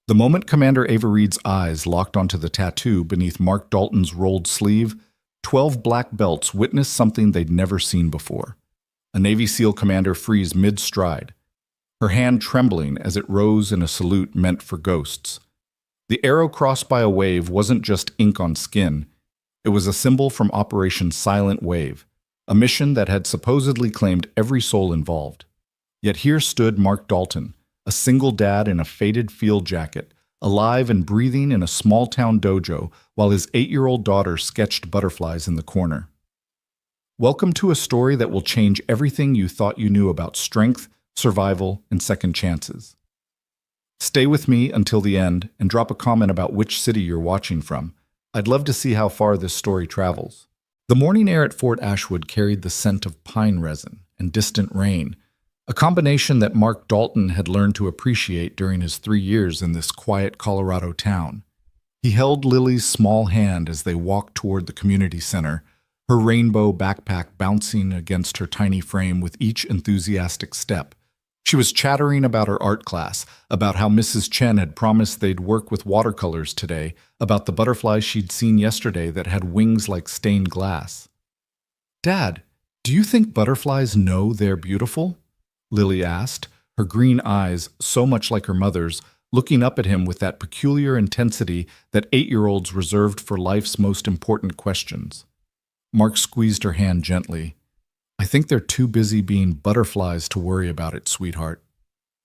The moment Commander Ava Reed's eyes locked onto the tattoo beneath Mark Dalton's rolled sleeve, 12 black belts witnessed something they'd never seen before. A Navy SEAL commander freeze mid-stride, her hand trembling as it rose in a salute meant for ghosts. The arrow crossed by a wave wasn't just ink on skin. It was a symbol from Operation Silent Wave, a mission that had supposedly claimed every soul involved. Yet here stood Mark Dalton, a single dad in a faded field jacket, alive and breathing in a small-town dojo while his 8-year-old daughter sketched butterflies in the corner. Welcome to a story that will change everything you thought you knew about strength, survival, and second chances. Stay with me until the end and drop a comment about which city you're watching from. I'd love to see how far this story travels. The morning air at Fort Ashwood carried the scent of pine resin and distant rain, a combination that Mark Dalton had learned to appreciate during his 3 years in this quiet Colorado town. He held Lily's small hand as they walked toward the community center, her rainbow backpack bouncing against her tiny frame with each enthusiastic step. She was chattering about her art class, about how Mrs. Chen had promised they'd work with watercolors today, about the butterflies she'd seen yesterday that had wings like stained glass. "Dad, do you think butterflies know they're beautiful?" Lily asked, her green eyes, so much like her mother's, looking up at him with that peculiar intensity that 8-year-olds reserved for life's most important questions. Mark squeezed her hand gently. "I think they're too busy being butterflies to worry about it, sweetheart."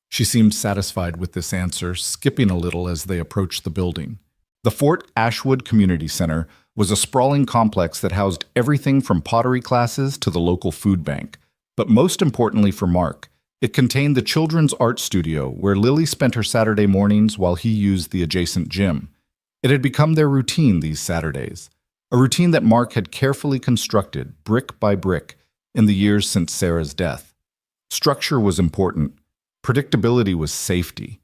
She seemed satisfied with this answer, skipping a little as they approached the building. The Fort Ashwood Community Center was a sprawling complex that housed everything from pottery classes to the local food bank. But most importantly for Mark, it contained the children's art studio where Lily spent her Saturday mornings while he used the adjacent gym. It had become their routine these Saturdays, a routine that Mark had carefully constructed, brick by brick, in the years since Sarah's death. Structure was important. Predictability was safety.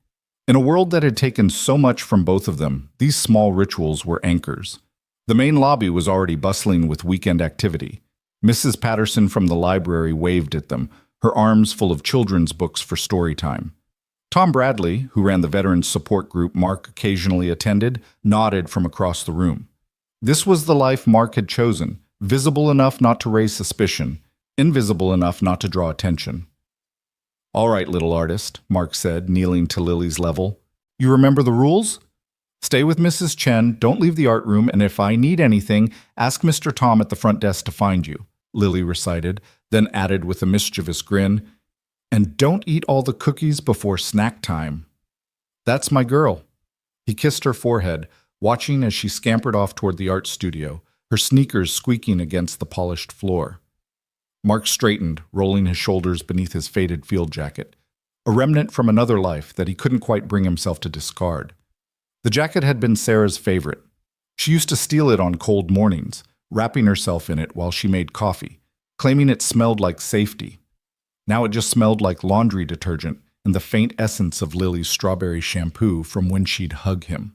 In a world that had taken so much from both of them, these small rituals were anchors. The main lobby was already bustling with weekend activity. Mrs. Patterson from the library waved at them, her arms full of children's books for story time. Tom Bradley, who ran the Veterans Support Group Mark occasionally attended, nodded from across the room. This was the life Mark had chosen, visible enough not to raise suspicion, invisible enough not to draw attention. "All right, little artist," Mark said, kneeling to Lily's level. "You remember the rules? Stay with Mrs. Chen, don't leave the art room, and if I need anything, ask Mr. Tom at the front desk to find you," Lily recited, then added with a mischievous grin, "And don't eat all the cookies before snack time." "That's my girl." He kissed her forehead, watching as she scampered off toward the art studio, her sneakers squeaking against the polished floor. Mark straightened, rolling his shoulders beneath his faded field jacket, a remnant from another life that he couldn't quite bring himself to discard. The jacket had been Sarah's favorite. She used to steal it on cold mornings, wrapping herself in it while she made coffee, claiming it smelled like safety. Now it just smelled like laundry detergent and the faint essence of Lily's strawberry shampoo from when she'd hug him.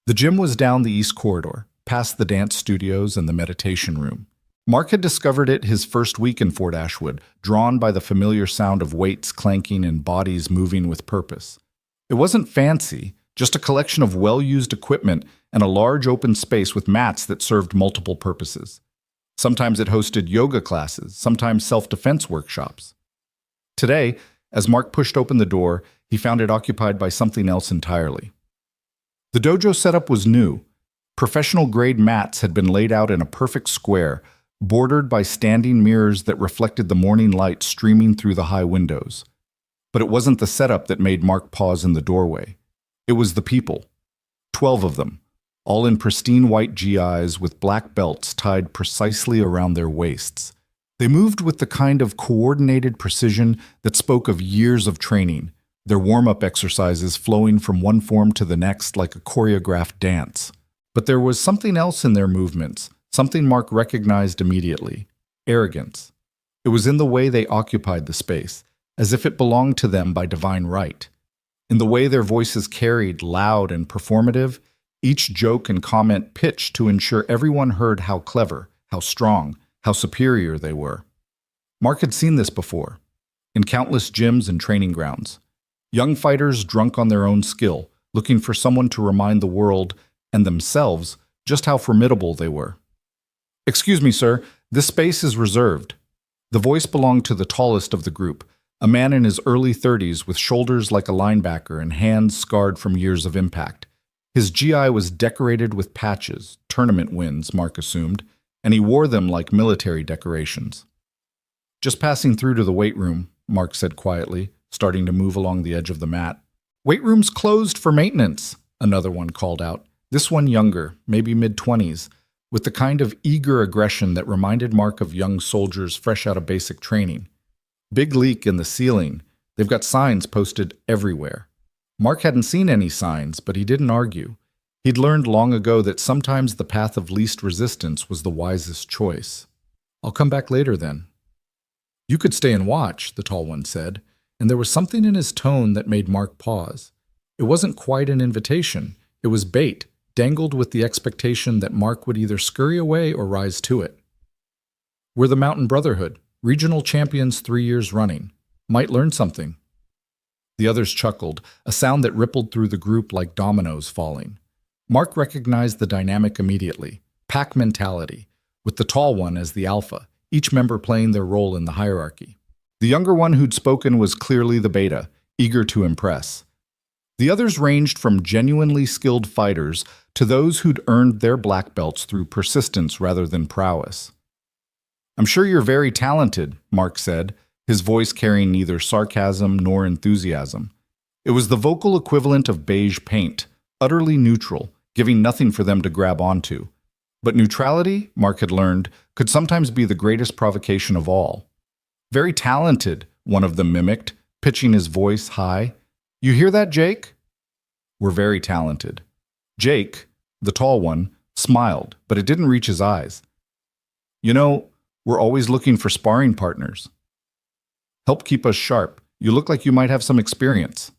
The gym was down the east corridor, past the dance studios and the meditation room. Mark had discovered it his first week in Fort Ashwood, drawn by the familiar sound of weights clanking and bodies moving with purpose. It wasn't fancy, just a collection of well-used equipment and a large open space with mats that served multiple purposes. Sometimes it hosted yoga classes, sometimes self-defense workshops. Today, as Mark pushed open the door, he found it occupied by something else entirely. The dojo setup was new. Professional-grade mats had been laid out in a perfect square, bordered by standing mirrors that reflected the morning light streaming through the high windows. But it wasn't the setup that made Mark pause in the doorway. It was the people. 12 of them, all in pristine white GIs with black belts tied precisely around their waists. They moved with the kind of coordinated precision that spoke of years of training, their warm-up exercises flowing from one form to the next like a choreographed dance. But there was something else in their movements, something Mark recognized immediately: arrogance. It was in the way they occupied the space, as if it belonged to them by divine right. In the way their voices carried, loud and performative, each joke and comment pitched to ensure everyone heard how clever, how strong, how superior they were. Mark had seen this before, in countless gyms and training grounds. Young fighters drunk on their own skill, looking for someone to remind the world and themselves just how formidable they were. "Excuse me, sir, this space is reserved." The voice belonged to the tallest of the group, a man in his early 30s with shoulders like a linebacker and hands scarred from years of impact. His GI was decorated with patches, tournament wins, Mark assumed, and he wore them like military decorations. "Just passing through to the weight room," Mark said quietly, starting to move along the edge of the mat. "Weight room's closed for maintenance," another one called out, this one younger, maybe mid-20s, with the kind of eager aggression that reminded Mark of young soldiers fresh out of basic training. "Big leak in the ceiling. They've got signs posted everywhere." Mark hadn't seen any signs, but he didn't argue. He'd learned long ago that sometimes the path of least resistance was the wisest choice. "I'll come back later then." "You could stay and watch," the tall one said, and there was something in his tone that made Mark pause. It wasn't quite an invitation. It was bait, dangled with the expectation that Mark would either scurry away or rise to it. "We're the Mountain Brotherhood, regional champions 3 years running. Might learn something." The others chuckled, a sound that rippled through the group like dominoes falling. Mark recognized the dynamic immediately. Pack mentality, with the tall one as the alpha, each member playing their role in the hierarchy. The younger one who'd spoken was clearly the beta, eager to impress. The others ranged from genuinely skilled fighters to those who'd earned their black belts through persistence rather than prowess. "I'm sure you're very talented," Mark said, his voice carrying neither sarcasm nor enthusiasm. It was the vocal equivalent of beige paint, utterly neutral, giving nothing for them to grab onto. But neutrality, Mark had learned, could sometimes be the greatest provocation of all. "Very talented," one of them mimicked, pitching his voice high. "You hear that, Jake?" "We're very talented." Jake, the tall one, smiled, but it didn't reach his eyes. "You know, we're always looking for sparring partners. Help keep us sharp. You look like you might have some experience."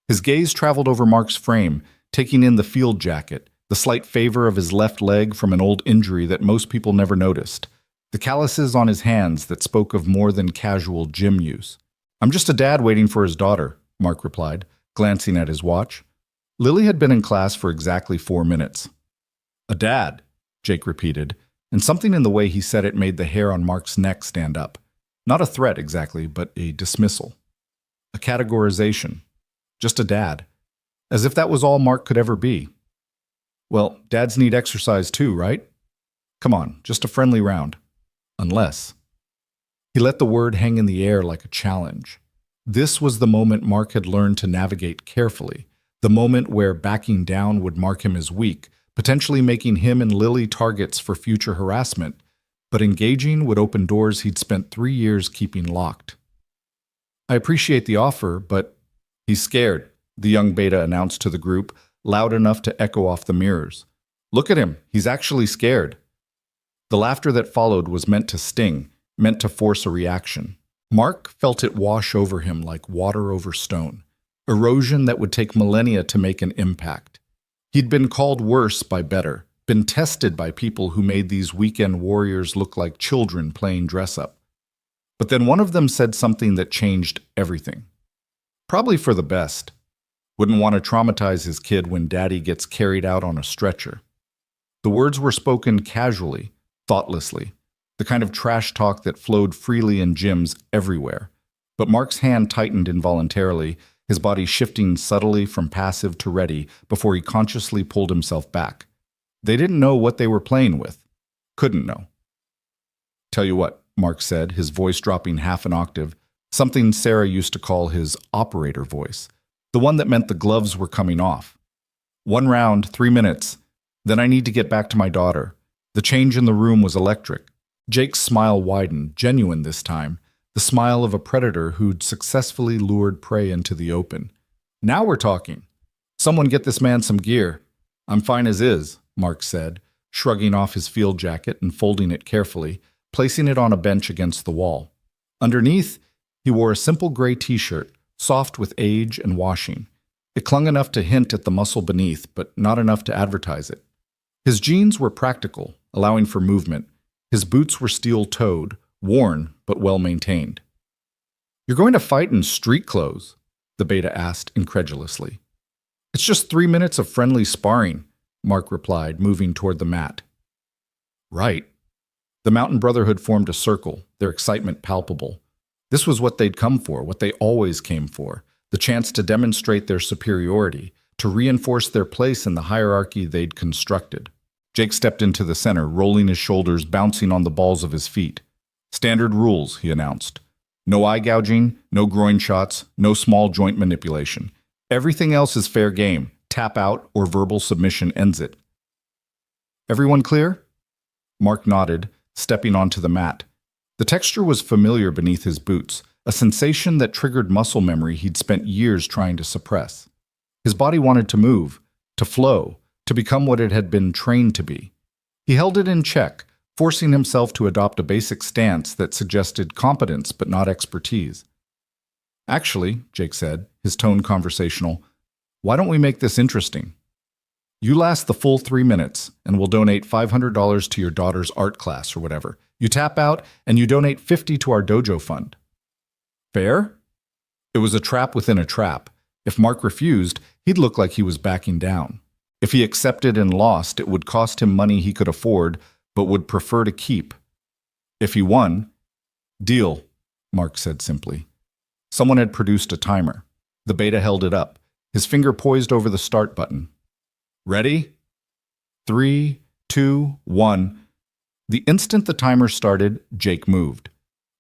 His gaze traveled over Mark's frame, taking in the field jacket, the slight favor of his left leg from an old injury that most people never noticed, the calluses on his hands that spoke of more than casual gym use. "I'm just a dad waiting for his daughter," Mark replied, glancing at his watch. Lily had been in class for exactly 4 minutes. "A dad," Jake repeated, and something in the way he said it made the hair on Mark's neck stand up. Not a threat exactly, but a dismissal. A categorization. Just a dad. As if that was all Mark could ever be. "Well, dads need exercise too, right? Come on, just a friendly round. Unless." He let the word hang in the air like a challenge. This was the moment Mark had learned to navigate carefully, the moment where backing down would mark him as weak, potentially making him and Lily targets for future harassment, but engaging would open doors he'd spent 3 years keeping locked. "I appreciate the offer, but..." "He's scared," the young beta announced to the group, loud enough to echo off the mirrors. "Look at him, he's actually scared." The laughter that followed was meant to sting, meant to force a reaction. Mark felt it wash over him like water over stone, erosion that would take millennia to make an impact. He'd been called worse by better, been tested by people who made these weekend warriors look like children playing dress-up. But then one of them said something that changed everything. Probably for the best. Wouldn't want to traumatize his kid when daddy gets carried out on a stretcher. The words were spoken casually, thoughtlessly, the kind of trash talk that flowed freely in gyms everywhere. But Mark's hand tightened involuntarily, his body shifting subtly from passive to ready before he consciously pulled himself back. They didn't know what they were playing with. Couldn't know. "Tell you what," Mark said, his voice dropping half an octave, something Sarah used to call his operator voice, the one that meant the gloves were coming off. "1 round, 3 minutes. Then I need to get back to my daughter." The change in the room was electric. Jake's smile widened, genuine this time, the smile of a predator who'd successfully lured prey into the open. "Now we're talking. Someone get this man some gear." "I'm fine as is," Mark said, shrugging off his field jacket and folding it carefully, placing it on a bench against the wall. Underneath, he wore a simple gray t-shirt, soft with age and washing. It clung enough to hint at the muscle beneath, but not enough to advertise it. His jeans were practical, allowing for movement. His boots were steel-toed, worn but well-maintained. "You're going to fight in street clothes?" the beta asked incredulously. It's just 3 minutes of friendly sparring, Mark replied, moving toward the mat. Right. The Mountain Brotherhood formed a circle, their excitement palpable. This was what they'd come for, what they always came for, the chance to demonstrate their superiority, to reinforce their place in the hierarchy they'd constructed. Jake stepped into the center, rolling his shoulders, bouncing on the balls of his feet. Standard rules, he announced. No eye gouging, no groin shots, no small joint manipulation. Everything else is fair game. Tap out or verbal submission ends it. Everyone clear? Mark nodded, stepping onto the mat. The texture was familiar beneath his boots, a sensation that triggered muscle memory he'd spent years trying to suppress. His body wanted to move, to flow, to become what it had been trained to be. He held it in check, forcing himself to adopt a basic stance that suggested competence but not expertise. Actually, Jake said, his tone conversational, why don't we make this interesting? You last the full 3 minutes, and we'll donate $500 to your daughter's art class or whatever. You tap out, and you donate $50 to our dojo fund. Fair? It was a trap within a trap. If Mark refused, he'd look like he was backing down. If he accepted and lost, it would cost him money he could afford, but would prefer to keep. If he won, deal, Mark said simply. Someone had produced a timer. The beta held it up, his finger poised over the start button. Ready? 3, 2, 1. The instant the timer started, Jake moved.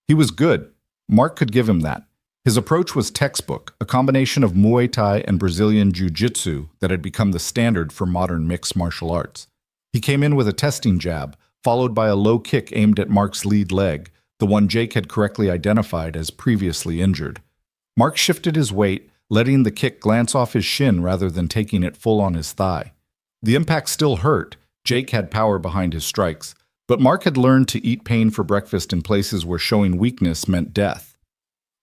He was good. Mark could give him that. His approach was textbook, a combination of Muay Thai and Brazilian Jiu-Jitsu that had become the standard for modern mixed martial arts. He came in with a testing jab, followed by a low kick aimed at Mark's lead leg, the one Jake had correctly identified as previously injured. Mark shifted his weight, letting the kick glance off his shin rather than taking it full on his thigh. The impact still hurt. Jake had power behind his strikes, but Mark had learned to eat pain for breakfast in places where showing weakness meant death.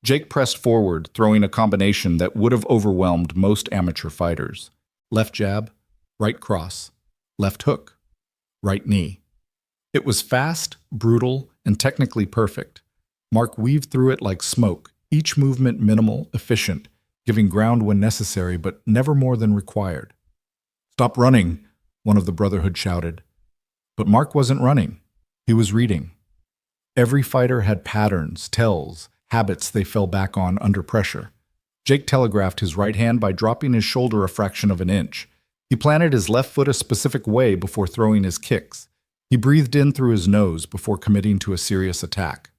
Jake pressed forward, throwing a combination that would have overwhelmed most amateur fighters. Left jab, right cross, left hook, right knee. It was fast, brutal, and technically perfect. Mark weaved through it like smoke, each movement minimal, efficient, giving ground when necessary but never more than required. Stop running, one of the Brotherhood shouted. But Mark wasn't running. He was reading. Every fighter had patterns, tells, habits they fell back on under pressure. Jake telegraphed his right hand by dropping his shoulder a fraction of an inch. He planted his left foot a specific way before throwing his kicks. He breathed in through his nose before committing to a serious attack.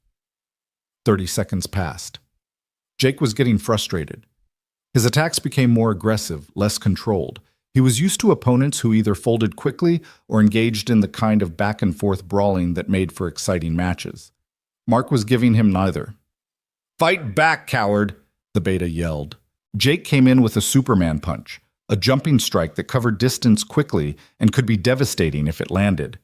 30 seconds passed. Jake was getting frustrated. His attacks became more aggressive, less controlled. He was used to opponents who either folded quickly or engaged in the kind of back-and-forth brawling that made for exciting matches. Mark was giving him neither. Fight back, coward, the beta yelled. Jake came in with a Superman punch, a jumping strike that covered distance quickly and could be devastating if it landed.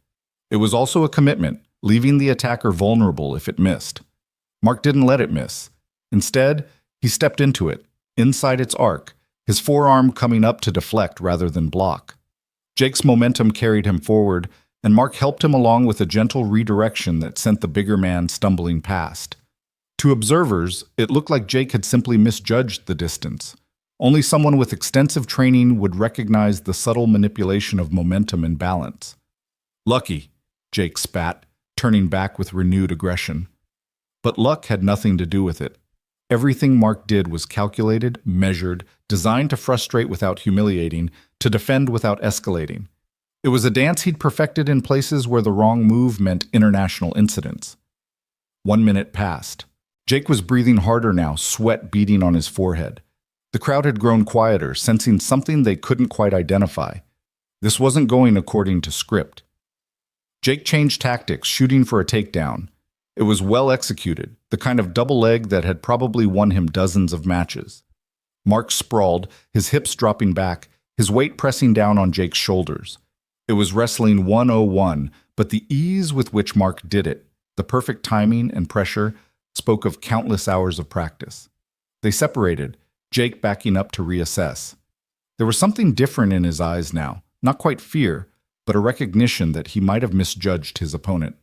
It was also a commitment, leaving the attacker vulnerable if it missed. Mark didn't let it miss. Instead, he stepped into it, inside its arc, his forearm coming up to deflect rather than block. Jake's momentum carried him forward, and Mark helped him along with a gentle redirection that sent the bigger man stumbling past. To observers, it looked like Jake had simply misjudged the distance. Only someone with extensive training would recognize the subtle manipulation of momentum and balance. Lucky, Jake spat, turning back with renewed aggression. But luck had nothing to do with it. Everything Mark did was calculated, measured, designed to frustrate without humiliating, to defend without escalating. It was a dance he'd perfected in places where the wrong move meant international incidents. 1 minute passed. Jake was breathing harder now, sweat beading on his forehead. The crowd had grown quieter, sensing something they couldn't quite identify. This wasn't going according to script. Jake changed tactics, shooting for a takedown. It was well executed, the kind of double leg that had probably won him dozens of matches. Mark sprawled, his hips dropping back, his weight pressing down on Jake's shoulders. It was wrestling 101, but the ease with which Mark did it, the perfect timing and pressure, spoke of countless hours of practice. They separated, Jake backing up to reassess. There was something different in his eyes now, not quite fear, but a recognition that he might have misjudged his opponent.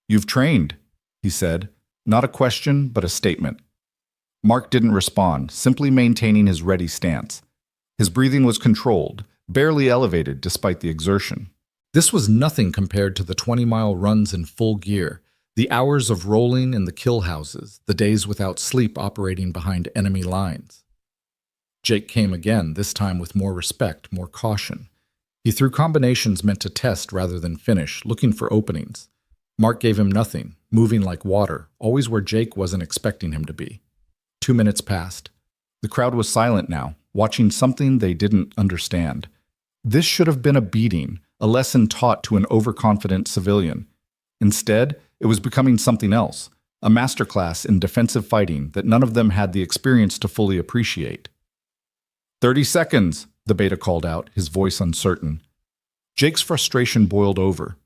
You've trained, he said, not a question, but a statement. Mark didn't respond, simply maintaining his ready stance. His breathing was controlled, barely elevated despite the exertion. This was nothing compared to the 20-mile runs in full gear, the hours of rolling in the kill houses, the days without sleep operating behind enemy lines. Jake came again, this time with more respect, more caution. He threw combinations meant to test rather than finish, looking for openings. Mark gave him nothing, moving like water, always where Jake wasn't expecting him to be. 2 minutes passed. The crowd was silent now, watching something they didn't understand. This should have been a beating, a lesson taught to an overconfident civilian. Instead, it was becoming something else, a masterclass in defensive fighting that none of them had the experience to fully appreciate. 30 seconds, the beta called out, his voice uncertain. Jake's frustration boiled over.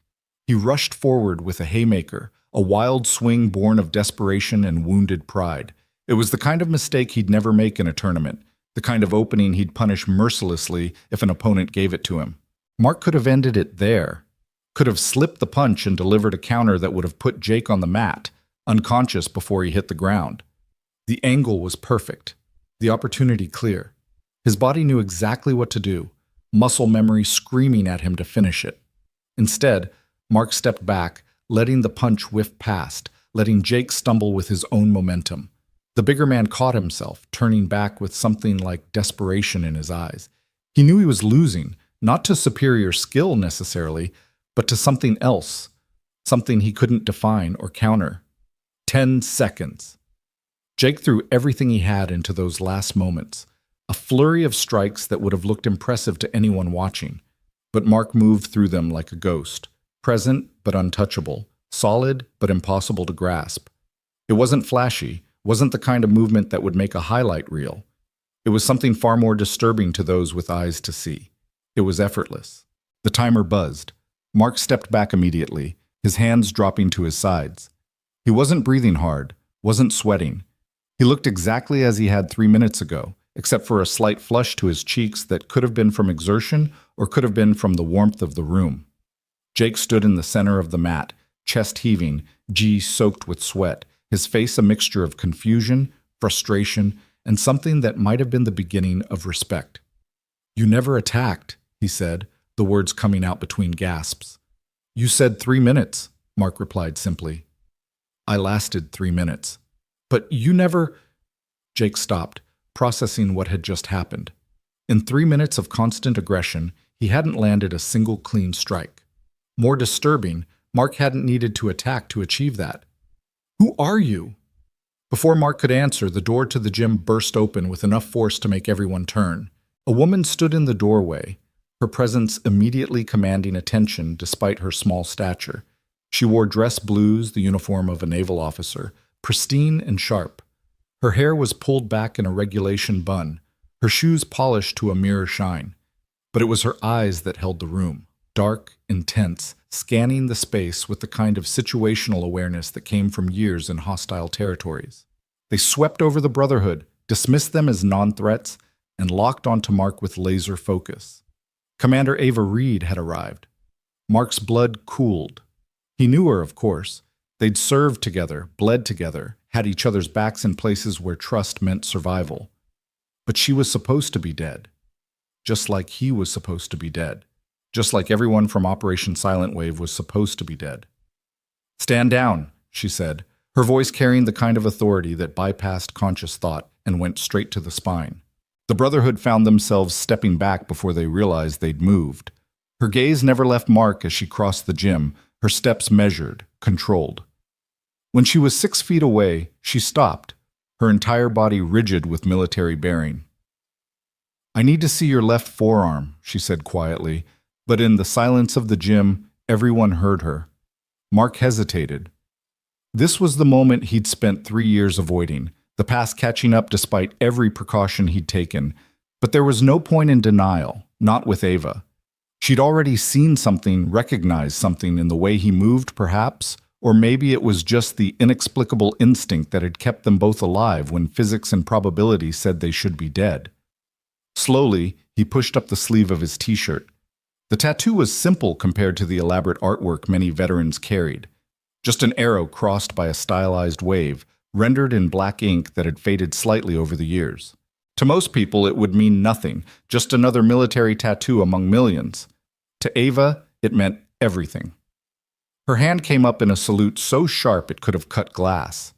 He rushed forward with a haymaker, a wild swing born of desperation and wounded pride. It was the kind of mistake he'd never make in a tournament, the kind of opening he'd punish mercilessly if an opponent gave it to him. Mark could have ended it there, could have slipped the punch and delivered a counter that would have put Jake on the mat, unconscious before he hit the ground. The angle was perfect, the opportunity clear. His body knew exactly what to do, muscle memory screaming at him to finish it. Instead, Mark stepped back, letting the punch whiff past, letting Jake stumble with his own momentum. The bigger man caught himself, turning back with something like desperation in his eyes. He knew he was losing, not to superior skill necessarily, but to something else, something he couldn't define or counter. 10 seconds. Jake threw everything he had into those last moments, a flurry of strikes that would have looked impressive to anyone watching. But Mark moved through them like a ghost, present but untouchable, solid but impossible to grasp. It wasn't flashy, wasn't the kind of movement that would make a highlight reel. It was something far more disturbing to those with eyes to see. It was effortless. The timer buzzed. Mark stepped back immediately, his hands dropping to his sides. He wasn't breathing hard, wasn't sweating. He looked exactly as he had 3 minutes ago, except for a slight flush to his cheeks that could have been from exertion or could have been from the warmth of the room. Jake stood in the center of the mat, chest heaving, gi soaked with sweat, his face a mixture of confusion, frustration, and something that might have been the beginning of respect. "You never attacked," he said, the words coming out between gasps. "You said 3 minutes," Mark replied simply. "I lasted 3 minutes. But you never—" Jake stopped, processing what had just happened. In 3 minutes of constant aggression, he hadn't landed a single clean strike. More disturbing, Mark hadn't needed to attack to achieve that. "Who are you?" Before Mark could answer, the door to the gym burst open with enough force to make everyone turn. A woman stood in the doorway, her presence immediately commanding attention despite her small stature. She wore dress blues, the uniform of a naval officer, pristine and sharp. Her hair was pulled back in a regulation bun, her shoes polished to a mirror shine. But it was her eyes that held the room, dark, intense, scanning the space with the kind of situational awareness that came from years in hostile territories. They swept over the Brotherhood, dismissed them as non-threats, and locked onto Mark with laser focus. Commander Ava Reed had arrived. Mark's blood cooled. He knew her, of course. They'd served together, bled together, had each other's backs in places where trust meant survival. But she was supposed to be dead. Just like he was supposed to be dead. Just like everyone from Operation Silent Wave was supposed to be dead. "Stand down," she said, her voice carrying the kind of authority that bypassed conscious thought and went straight to the spine. The Brotherhood found themselves stepping back before they realized they'd moved. Her gaze never left Mark as she crossed the gym, her steps measured, controlled. When she was 6 feet away, she stopped, her entire body rigid with military bearing. "I need to see your left forearm," she said quietly, but in the silence of the gym, everyone heard her. Mark hesitated. This was the moment he'd spent 3 years avoiding, the past catching up despite every precaution he'd taken. But there was no point in denial, not with Ava. She'd already seen something, recognized something in the way he moved, perhaps, or maybe it was just the inexplicable instinct that had kept them both alive when physics and probability said they should be dead. Slowly, he pushed up the sleeve of his t-shirt. The tattoo was simple compared to the elaborate artwork many veterans carried. Just an arrow crossed by a stylized wave, rendered in black ink that had faded slightly over the years. To most people, it would mean nothing, just another military tattoo among millions. To Ava, it meant everything. Her hand came up in a salute so sharp it could have cut glass.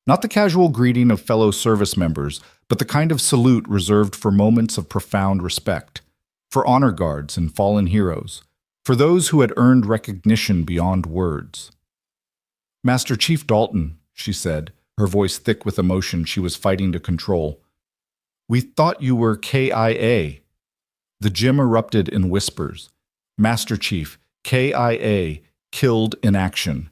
Not the casual greeting of fellow service members, but the kind of salute reserved for moments of profound respect, for honor guards and fallen heroes, for those who had earned recognition beyond words. "Master Chief Dalton," she said, her voice thick with emotion she was fighting to control. "We thought you were KIA." The gym erupted in whispers. "Master Chief, KIA, killed in action."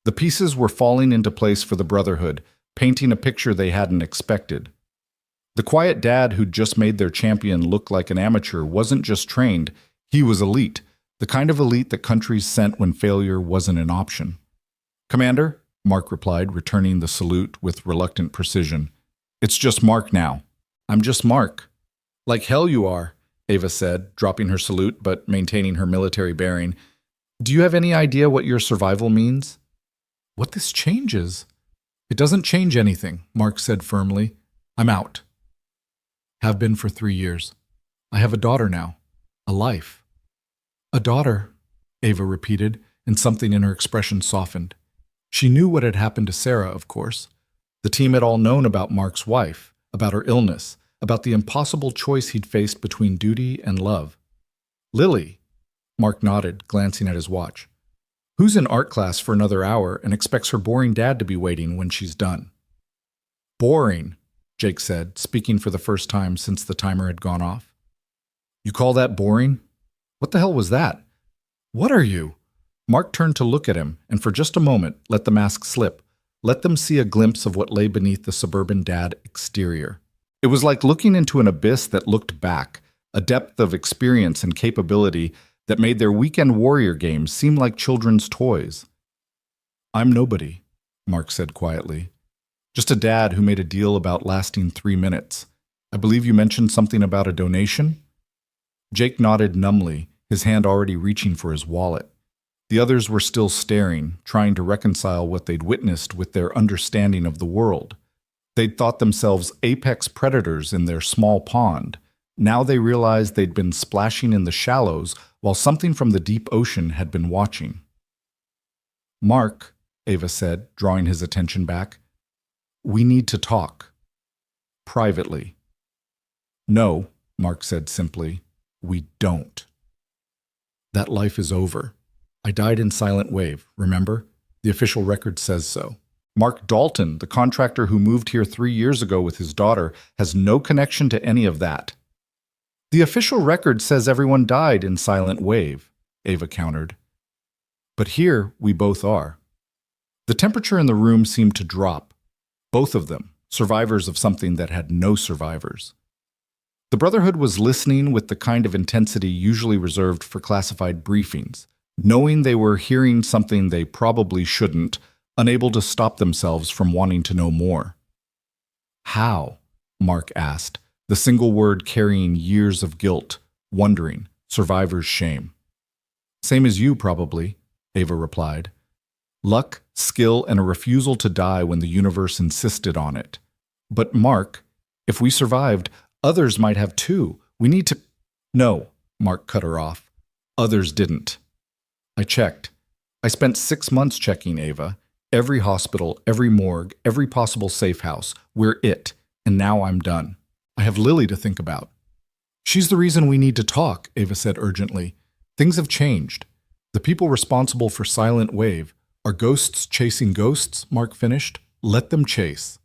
The pieces were falling into place for the Brotherhood, painting a picture they hadn't expected. The quiet dad who'd just made their champion look like an amateur wasn't just trained, he was elite, the kind of elite that countries sent when failure wasn't an option. "Commander," Mark replied, returning the salute with reluctant precision. "It's just Mark now." "I'm just Mark." "Like hell you are," Ava said, dropping her salute but maintaining her military bearing. "Do you have any idea what your survival means?" "What this changes?" "It doesn't change anything," Mark said firmly. "I'm out. Have been for 3 years. I have a daughter now. A life." "A daughter," Ava repeated, and something in her expression softened. She knew what had happened to Sarah, of course. The team had all known about Mark's wife, about her illness, about the impossible choice he'd faced between duty and love. "Lily," Mark nodded, glancing at his watch. "Who's in art class for another hour and expects her boring dad to be waiting when she's done?" "Boring," Jake said, speaking for the first time since the timer had gone off. "You call that boring? What the hell was that? What are you?" Mark turned to look at him, and for just a moment let the mask slip, let them see a glimpse of what lay beneath the suburban dad exterior. It was like looking into an abyss that looked back, a depth of experience and capability that made their weekend warrior games seem like children's toys. "I'm nobody," Mark said quietly. "Just a dad who made a deal about lasting 3 minutes. I believe you mentioned something about a donation?" Jake nodded numbly, his hand already reaching for his wallet. The others were still staring, trying to reconcile what they'd witnessed with their understanding of the world. They'd thought themselves apex predators in their small pond. Now they realized they'd been splashing in the shallows while something from the deep ocean had been watching. "Mark," Ava said, drawing his attention back, "we need to talk. Privately." "No," Mark said simply, "we don't. That life is over. I died in Silent Wave, remember? The official record says so. Mark Dalton, the contractor who moved here 3 years ago with his daughter, has no connection to any of that." "The official record says everyone died in Silent Wave," Ava countered. "But here we both are." The temperature in the room seemed to drop. Both of them, survivors of something that had no survivors. The Brotherhood was listening with the kind of intensity usually reserved for classified briefings, knowing they were hearing something they probably shouldn't, unable to stop themselves from wanting to know more. "How?" Mark asked, the single word carrying years of guilt, wondering, survivor's shame. "Same as you, probably," Ava replied. "Luck, skill, and a refusal to die when the universe insisted on it. But Mark, if we survived, others might have too. We need to—" "No," Mark cut her off. "Others didn't. I checked. I spent 6 months checking, Ava. Every hospital, every morgue, every possible safe house. We're it, and now I'm done. I have Lily to think about." "She's the reason we need to talk," Ava said urgently. "Things have changed. The people responsible for Silent Wave are ghosts chasing ghosts," Mark finished. "Let them chase.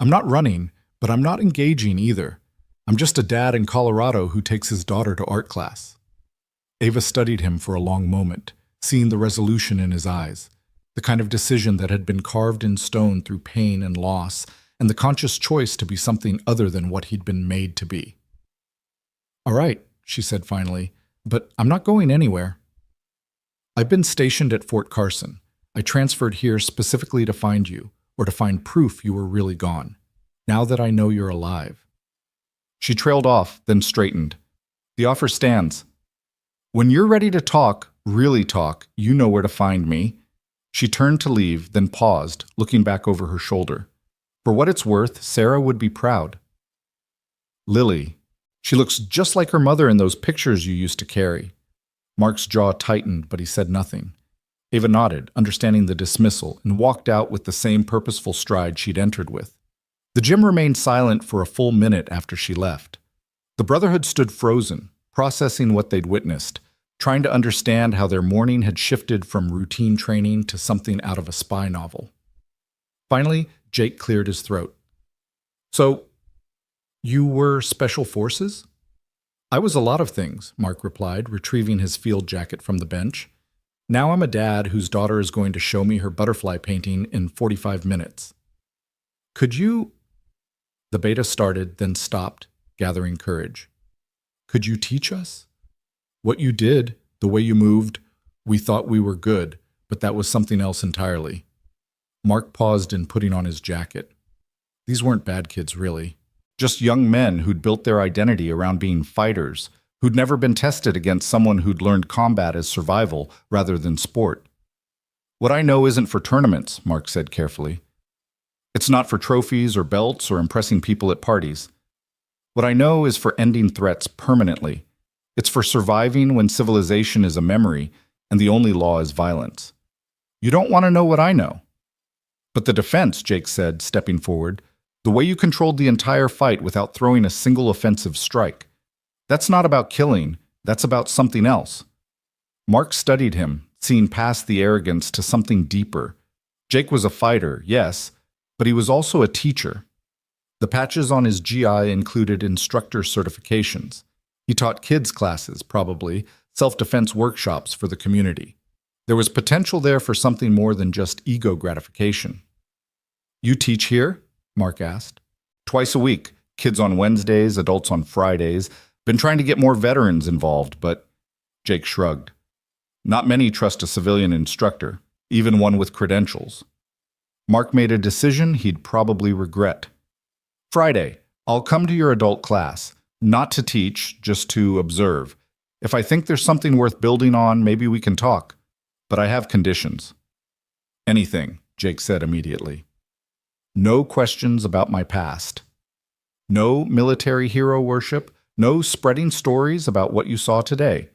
I'm not running, but I'm not engaging either. I'm just a dad in Colorado who takes his daughter to art class." Ava studied him for a long moment, seeing the resolution in his eyes, the kind of decision that had been carved in stone through pain and loss, and the conscious choice to be something other than what he'd been made to be. "All right," she said finally, "but I'm not going anywhere. I've been stationed at Fort Carson. I transferred here specifically to find you, or to find proof you were really gone. Now that I know you're alive." She trailed off, then straightened. "The offer stands. When you're ready to talk, really talk, you know where to find me." She turned to leave, then paused, looking back over her shoulder. For what it's worth, Sarah would be proud. Lily. She looks just like her mother in those pictures you used to carry. Mark's jaw tightened, but he said nothing. Ava nodded, understanding the dismissal, and walked out with the same purposeful stride she'd entered with. The gym remained silent for a full minute after she left. The Brotherhood stood frozen, processing what they'd witnessed, trying to understand how their morning had shifted from routine training to something out of a spy novel. Finally, Jake cleared his throat. So, you were Special Forces? I was a lot of things, Mark replied, retrieving his field jacket from the bench. Now I'm a dad whose daughter is going to show me her butterfly painting in 45 minutes. Could you... The beta started, then stopped, gathering courage. Could you teach us? What you did, the way you moved, we thought we were good, but that was something else entirely. Mark paused in putting on his jacket. These weren't bad kids, really. Just young men who'd built their identity around being fighters, who'd never been tested against someone who'd learned combat as survival rather than sport. What I know isn't for tournaments, Mark said carefully. It's not for trophies or belts or impressing people at parties. What I know is for ending threats permanently. It's for surviving when civilization is a memory and the only law is violence. You don't want to know what I know. But the defense, Jake said, stepping forward, the way you controlled the entire fight without throwing a single offensive strike. That's not about killing, that's about something else. Mark studied him, seeing past the arrogance to something deeper. Jake was a fighter, yes, but he was also a teacher. The patches on his GI included instructor certifications. He taught kids' classes, probably, self-defense workshops for the community. There was potential there for something more than just ego gratification. You teach here? Mark asked. Twice a week, kids on Wednesdays, adults on Fridays. Been trying to get more veterans involved, but Jake shrugged. Not many trust a civilian instructor, even one with credentials. Mark made a decision he'd probably regret. Friday, I'll come to your adult class, not to teach, just to observe. If I think there's something worth building on, maybe we can talk. But I have conditions. Anything, Jake said immediately. No questions about my past. No military hero worship. No spreading stories about what you saw today.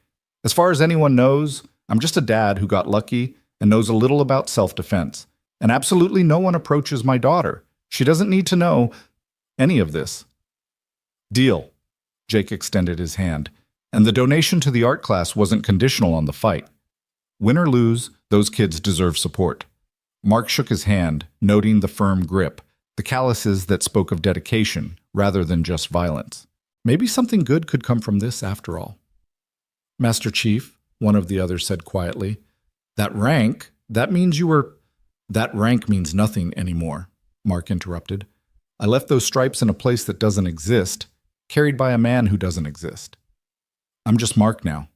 As far as anyone knows, I'm just a dad who got lucky and knows a little about self-defense. And absolutely no one approaches my daughter. She doesn't need to know any of this. Deal. Jake extended his hand. And the donation to the art class wasn't conditional on the fight. Win or lose, those kids deserve support. Mark shook his hand, noting the firm grip, the calluses that spoke of dedication rather than just violence. Maybe something good could come from this after all. Master Chief, one of the others said quietly, that rank means nothing anymore, Mark interrupted. I left those stripes in a place that doesn't exist, carried by a man who doesn't exist. I'm just Mark now.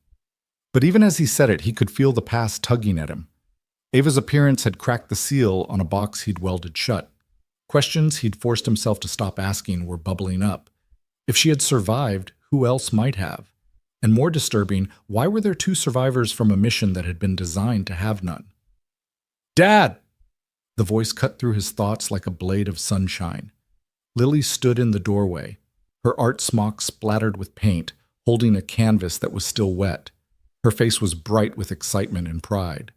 But even as he said it, he could feel the past tugging at him. Ava's appearance had cracked the seal on a box he'd welded shut. Questions he'd forced himself to stop asking were bubbling up. If she had survived, who else might have? And more disturbing, why were there two survivors from a mission that had been designed to have none? Dad! The voice cut through his thoughts like a blade of sunshine. Lily stood in the doorway, her art smock splattered with paint, holding a canvas that was still wet. Her face was bright with excitement and pride.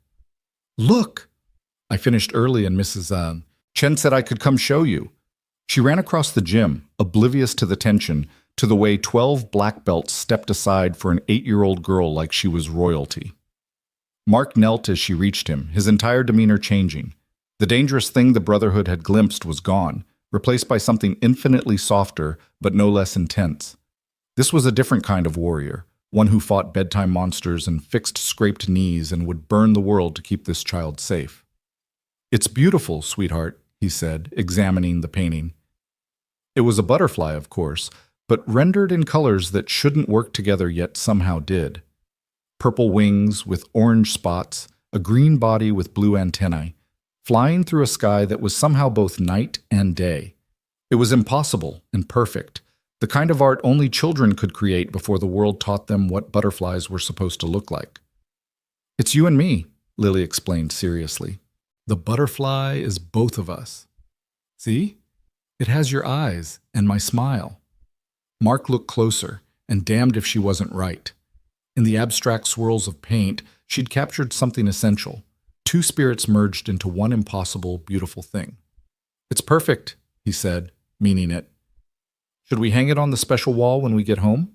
Look! I finished early and Mrs. Chen said I could come show you. She ran across the gym, oblivious to the tension, to the way 12 black belts stepped aside for an 8-year-old girl like she was royalty. Mark knelt as she reached him, his entire demeanor changing. The dangerous thing the Brotherhood had glimpsed was gone, replaced by something infinitely softer but no less intense. This was a different kind of warrior, one who fought bedtime monsters and fixed scraped knees and would burn the world to keep this child safe. It's beautiful, sweetheart, he said, examining the painting. It was a butterfly, of course, but rendered in colors that shouldn't work together yet somehow did. Purple wings with orange spots, a green body with blue antennae, flying through a sky that was somehow both night and day. It was impossible and perfect, the kind of art only children could create before the world taught them what butterflies were supposed to look like. It's you and me, Lily explained seriously. The butterfly is both of us. See? It has your eyes and my smile. Mark looked closer, and damned if she wasn't right. In the abstract swirls of paint, she'd captured something essential. Two spirits merged into one impossible, beautiful thing. "It's perfect," he said, meaning it. "Should we hang it on the special wall when we get home?"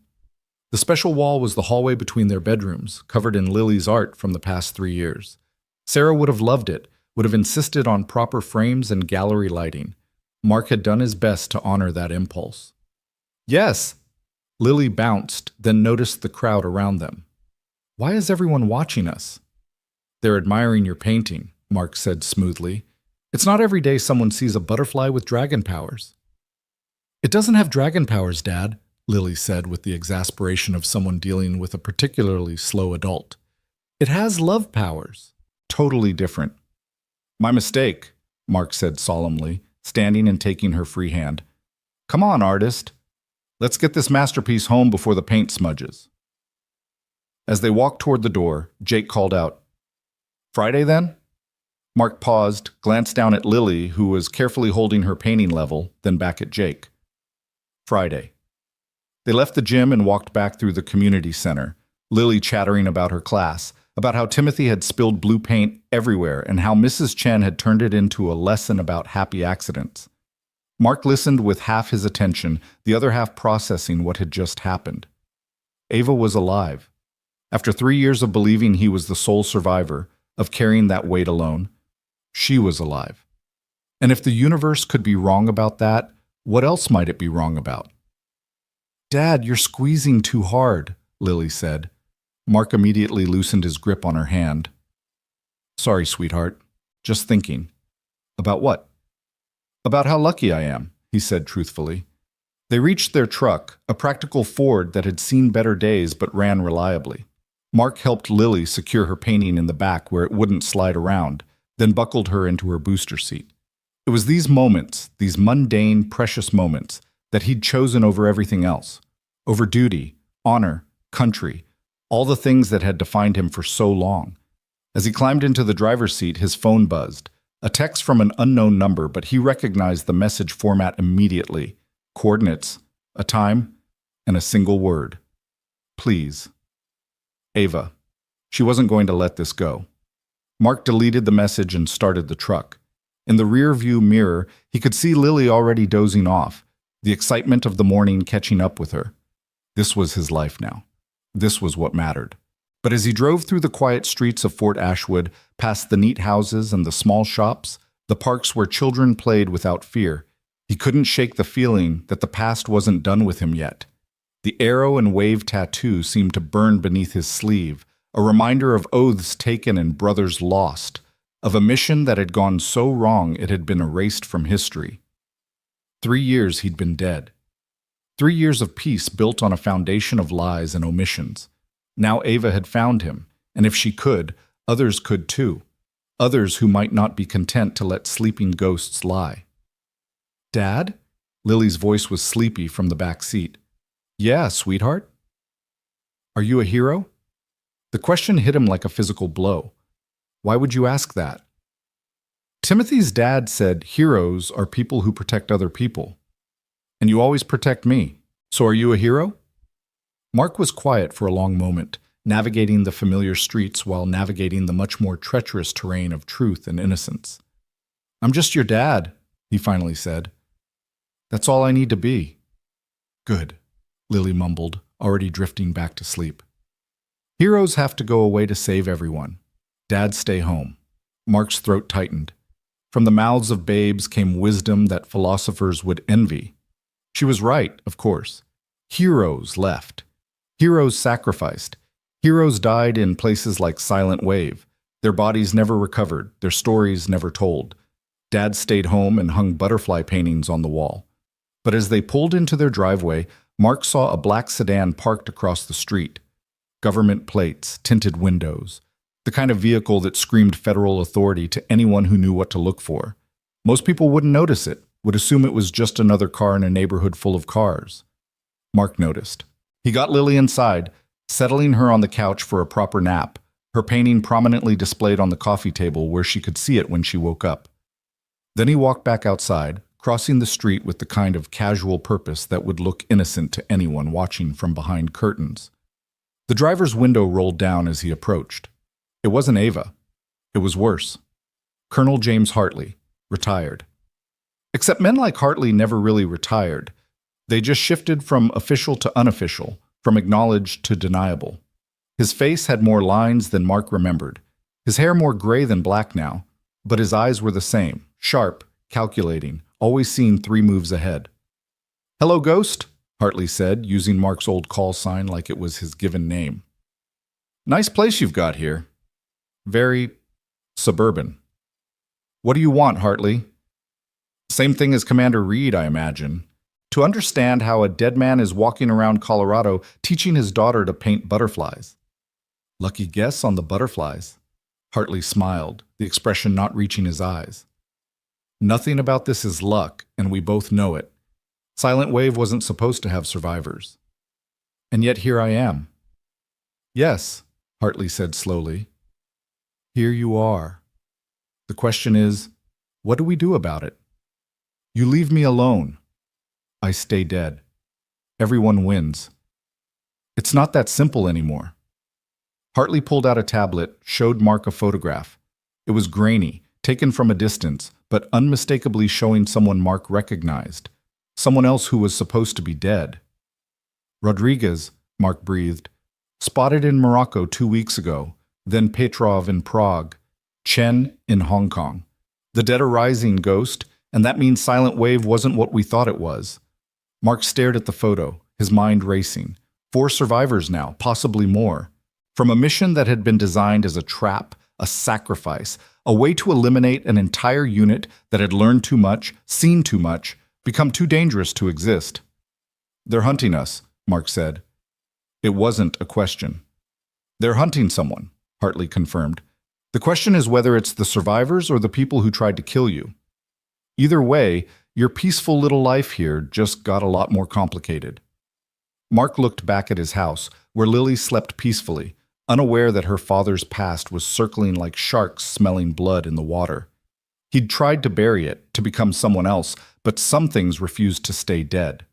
The special wall was the hallway between their bedrooms, covered in Lily's art from the past 3 years. Sarah would have loved it, would have insisted on proper frames and gallery lighting. Mark had done his best to honor that impulse. "Yes!" Lily bounced, then noticed the crowd around them. "Why is everyone watching us?" "They're admiring your painting," Mark said smoothly. "It's not every day someone sees a butterfly with dragon powers." "It doesn't have dragon powers, Dad," Lily said with the exasperation of someone dealing with a particularly slow adult. "It has love powers." "Totally different." "My mistake," Mark said solemnly, standing and taking her free hand. "Come on, artist. Let's get this masterpiece home before the paint smudges." As they walked toward the door, Jake called out, "Friday, then?" Mark paused, glanced down at Lily, who was carefully holding her painting level, then back at Jake. "Friday." They left the gym and walked back through the community center, Lily chattering about her class, about how Timothy had spilled blue paint everywhere and how Mrs. Chen had turned it into a lesson about happy accidents. Mark listened with half his attention, the other half processing what had just happened. Ava was alive. After 3 years of believing he was the sole survivor, of carrying that weight alone, she was alive. And if the universe could be wrong about that, what else might it be wrong about? "Dad, you're squeezing too hard," Lily said. Mark immediately loosened his grip on her hand. "Sorry, sweetheart. Just thinking." "About what?" "About how lucky I am," he said truthfully. They reached their truck, a practical Ford that had seen better days but ran reliably. Mark helped Lily secure her painting in the back where it wouldn't slide around, then buckled her into her booster seat. It was these moments, these mundane, precious moments, that he'd chosen over everything else. Over duty, honor, country, all the things that had defined him for so long. As he climbed into the driver's seat, his phone buzzed. A text from an unknown number, but he recognized the message format immediately. Coordinates, a time, and a single word. "Please." Ava. She wasn't going to let this go. Mark deleted the message and started the truck. In the rear-view mirror, he could see Lily already dozing off, the excitement of the morning catching up with her. This was his life now. This was what mattered. But as he drove through the quiet streets of Fort Ashwood, past the neat houses and the small shops, the parks where children played without fear, he couldn't shake the feeling that the past wasn't done with him yet. The arrow and wave tattoo seemed to burn beneath his sleeve, a reminder of oaths taken and brothers lost, of a mission that had gone so wrong it had been erased from history. 3 years he'd been dead. 3 years of peace built on a foundation of lies and omissions. Now Ava had found him, and if she could, others could too. Others who might not be content to let sleeping ghosts lie. "Dad?" Lily's voice was sleepy from the back seat. "Yeah, sweetheart?" "Are you a hero?" The question hit him like a physical blow. Why would you ask that? Timothy's dad said heroes are people who protect other people. And you always protect me. So are you a hero? Mark was quiet for a long moment, navigating the familiar streets while navigating the much more treacherous terrain of truth and innocence. "I'm just your dad," he finally said. "That's all I need to be." "Good," Lily mumbled, already drifting back to sleep. "Heroes have to go away to save everyone. Dads stay home." Mark's throat tightened. From the mouths of babes came wisdom that philosophers would envy. She was right, of course. Heroes left. Heroes sacrificed. Heroes died in places like Silent Wave. Their bodies never recovered, their stories never told. Dads stayed home and hung butterfly paintings on the wall. But as they pulled into their driveway, Mark saw a black sedan parked across the street. Government plates, tinted windows. The kind of vehicle that screamed federal authority to anyone who knew what to look for. Most people wouldn't notice it, would assume it was just another car in a neighborhood full of cars. Mark noticed. He got Lily inside, settling her on the couch for a proper nap, her painting prominently displayed on the coffee table where she could see it when she woke up. Then he walked back outside, crossing the street with the kind of casual purpose that would look innocent to anyone watching from behind curtains. The driver's window rolled down as he approached. It wasn't Ava. It was worse. Colonel James Hartley, retired. Except men like Hartley never really retired. They just shifted from official to unofficial, from acknowledged to deniable. His face had more lines than Mark remembered. His hair more gray than black now, but his eyes were the same, sharp, calculating, always seeing 3 moves ahead. "Hello, Ghost," Hartley said, using Mark's old call sign like it was his given name. "Nice place you've got here. Very suburban." "What do you want, Hartley?" "Same thing as Commander Reed, I imagine. To understand how a dead man is walking around Colorado teaching his daughter to paint butterflies." "Lucky guess on the butterflies." Hartley smiled, the expression not reaching his eyes. "Nothing about this is luck, and we both know it. Silent Wave wasn't supposed to have survivors. And yet here I am." "Yes," Hartley said slowly. "Here you are. The question is, what do we do about it? You leave me alone. I stay dead. Everyone wins. It's not that simple anymore." Hartley pulled out a tablet, showed Mark a photograph. It was grainy, taken from a distance, but unmistakably showing someone Mark recognized. Someone else who was supposed to be dead. "Rodriguez," Mark breathed. "Spotted in Morocco 2 weeks ago, then Petrov in Prague, Chen in Hong Kong. The dead are rising, Ghost, and that means Silent Wave wasn't what we thought it was." Mark stared at the photo, his mind racing. 4 survivors now, possibly more. From a mission that had been designed as a trap, a sacrifice, a way to eliminate an entire unit that had learned too much, seen too much, become too dangerous to exist. "They're hunting us," Mark said. It wasn't a question. "They're hunting someone," Hartley confirmed. "The question is whether it's the survivors or the people who tried to kill you. Either way, your peaceful little life here just got a lot more complicated." Mark looked back at his house, where Lily slept peacefully, unaware that her father's past was circling like sharks smelling blood in the water. He'd tried to bury it, to become someone else, but some things refused to stay dead.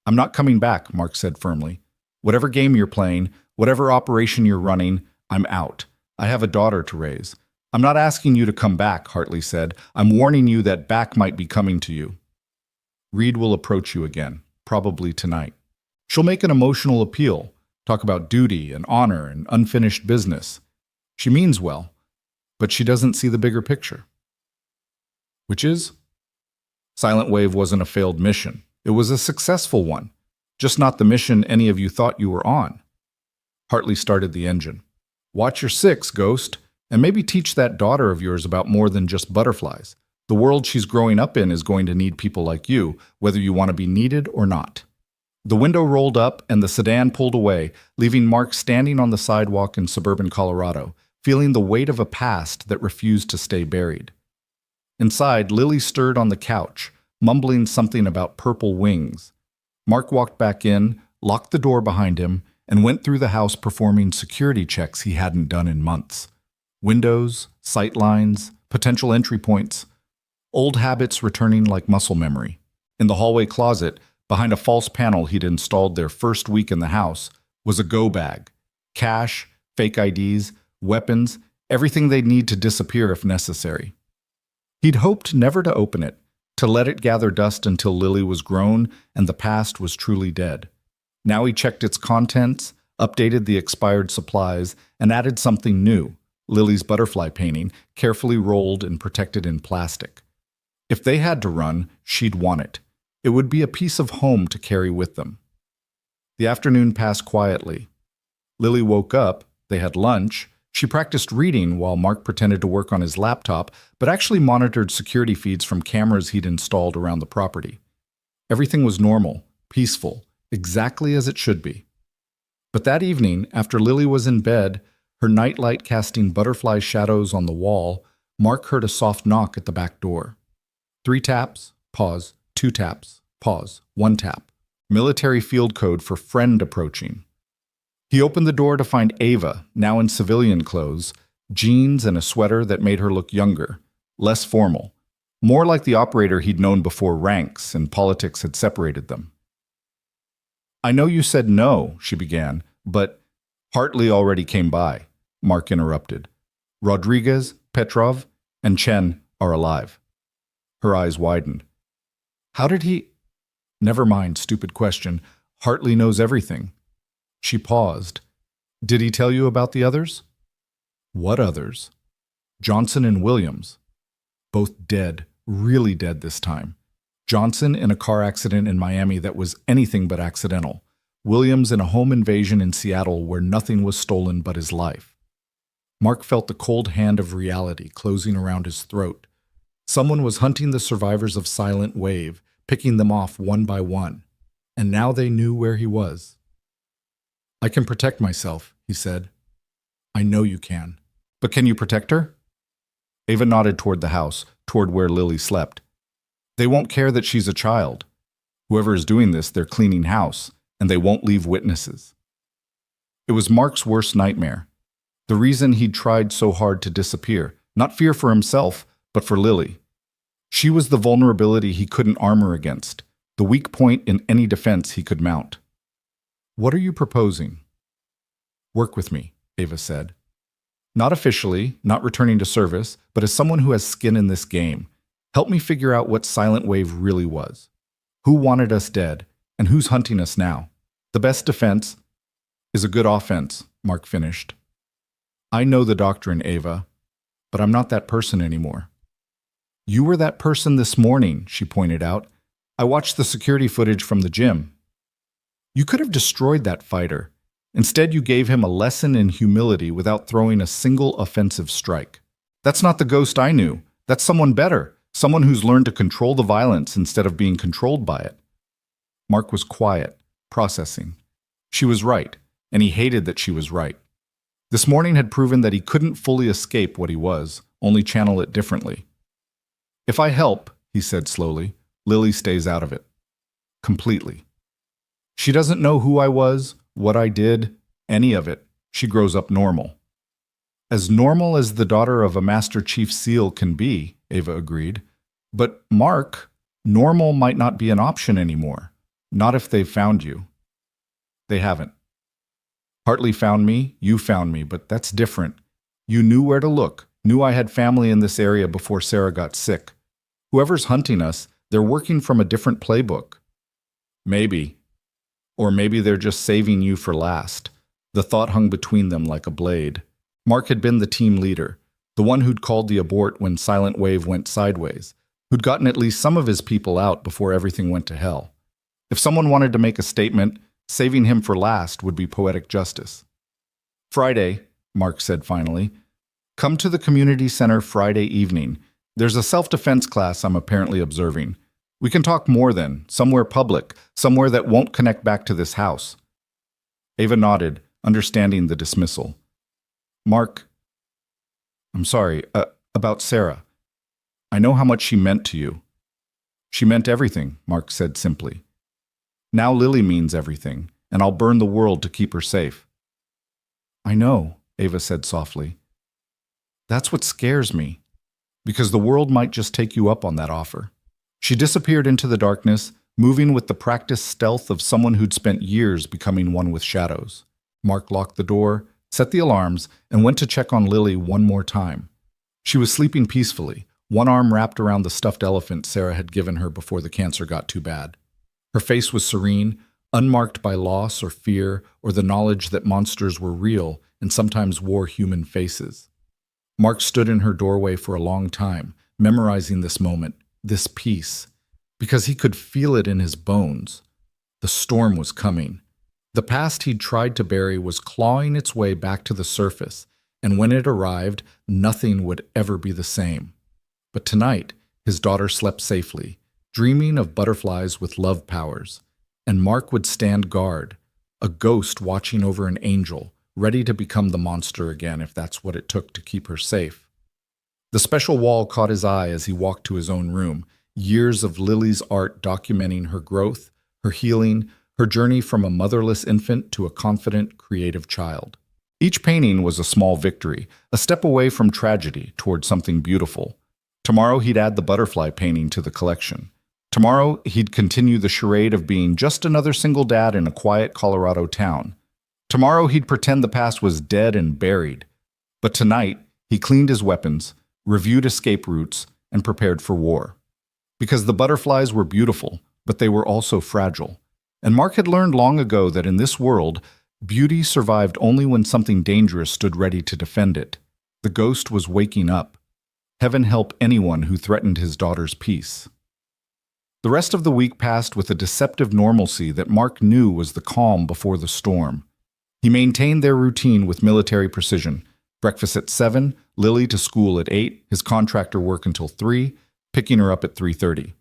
"I'm not coming back," Mark said firmly. "Whatever game you're playing, whatever operation you're running, I'm out. I have a daughter to raise." "I'm not asking you to come back," Hartley said. "I'm warning you that back might be coming to you. Reed will approach you again, probably tonight. She'll make an emotional appeal, talk about duty and honor and unfinished business. She means well, but she doesn't see the bigger picture." "Which is?" "Silent Wave wasn't a failed mission. It was a successful one, just not the mission any of you thought you were on." Hartley started the engine. "Watch your 6, Ghost, and maybe teach that daughter of yours about more than just butterflies. The world she's growing up in is going to need people like you, whether you want to be needed or not." The window rolled up and the sedan pulled away, leaving Mark standing on the sidewalk in suburban Colorado, feeling the weight of a past that refused to stay buried. Inside, Lily stirred on the couch, mumbling something about purple wings. Mark walked back in, locked the door behind him, and went through the house performing security checks he hadn't done in months. Windows, sight lines, potential entry points. Old habits returning like muscle memory. In the hallway closet, behind a false panel he'd installed their first week in the house, was a go bag. Cash, fake IDs, weapons, everything they'd need to disappear if necessary. He'd hoped never to open it, to let it gather dust until Lily was grown and the past was truly dead. Now he checked its contents, updated the expired supplies, and added something new, Lily's butterfly painting, carefully rolled and protected in plastic. If they had to run, she'd want it. It would be a piece of home to carry with them. The afternoon passed quietly. Lily woke up, they had lunch. She practiced reading while Mark pretended to work on his laptop, but actually monitored security feeds from cameras he'd installed around the property. Everything was normal, peaceful, exactly as it should be. But that evening, after Lily was in bed, her nightlight casting butterfly shadows on the wall, Mark heard a soft knock at the back door. 3 taps, pause, 2 taps, pause, 1 tap. Military field code for friend approaching. He opened the door to find Ava, now in civilian clothes, jeans and a sweater that made her look younger, less formal. more like the operator he'd known before ranks and politics had separated them. "I know you said no," she began, "but Hartley already came by," Mark interrupted. "Rodriguez, Petrov, and Chen are alive." Her eyes widened. "How did he—" "Never mind, stupid question. Hartley knows everything." She paused. "Did he tell you about the others?" "What others?" "Johnson and Williams. Both dead, really dead this time. Johnson in a car accident in Miami that was anything but accidental. Williams in a home invasion in Seattle where nothing was stolen but his life." Mark felt the cold hand of reality closing around his throat. Someone was hunting the survivors of Silent Wave, picking them off one by one. And now they knew where he was. "I can protect myself," he said. "I know you can. But can you protect her?" Ava nodded toward the house, toward where Lily slept. "They won't care that she's a child. Whoever is doing this, they're cleaning house, and they won't leave witnesses." It was Mark's worst nightmare. The reason he'd tried so hard to disappear, not fear for himself, but for Lily. She was the vulnerability he couldn't armor against, the weak point in any defense he could mount. "What are you proposing?" "Work with me," Ava said. "Not officially, not returning to service, but as someone who has skin in this game. Help me figure out what Silent Wave really was. Who wanted us dead, and who's hunting us now? The best defense is a good offense," Mark finished. "I know the doctrine, Ava, but I'm not that person anymore." "You were that person this morning," she pointed out. "I watched the security footage from the gym. You could have destroyed that fighter. Instead, you gave him a lesson in humility without throwing a single offensive strike. That's not the Ghost I knew. That's someone better, someone who's learned to control the violence instead of being controlled by it." Mark was quiet, processing. She was right, and he hated that she was right. This morning had proven that he couldn't fully escape what he was, only channel it differently. "If I help," he said slowly, "Lily stays out of it. Completely. She doesn't know who I was, what I did, any of it. She grows up normal." "As normal as the daughter of a Master Chief SEAL can be," Ava agreed. "But, Mark, normal might not be an option anymore. Not if they've found you." "They haven't. Hartley found me, you found me, but that's different. You knew where to look, knew I had family in this area before Sarah got sick. Whoever's hunting us, they're working from a different playbook." "Maybe. Or maybe they're just saving you for last." The thought hung between them like a blade. Mark had been the team leader, the one who'd called the abort when Silent Wave went sideways, who'd gotten at least some of his people out before everything went to hell. If someone wanted to make a statement, saving him for last would be poetic justice. "Friday," Mark said finally. "Come to the community center Friday evening. There's a self-defense class I'm apparently observing. We can talk more then, somewhere public, somewhere that won't connect back to this house." Ava nodded, understanding the dismissal. "Mark, I'm sorry, about Sarah. I know how much she meant to you." "She meant everything," Mark said simply. "Now Lily means everything, and I'll burn the world to keep her safe." "I know," Ava said softly. "That's what scares me, because the world might just take you up on that offer." She disappeared into the darkness, moving with the practiced stealth of someone who'd spent years becoming one with shadows. Mark locked the door, set the alarms, and went to check on Lily one more time. She was sleeping peacefully, one arm wrapped around the stuffed elephant Sarah had given her before the cancer got too bad. Her face was serene, unmarked by loss or fear or the knowledge that monsters were real and sometimes wore human faces. Mark stood in her doorway for a long time, memorizing this moment, this peace, because he could feel it in his bones. The storm was coming. The past he'd tried to bury was clawing its way back to the surface, and when it arrived, nothing would ever be the same. But tonight, his daughter slept safely, dreaming of butterflies with love powers, and Mark would stand guard, a ghost watching over an angel, ready to become the monster again if that's what it took to keep her safe. The special wall caught his eye as he walked to his own room, years of Lily's art documenting her growth, her healing, her journey from a motherless infant to a confident, creative child. Each painting was a small victory, a step away from tragedy toward something beautiful. Tomorrow he'd add the butterfly painting to the collection. Tomorrow he'd continue the charade of being just another single dad in a quiet Colorado town. Tomorrow he'd pretend the past was dead and buried. But tonight he cleaned his weapons, reviewed escape routes, and prepared for war. Because the butterflies were beautiful, but they were also fragile. And Mark had learned long ago that in this world, beauty survived only when something dangerous stood ready to defend it. The ghost was waking up. Heaven help anyone who threatened his daughter's peace. The rest of the week passed with a deceptive normalcy that Mark knew was the calm before the storm. He maintained their routine with military precision. Breakfast at 7, Lily to school at 8, his contractor work until 3, picking her up at 3:30.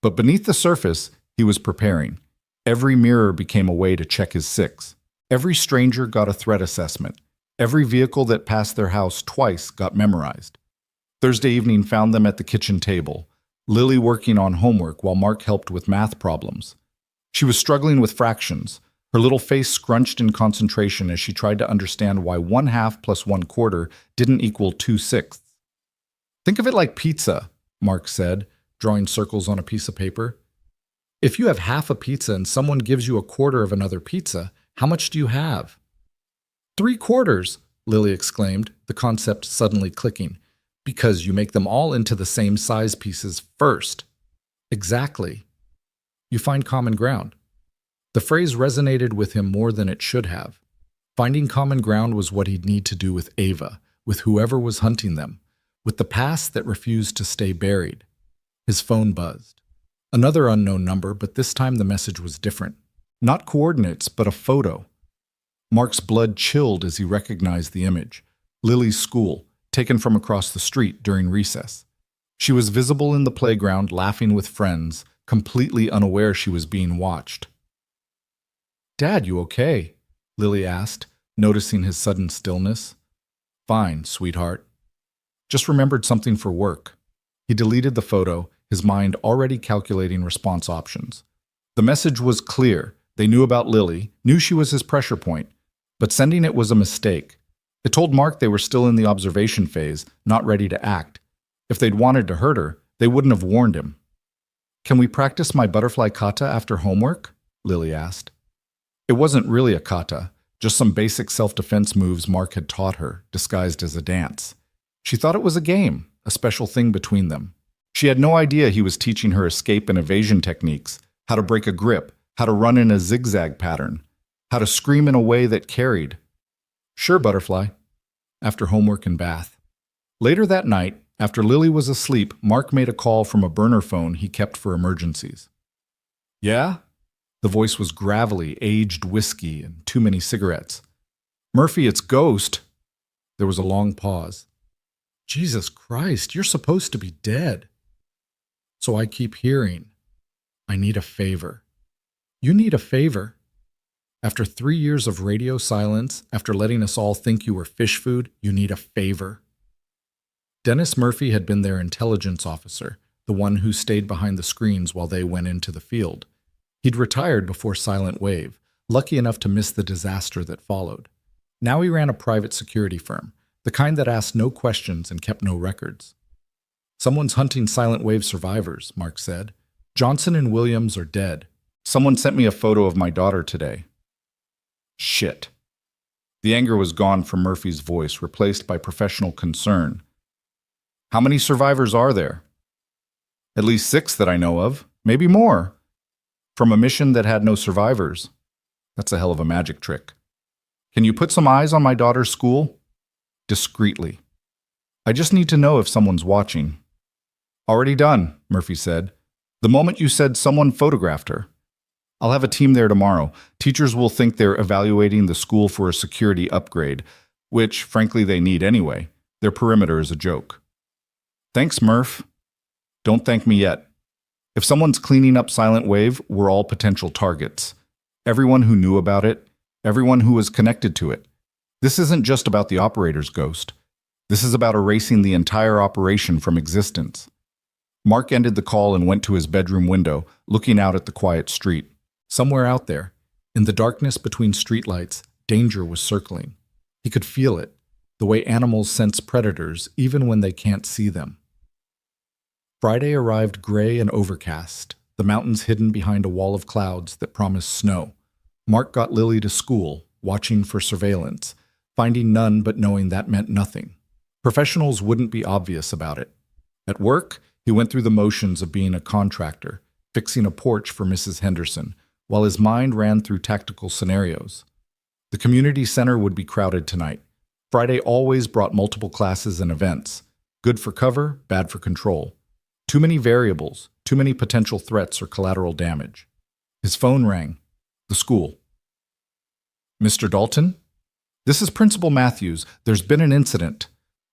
But beneath the surface, he was preparing. Every mirror became a way to check his six. Every stranger got a threat assessment. Every vehicle that passed their house twice got memorized. Thursday evening found them at the kitchen table, Lily working on homework while Mark helped with math problems. She was struggling with fractions, her little face scrunched in concentration as she tried to understand why 1/2 plus 1/4 didn't equal 2/6. Think of it like pizza, Mark said, drawing circles on a piece of paper. If you have half a pizza and someone gives you a quarter of another pizza, how much do you have? 3/4, Lily exclaimed, the concept suddenly clicking. Because you make them all into the same size pieces first. Exactly. You find common ground. The phrase resonated with him more than it should have. Finding common ground was what he'd need to do with Ava, with whoever was hunting them, with the past that refused to stay buried. His phone buzzed. Another unknown number, but this time the message was different. Not coordinates, but a photo. Mark's blood chilled as he recognized the image. Lily's school, taken from across the street during recess. She was visible in the playground, laughing with friends, completely unaware she was being watched. "Dad, you okay?" Lily asked, noticing his sudden stillness. "Fine, sweetheart. Just remembered something for work." He deleted the photo, his mind already calculating response options. The message was clear. They knew about Lily, knew she was his pressure point, but sending it was a mistake. It told Mark they were still in the observation phase, not ready to act. If they'd wanted to hurt her, they wouldn't have warned him. "Can we practice my butterfly kata after homework?" Lily asked. It wasn't really a kata, just some basic self-defense moves Mark had taught her, disguised as a dance. She thought it was a game, a special thing between them. She had no idea he was teaching her escape and evasion techniques, how to break a grip, how to run in a zigzag pattern, how to scream in a way that carried. "Sure, butterfly." After homework and bath. Later that night, after Lily was asleep, Mark made a call from a burner phone he kept for emergencies. "Yeah?" The voice was gravelly, aged whiskey and too many cigarettes. "Murphy, it's Ghost." There was a long pause. "Jesus Christ, you're supposed to be dead." "So I keep hearing. I need a favor." "You need a favor?" "After 3 years of radio silence, after letting us all think you were fish food, you need a favor." Dennis Murphy had been their intelligence officer, the one who stayed behind the screens while they went into the field. He'd retired before Silent Wave, lucky enough to miss the disaster that followed. Now he ran a private security firm, the kind that asked no questions and kept no records. "Someone's hunting Silent Wave survivors," Mark said. "Johnson and Williams are dead. Someone sent me a photo of my daughter today." Shit. The anger was gone from Murphy's voice, replaced by professional concern. "How many survivors are there?" "At least 6 that I know of, maybe more. From a mission that had no survivors. That's a hell of a magic trick. Can you put some eyes on my daughter's school?" Discreetly. "I just need to know if someone's watching." "Already done," Murphy said. "The moment you said someone photographed her. I'll have a team there tomorrow. Teachers will think they're evaluating the school for a security upgrade, which, frankly, they need anyway. Their perimeter is a joke." "Thanks, Murph." "Don't thank me yet. If someone's cleaning up Silent Wave, we're all potential targets. Everyone who knew about it, everyone who was connected to it. This isn't just about the operator's ghost. This is about erasing the entire operation from existence." Mark ended the call and went to his bedroom window, looking out at the quiet street. Somewhere out there, in the darkness between streetlights, danger was circling. He could feel it, the way animals sense predators even when they can't see them. Friday arrived gray and overcast, the mountains hidden behind a wall of clouds that promised snow. Mark got Lily to school, watching for surveillance, finding none but knowing that meant nothing. Professionals wouldn't be obvious about it. At work, he went through the motions of being a contractor, fixing a porch for Mrs. Henderson, while his mind ran through tactical scenarios. The community center would be crowded tonight. Friday always brought multiple classes and events. Good for cover, bad for control. Too many variables, too many potential threats or collateral damage. His phone rang. The school. Mr. Dalton? This is Principal Matthews. There's been an incident.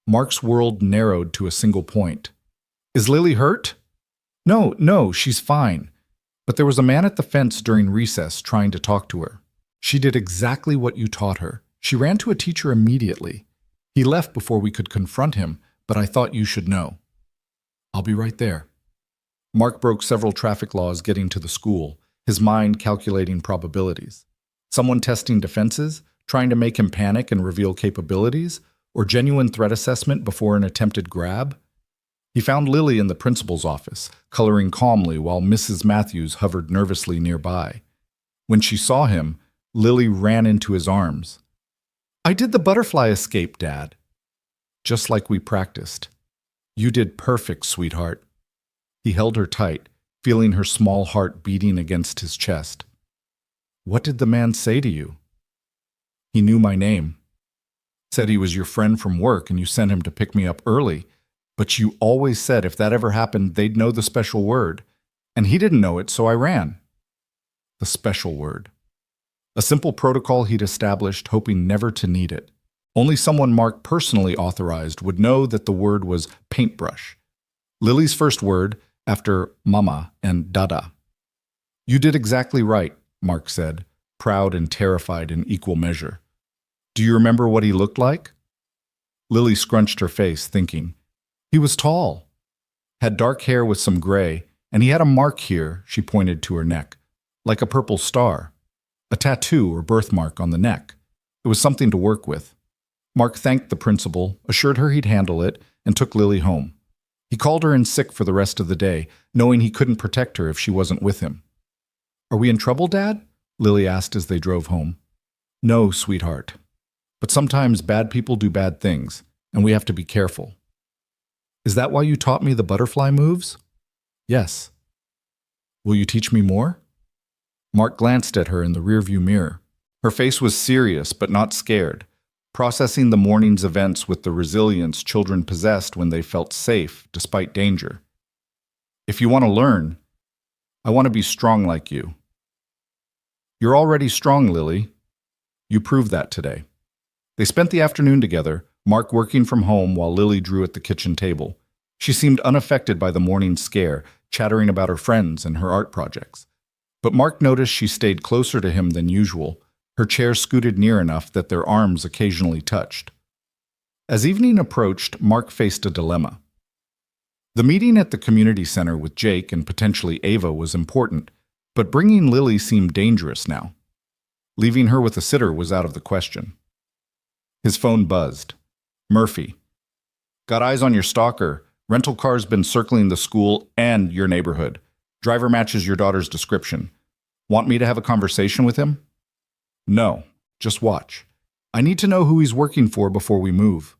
Mark's world narrowed to a single point. Is Lily hurt? No, she's fine. But there was a man at the fence during recess trying to talk to her. She did exactly what you taught her. She ran to a teacher immediately. He left before we could confront him, but I thought you should know. I'll be right there. Mark broke several traffic laws getting to the school, his mind calculating probabilities. Someone testing defenses, trying to make him panic and reveal capabilities, or genuine threat assessment before an attempted grab? He found Lily in the principal's office, coloring calmly while Mrs. Matthews hovered nervously nearby. When she saw him, Lily ran into his arms. I did the butterfly escape, Dad. Just like we practiced. You did perfect, sweetheart. He held her tight, feeling her small heart beating against his chest. What did the man say to you? He knew my name. Said he was your friend from work and you sent him to pick me up early. But you always said if that ever happened, they'd know the special word. And he didn't know it, so I ran. The special word. A simple protocol he'd established, hoping never to need it. Only someone Mark personally authorized would know that the word was paintbrush. Lily's first word, after mama and dada. You did exactly right, Mark said, proud and terrified in equal measure. Do you remember what he looked like? Lily scrunched her face, thinking. He was tall, had dark hair with some gray, and he had a mark here, she pointed to her neck, like a purple star, a tattoo or birthmark on the neck. It was something to work with. Mark thanked the principal, assured her he'd handle it, and took Lily home. He called her in sick for the rest of the day, knowing he couldn't protect her if she wasn't with him. Are we in trouble, Dad? Lily asked as they drove home. No, sweetheart. But sometimes bad people do bad things, and we have to be careful. Is that why you taught me the butterfly moves? Yes. Will you teach me more? Mark glanced at her in the rearview mirror. Her face was serious but not scared, processing the morning's events with the resilience children possessed when they felt safe despite danger. If you want to learn, I want to be strong like you. You're already strong, Lily. You proved that today. They spent the afternoon together, Mark working from home while Lily drew at the kitchen table. She seemed unaffected by the morning scare, chattering about her friends and her art projects. But Mark noticed she stayed closer to him than usual, her chair scooted near enough that their arms occasionally touched. As evening approached, Mark faced a dilemma. The meeting at the community center with Jake and potentially Ava was important, but bringing Lily seemed dangerous now. Leaving her with a sitter was out of the question. His phone buzzed. Murphy. Got eyes on your stalker. Rental car's been circling the school and your neighborhood. Driver matches your daughter's description. Want me to have a conversation with him? No, just watch. I need to know who he's working for before we move.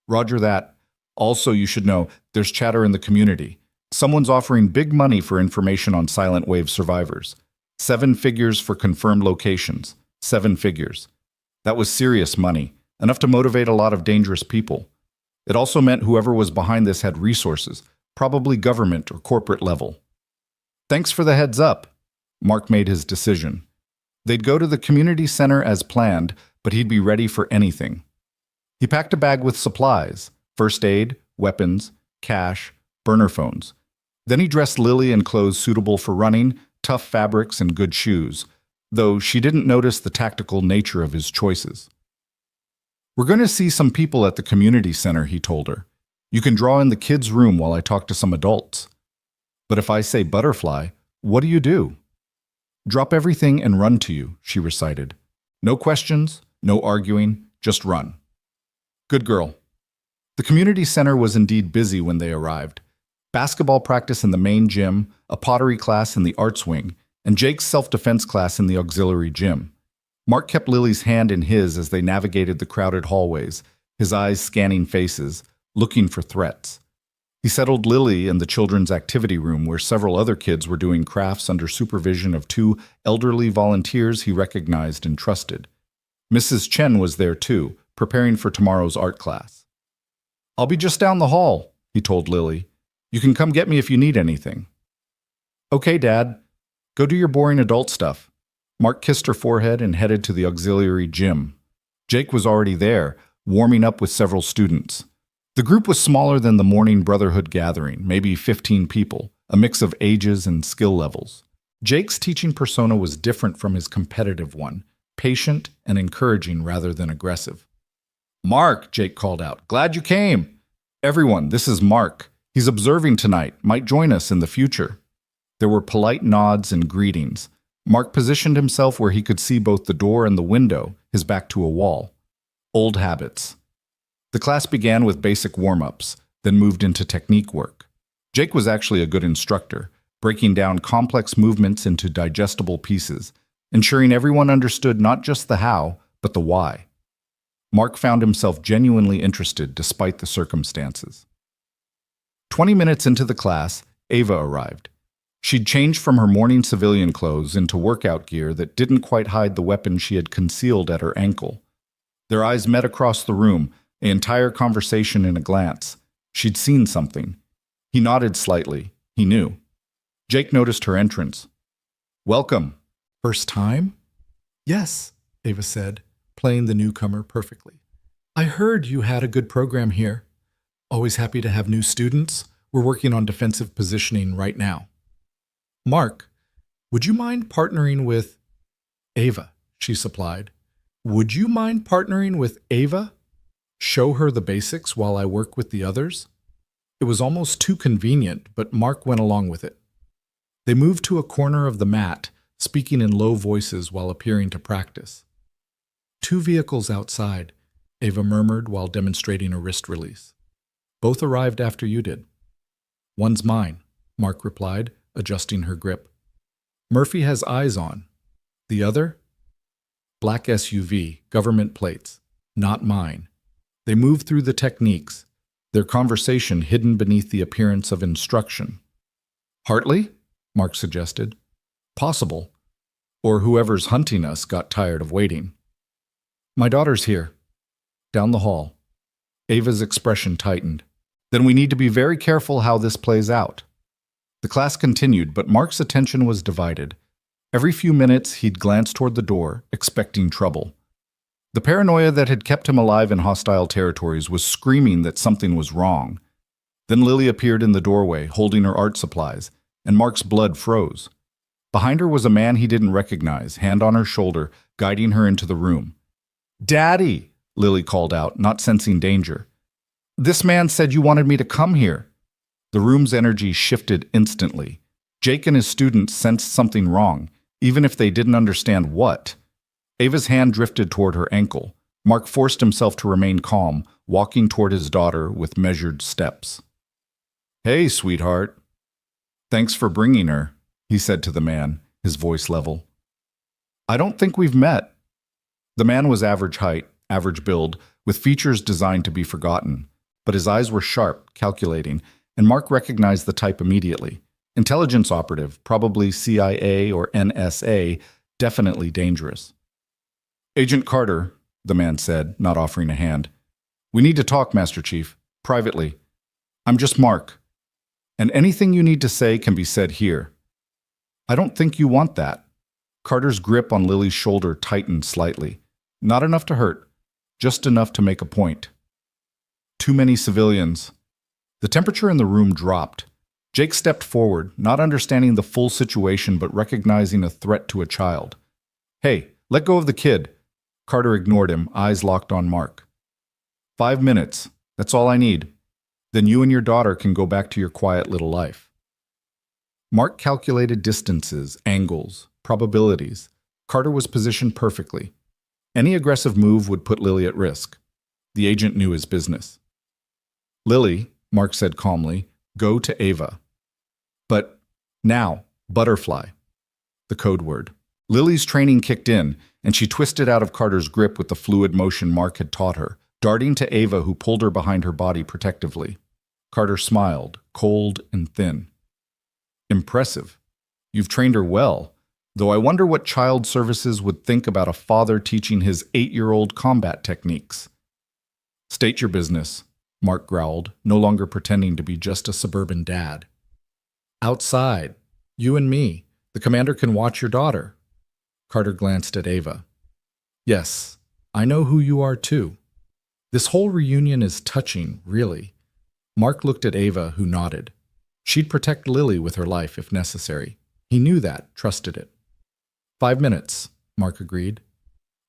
Roger that. Also, you should know, there's chatter in the community. Someone's offering big money for information on Silent Wave survivors. 7 figures for confirmed locations. 7 figures. That was serious money, enough to motivate a lot of dangerous people. It also meant whoever was behind this had resources, probably government or corporate level. Thanks for the heads up. Mark made his decision. They'd go to the community center as planned, but he'd be ready for anything. He packed a bag with supplies, first aid, weapons, cash, burner phones. Then he dressed Lily in clothes suitable for running, tough fabrics, and good shoes, though she didn't notice the tactical nature of his choices. We're going to see some people at the community center, he told her. You can draw in the kids' room while I talk to some adults. But if I say butterfly, what do you do? Drop everything and run to you, she recited. No questions, no arguing, just run. Good girl. The community center was indeed busy when they arrived. basketball practice in the main gym, a pottery class in the arts wing, and Jake's self-defense class in the auxiliary gym. Mark kept Lily's hand in his as they navigated the crowded hallways, his eyes scanning faces, looking for threats. He settled Lily in the children's activity room where several other kids were doing crafts under supervision of two elderly volunteers he recognized and trusted. Mrs. Chen was there too, preparing for tomorrow's art class. "I'll be just down the hall," he told Lily. "You can come get me if you need anything." "Okay, Dad. Go do your boring adult stuff." Mark kissed her forehead and headed to the auxiliary gym. Jake was already there, warming up with several students. The group was smaller than the morning Brotherhood gathering, maybe 15 people, a mix of ages and skill levels. Jake's teaching persona was different from his competitive one, patient and encouraging rather than aggressive. "Mark," Jake called out, "glad you came." "Everyone, this is Mark. He's observing tonight, might join us in the future." There were polite nods and greetings. Mark positioned himself where he could see both the door and the window, his back to a wall. Old habits. The class began with basic warm-ups, then moved into technique work. Jake was actually a good instructor, breaking down complex movements into digestible pieces, ensuring everyone understood not just the how, but the why. Mark found himself genuinely interested despite the circumstances. 20 minutes into the class, Ava arrived. She'd changed from her morning civilian clothes into workout gear that didn't quite hide the weapon she had concealed at her ankle. Their eyes met across the room, an entire conversation in a glance. She'd seen something. He nodded slightly. He knew. Jake noticed her entrance. "Welcome." "First time?" "Yes," Ava said, playing the newcomer perfectly. "I heard you had a good program here. Always happy to have new students. We're working on defensive positioning right now." "Mark, would you mind partnering with Ava?" she supplied. "Would you mind partnering with Ava? Show her the basics while I work with the others?" It was almost too convenient, but Mark went along with it. They moved to a corner of the mat, speaking in low voices while appearing to practice. "2 vehicles outside," Ava murmured while demonstrating a wrist release. "Both arrived after you did." "One's mine," Mark replied, adjusting her grip. "Murphy has eyes on. The other?" "Black SUV, government plates. Not mine." They moved through the techniques, their conversation hidden beneath the appearance of instruction. "Hartley?" Mark suggested. "Possible. Or whoever's hunting us got tired of waiting." "My daughter's here." "Down the hall." Ava's expression tightened. "Then we need to be very careful how this plays out." The class continued, but Mark's attention was divided. Every few minutes, he'd glance toward the door, expecting trouble. The paranoia that had kept him alive in hostile territories was screaming that something was wrong. Then Lily appeared in the doorway, holding her art supplies, and Mark's blood froze. Behind her was a man he didn't recognize, hand on her shoulder, guiding her into the room. "Daddy!" Lily called out, not sensing danger. "This man said you wanted me to come here." The room's energy shifted instantly. Jake and his students sensed something wrong, even if they didn't understand what. Ava's hand drifted toward her ankle. Mark forced himself to remain calm, walking toward his daughter with measured steps. "Hey, sweetheart." "Thanks for bringing her," he said to the man, his voice level. "I don't think we've met." The man was average height, average build, with features designed to be forgotten. But his eyes were sharp, calculating, and Mark recognized the type immediately. Intelligence operative, probably CIA or NSA, definitely dangerous. "Agent Carter," the man said, not offering a hand. "We need to talk, Master Chief, privately. I'm just Mark. And anything you need to say can be said here." "I don't think you want that." Carter's grip on Lily's shoulder tightened slightly. Not enough to hurt, just enough to make a point. "Too many civilians." The temperature in the room dropped. Jake stepped forward, not understanding the full situation but recognizing a threat to a child. "Hey, let go of the kid." Carter ignored him, eyes locked on Mark. 5 minutes. That's all I need. Then you and your daughter can go back to your quiet little life." Mark calculated distances, angles, probabilities. Carter was positioned perfectly. Any aggressive move would put Lily at risk. The agent knew his business. "Lily," Mark said calmly, Go to Ava. But now, butterfly, the code word. Lily's training kicked in, and she twisted out of Carter's grip with the fluid motion Mark had taught her, darting to Ava, who pulled her behind her body protectively. Carter smiled, cold and thin. Impressive. You've trained her well, though I wonder what child services would think about a father teaching his 8-year-old combat techniques. State your business, Mark growled, no longer pretending to be just a suburban dad. Outside, you and me. The commander can watch your daughter. Carter glanced at Ava. Yes, I know who you are too. This whole reunion is touching, really. Mark looked at Ava, who nodded. She'd protect Lily with her life if necessary. He knew that, trusted it. 5 minutes, Mark agreed.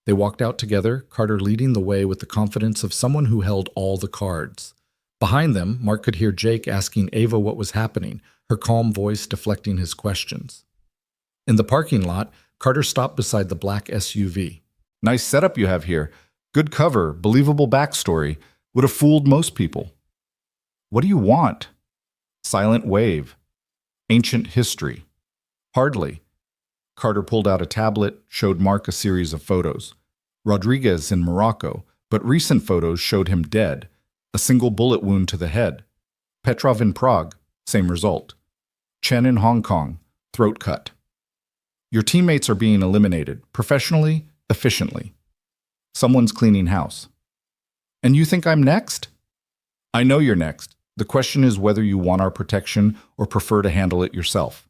They walked out together, Carter leading the way with the confidence of someone who held all the cards. Behind them, Mark could hear Jake asking Ava what was happening, her calm voice deflecting his questions. In the parking lot, Carter stopped beside the black SUV. Nice setup you have here. Good cover, believable backstory. Would have fooled most people. What do you want? Silent wave. Ancient history. Hardly. Carter pulled out a tablet, showed Mark a series of photos. Rodriguez in Morocco, but recent photos showed him dead. A single bullet wound to the head. Petrov in Prague, same result. Chen in Hong Kong, throat cut. Your teammates are being eliminated, professionally, efficiently. Someone's cleaning house. And you think I'm next? I know you're next. The question is whether you want our protection or prefer to handle it yourself.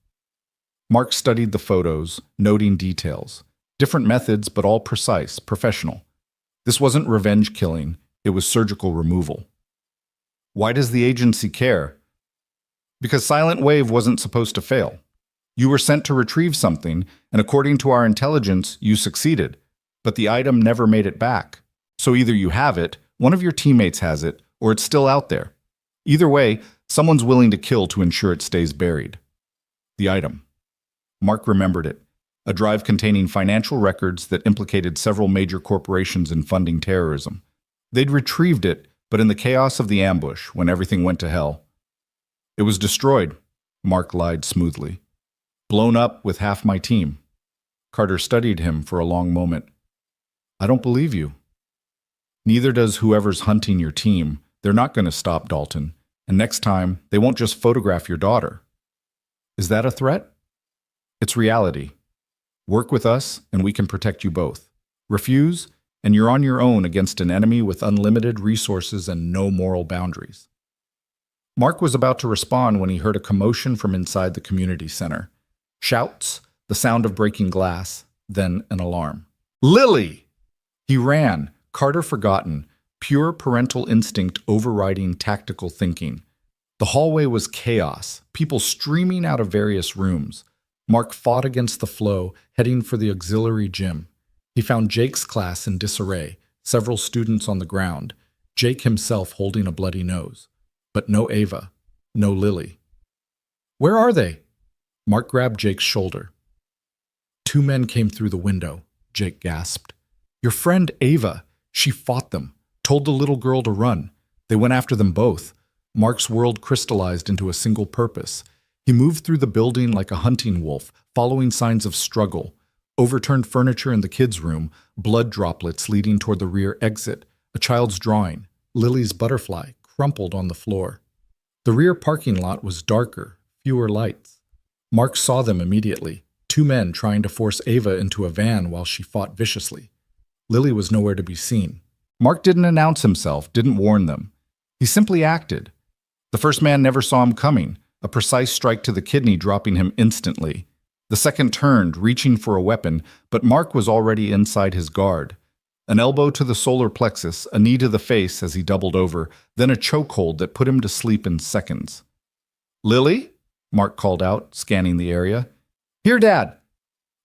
Mark studied the photos, noting details. Different methods, but all precise, professional. This wasn't revenge killing, it was surgical removal. Why does the agency care? Because Silent Wave wasn't supposed to fail. You were sent to retrieve something, and according to our intelligence, you succeeded. But the item never made it back. So either you have it, one of your teammates has it, or it's still out there. Either way, someone's willing to kill to ensure it stays buried. The item. Mark remembered it. A drive containing financial records that implicated several major corporations in funding terrorism. They'd retrieved it, but in the chaos of the ambush, when everything went to hell. It was destroyed, Mark lied smoothly. Blown up with half my team. Carter studied him for a long moment. I don't believe you. Neither does whoever's hunting your team. They're not going to stop Dalton. And next time, they won't just photograph your daughter. Is that a threat? It's reality. Work with us, and we can protect you both. Refuse, and you're on your own against an enemy with unlimited resources and no moral boundaries. Mark was about to respond when he heard a commotion from inside the community center. Shouts, the sound of breaking glass, then an alarm. Lily! He ran, Carter forgotten, pure parental instinct overriding tactical thinking. The hallway was chaos, people streaming out of various rooms. Mark fought against the flow, heading for the auxiliary gym. He found Jake's class in disarray, several students on the ground, Jake himself holding a bloody nose. But no Ava, no Lily. Where are they? Mark grabbed Jake's shoulder. 2 men came through the window, Jake gasped. Your friend Ava, she fought them, told the little girl to run. They went after them both. Mark's world crystallized into a single purpose. He moved through the building like a hunting wolf, following signs of struggle. Overturned furniture in the kids' room, blood droplets leading toward the rear exit, a child's drawing, Lily's butterfly, crumpled on the floor. The rear parking lot was darker, fewer lights. Mark saw them immediately, 2 men trying to force Ava into a van while she fought viciously. Lily was nowhere to be seen. Mark didn't announce himself, didn't warn them. He simply acted. The first man never saw him coming, a precise strike to the kidney dropping him instantly. The second turned, reaching for a weapon, but Mark was already inside his guard. An elbow to the solar plexus, a knee to the face as he doubled over, then a chokehold that put him to sleep in seconds. Lily? Mark called out, scanning the area. Here, Dad.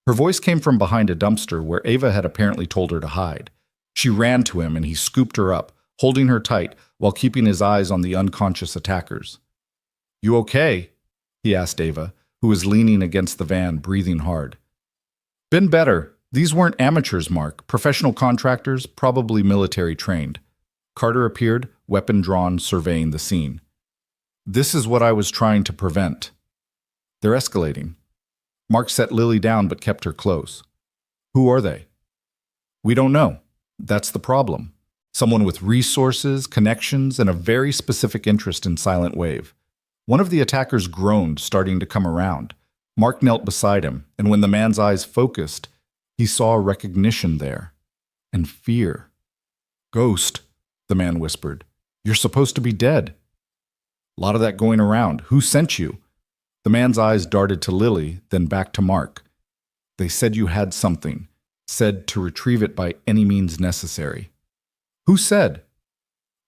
Her voice came from behind a dumpster where Ava had apparently told her to hide. She ran to him and he scooped her up, holding her tight while keeping his eyes on the unconscious attackers. You okay? He asked Ava, who was leaning against the van, breathing hard. Been better. These weren't amateurs, Mark. Professional contractors, probably military trained. Carter appeared, weapon drawn, surveying the scene. This is what I was trying to prevent. They're escalating. Mark set Lily down but kept her close. Who are they? We don't know. That's the problem. Someone with resources, connections, and a very specific interest in Silent Wave. One of the attackers groaned, starting to come around. Mark knelt beside him, and when the man's eyes focused, he saw recognition there. And fear. Ghost, the man whispered. You're supposed to be dead. A lot of that going around. Who sent you? The man's eyes darted to Lily, then back to Mark. They said you had something. Said to retrieve it by any means necessary. Who said?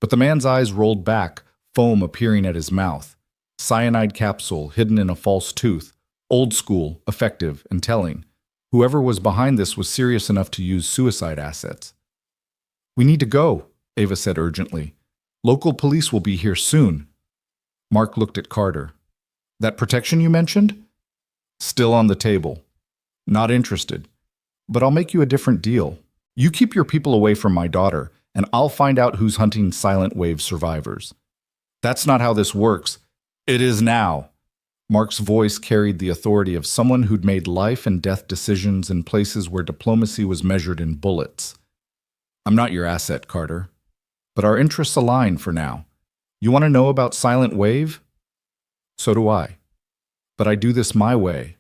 But the man's eyes rolled back, foam appearing at his mouth. Cyanide capsule hidden in a false tooth. Old school, effective, and telling. Whoever was behind this was serious enough to use suicide assets. We need to go, Ava said urgently. Local police will be here soon. Mark looked at Carter. That protection you mentioned? Still on the table. Not interested. But I'll make you a different deal. You keep your people away from my daughter, and I'll find out who's hunting Silent Wave survivors. That's not how this works. It is now. Mark's voice carried the authority of someone who'd made life and death decisions in places where diplomacy was measured in bullets. I'm not your asset, Carter. But our interests align for now. You want to know about Silent Wave? So do I. But I do this my way,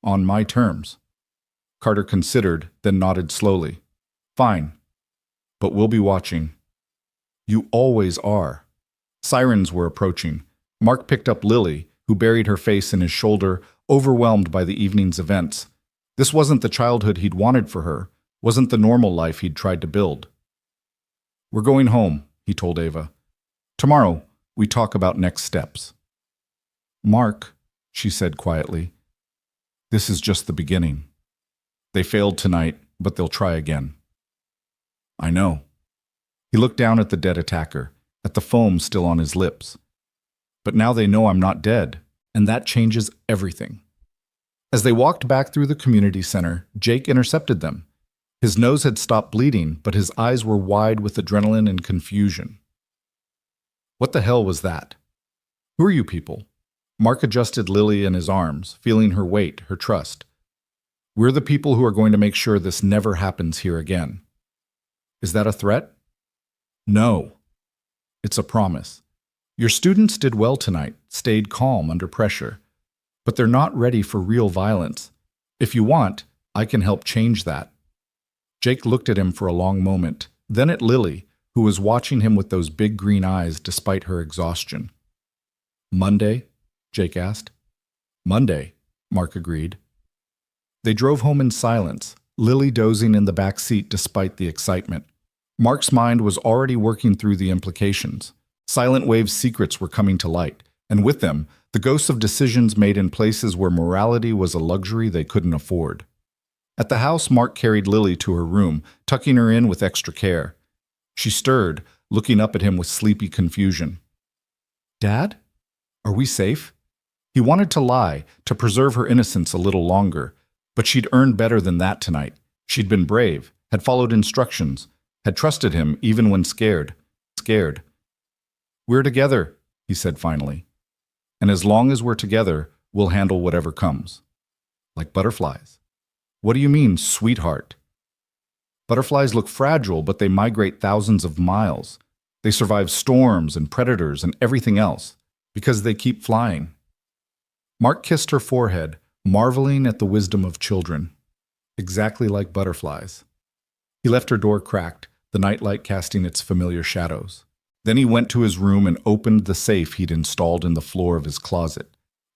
on my terms. Carter considered, then nodded slowly. Fine. But we'll be watching. You always are. Sirens were approaching. Mark picked up Lily, who buried her face in his shoulder, overwhelmed by the evening's events. This wasn't the childhood he'd wanted for her, wasn't the normal life he'd tried to build. We're going home, he told Ava. Tomorrow, we talk about next steps. Mark, she said quietly, this is just the beginning. They failed tonight, but they'll try again. I know. He looked down at the dead attacker, at the foam still on his lips. But now they know I'm not dead, and that changes everything. As they walked back through the community center, Jake intercepted them. His nose had stopped bleeding, but his eyes were wide with adrenaline and confusion. What the hell was that? Who are you people? Mark adjusted Lily in his arms, feeling her weight, her trust. We're the people who are going to make sure this never happens here again. Is that a threat? No. It's a promise. Your students did well tonight, stayed calm under pressure. But they're not ready for real violence. If you want, I can help change that. Jake looked at him for a long moment, then at Lily, who was watching him with those big green eyes despite her exhaustion. Monday? Jake asked. Monday, Mark agreed. They drove home in silence, Lily dozing in the back seat despite the excitement. Mark's mind was already working through the implications. Silent Wave's secrets were coming to light, and with them, the ghosts of decisions made in places where morality was a luxury they couldn't afford. At the house, Mark carried Lily to her room, tucking her in with extra care. She stirred, looking up at him with sleepy confusion. Dad? Are we safe? He wanted to lie, to preserve her innocence a little longer, but she'd earned better than that tonight. She'd been brave, had followed instructions, had trusted him even when scared. We're together, he said finally. And as long as we're together, we'll handle whatever comes. Like butterflies. What do you mean, sweetheart? Butterflies look fragile, but they migrate thousands of miles. They survive storms and predators and everything else, because they keep flying. Mark kissed her forehead, marveling at the wisdom of children. Exactly like butterflies. He left her door cracked, the nightlight casting its familiar shadows. Then he went to his room and opened the safe he'd installed in the floor of his closet.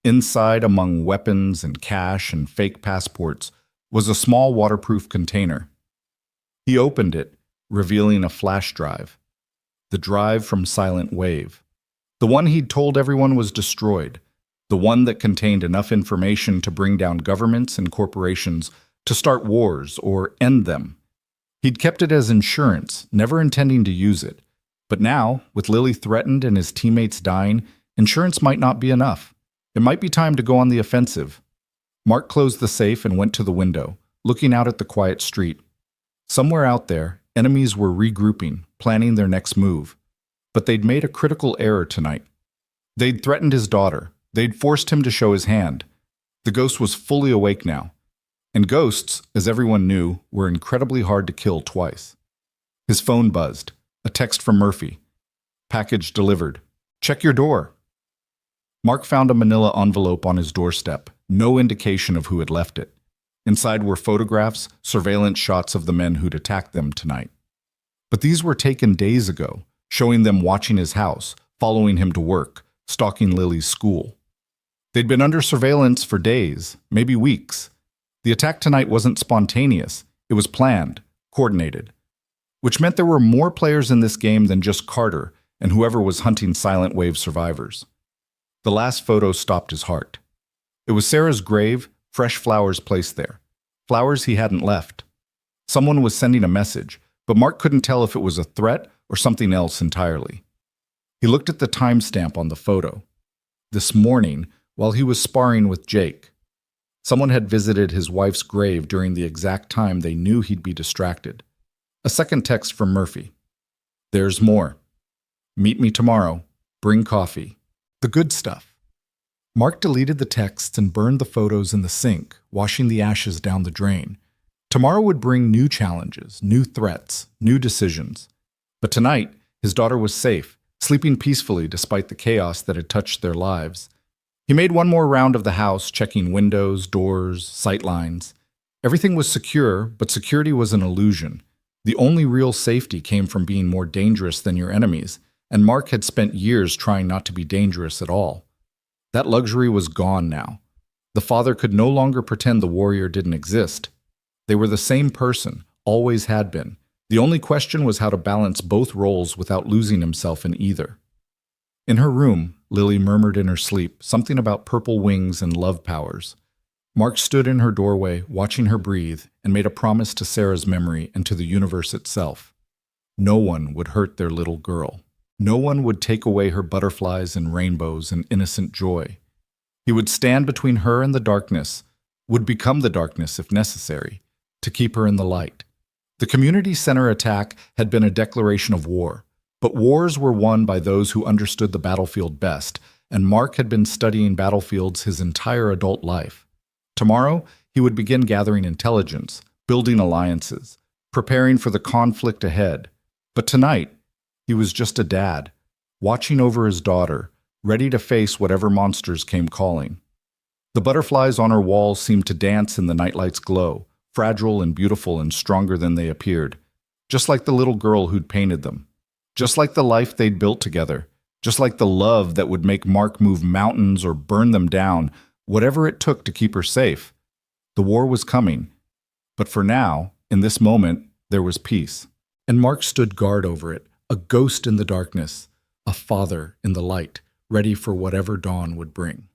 Inside, among weapons and cash and fake passports, was a small waterproof container. He opened it, revealing a flash drive. The drive from Silent Wave. The one he'd told everyone was destroyed. The one that contained enough information to bring down governments and corporations to start wars or end them. He'd kept it as insurance, never intending to use it. But now, with Lily threatened and his teammates dying, insurance might not be enough. It might be time to go on the offensive. Mark closed the safe and went to the window, looking out at the quiet street. Somewhere out there, enemies were regrouping, planning their next move. But they'd made a critical error tonight. They'd threatened his daughter. They'd forced him to show his hand. The ghost was fully awake now. And ghosts, as everyone knew, were incredibly hard to kill twice. His phone buzzed. A text from Murphy. Package delivered. Check your door. Mark found a manila envelope on his doorstep, no indication of who had left it. Inside were photographs, surveillance shots of the men who'd attacked them tonight. But these were taken days ago, showing them watching his house, following him to work, stalking Lily's school. They'd been under surveillance for days, maybe weeks. The attack tonight wasn't spontaneous. It was planned, coordinated. Which meant there were more players in this game than just Carter and whoever was hunting Silent Wave survivors. The last photo stopped his heart. It was Sarah's grave, fresh flowers placed there. Flowers he hadn't left. Someone was sending a message, but Mark couldn't tell if it was a threat or something else entirely. He looked at the timestamp on the photo. This morning, while he was sparring with Jake, someone had visited his wife's grave during the exact time they knew he'd be distracted. A second text from Murphy. There's more. Meet me tomorrow. Bring coffee. The good stuff. Mark deleted the texts and burned the photos in the sink, washing the ashes down the drain. Tomorrow would bring new challenges, new threats, new decisions. But tonight, his daughter was safe, sleeping peacefully despite the chaos that had touched their lives. He made one more round of the house, checking windows, doors, sight lines. Everything was secure, but security was an illusion. The only real safety came from being more dangerous than your enemies, and Mark had spent years trying not to be dangerous at all. That luxury was gone now. The father could no longer pretend the warrior didn't exist. They were the same person, always had been. The only question was how to balance both roles without losing himself in either. In her room, Lily murmured in her sleep something about purple wings and love powers. Mark stood in her doorway, watching her breathe, and made a promise to Sarah's memory and to the universe itself. No one would hurt their little girl. No one would take away her butterflies and rainbows and innocent joy. He would stand between her and the darkness, would become the darkness if necessary, to keep her in the light. The community center attack had been a declaration of war, but wars were won by those who understood the battlefield best, and Mark had been studying battlefields his entire adult life. Tomorrow, he would begin gathering intelligence, building alliances, preparing for the conflict ahead. But tonight, he was just a dad, watching over his daughter, ready to face whatever monsters came calling. The butterflies on her wall seemed to dance in the nightlight's glow, fragile and beautiful and stronger than they appeared, just like the little girl who'd painted them, just like the life they'd built together, just like the love that would make Mark move mountains or burn them down, whatever it took to keep her safe. The war was coming, but for now, in this moment, there was peace. And Mark stood guard over it, a ghost in the darkness, a father in the light, ready for whatever dawn would bring.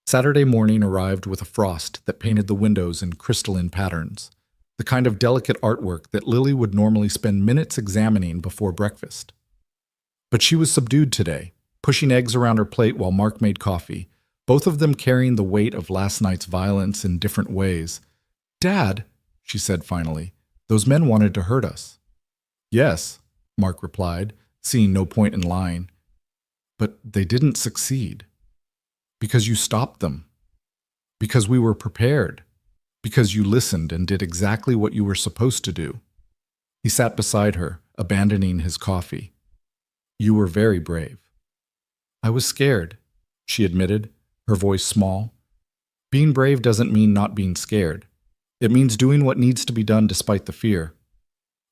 Saturday morning arrived with a frost that painted the windows in crystalline patterns, the kind of delicate artwork that Lily would normally spend minutes examining before breakfast. But she was subdued today, pushing eggs around her plate while Mark made coffee, both of them carrying the weight of last night's violence in different ways. "Dad," she said finally, "those men wanted to hurt us." "Yes," Mark replied, seeing no point in lying. "But they didn't succeed. Because you stopped them. Because we were prepared. Because you listened and did exactly what you were supposed to do." He sat beside her, abandoning his coffee. "You were very brave." "I was scared," she admitted, her voice small. "Being brave doesn't mean not being scared. It means doing what needs to be done despite the fear."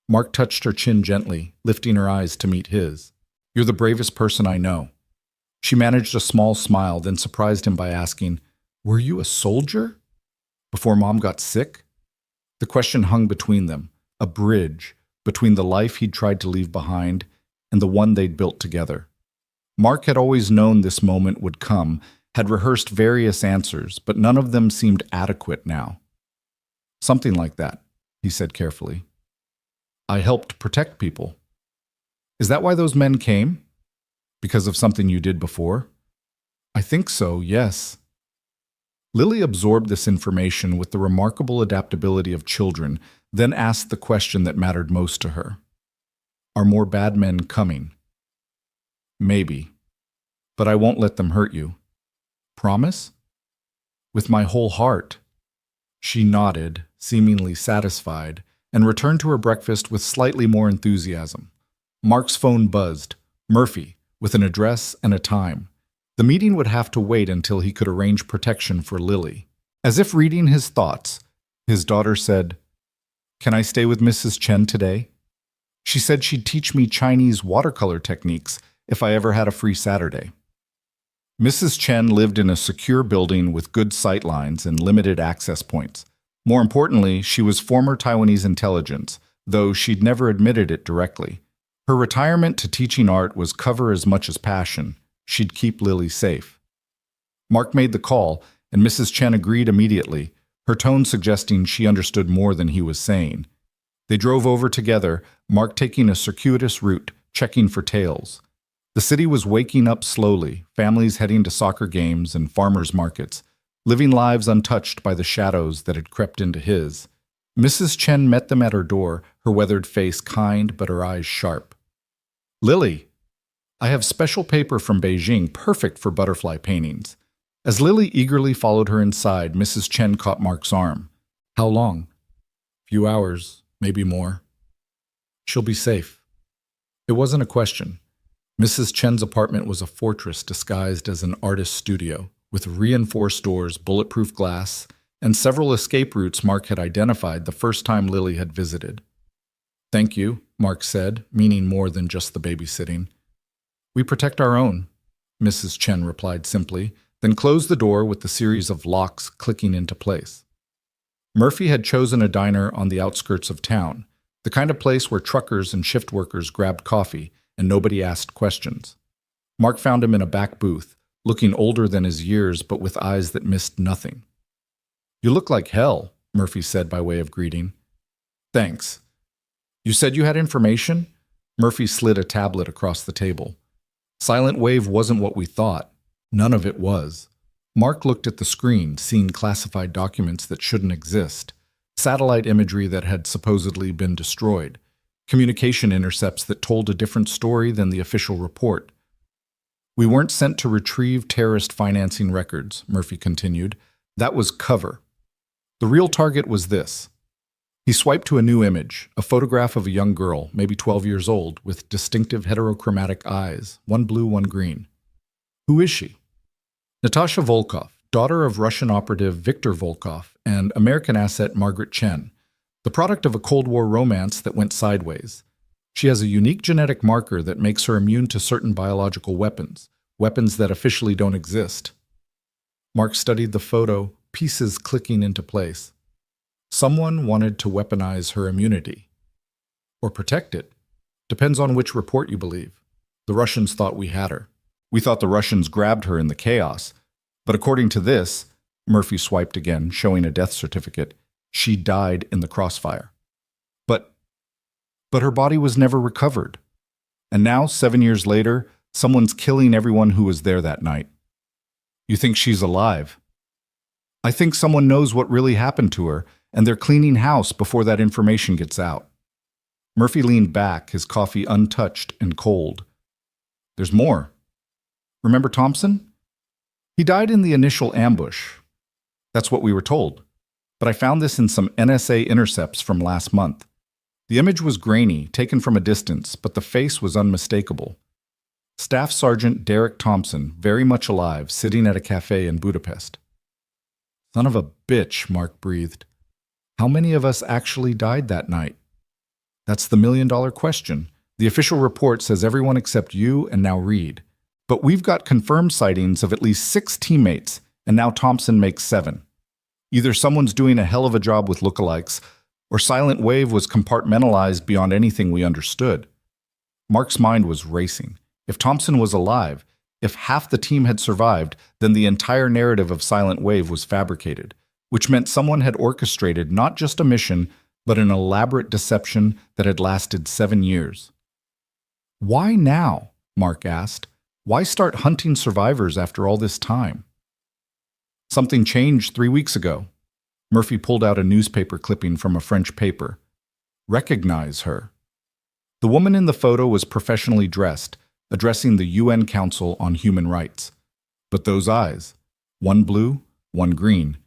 Mark touched her chin gently, lifting her eyes to meet his. "You're the bravest person I know." She managed a small smile, then surprised him by asking, "Were you a soldier? Before Mom got sick?" The question hung between them, a bridge between the life he'd tried to leave behind and the one they'd built together. Mark had always known this moment would come, had rehearsed various answers, but none of them seemed adequate now. "Something like that," he said carefully. "I helped protect people." "Is that why those men came? Because of something you did before?" "I think so, yes." Lily absorbed this information with the remarkable adaptability of children, then asked the question that mattered most to her. "Are more bad men coming?" "Maybe." but I won't let them hurt you. Promise? With my whole heart. She nodded, seemingly satisfied, and returned to her breakfast with slightly more enthusiasm. Mark's phone buzzed. Murphy, with an address and a time. The meeting would have to wait until he could arrange protection for Lily. As if reading his thoughts, his daughter said, "Can I stay with Mrs. Chen today? She said she'd teach me Chinese watercolor techniques if I ever had a free Saturday." Mrs. Chen lived in a secure building with good sight lines and limited access points. More importantly, she was former Taiwanese intelligence, though she'd never admitted it directly. Her retirement to teaching art was cover as much as passion. She'd keep Lily safe. Mark made the call, and Mrs. Chen agreed immediately, her tone suggesting she understood more than he was saying. They drove over together, Mark taking a circuitous route, checking for tails. The city was waking up slowly, families heading to soccer games and farmers' markets, living lives untouched by the shadows that had crept into his. Mrs. Chen met them at her door, her weathered face kind but her eyes sharp. "Lily, I have special paper from Beijing perfect for butterfly paintings." As Lily eagerly followed her inside, Mrs. Chen caught Mark's arm. "How long?" "Few hours, maybe more." "She'll be safe." It wasn't a question. Mrs. Chen's apartment was a fortress disguised as an artist's studio, with reinforced doors, bulletproof glass, and several escape routes Mark had identified the first time Lily had visited. "Thank you," Mark said, meaning more than just the babysitting. "We protect our own," Mrs. Chen replied simply, then closed the door with the series of locks clicking into place. Murphy had chosen a diner on the outskirts of town, the kind of place where truckers and shift workers grabbed coffee and nobody asked questions. Mark found him in a back booth, looking older than his years but with eyes that missed nothing. "You look like hell," Murphy said by way of greeting. "Thanks. You said you had information?" Murphy slid a tablet across the table. "Silent Wave wasn't what we thought. None of it was." Mark looked at the screen, seeing classified documents that shouldn't exist, satellite imagery that had supposedly been destroyed, communication intercepts that told a different story than the official report. "We weren't sent to retrieve terrorist financing records," Murphy continued. "That was cover. The real target was this." He swiped to a new image, a photograph of a young girl, maybe 12 years old, with distinctive heterochromatic eyes, one blue, one green. "Who is she?" "Natasha Volkov, daughter of Russian operative Viktor Volkov and American asset Margaret Chen, the product of a Cold War romance that went sideways. She has a unique genetic marker that makes her immune to certain biological weapons, weapons that officially don't exist." Mark studied the photo, pieces clicking into place. Someone wanted to weaponize her immunity. Or protect it. Depends on which report you believe. The Russians thought we had her. We thought the Russians grabbed her in the chaos. But according to this, Murphy swiped again, showing a death certificate, she died in the crossfire. But her body was never recovered. And now, 7 years later, someone's killing everyone who was there that night. You think she's alive? I think someone knows what really happened to her, and they're cleaning house before that information gets out. Murphy leaned back, his coffee untouched and cold. There's more. Remember Thompson? He died in the initial ambush. That's what we were told. But I found this in some NSA intercepts from last month. The image was grainy, taken from a distance, but the face was unmistakable. Staff Sergeant Derek Thompson, very much alive, sitting at a cafe in Budapest. Son of a bitch, Mark breathed. How many of us actually died that night? That's the million-dollar question. The official report says everyone except you and now Reed. But we've got confirmed sightings of at least 6 teammates, and now Thompson makes 7. Either someone's doing a hell of a job with lookalikes, or Silent Wave was compartmentalized beyond anything we understood. Mark's mind was racing. If Thompson was alive, if half the team had survived, then the entire narrative of Silent Wave was fabricated, which meant someone had orchestrated not just a mission, but an elaborate deception that had lasted 7 years. Why now? Mark asked. Why start hunting survivors after all this time? Something changed 3 weeks ago. Murphy pulled out a newspaper clipping from a French paper. Recognize her. The woman in the photo was professionally dressed, addressing the UN Council on Human Rights. But those eyes, one blue, one green,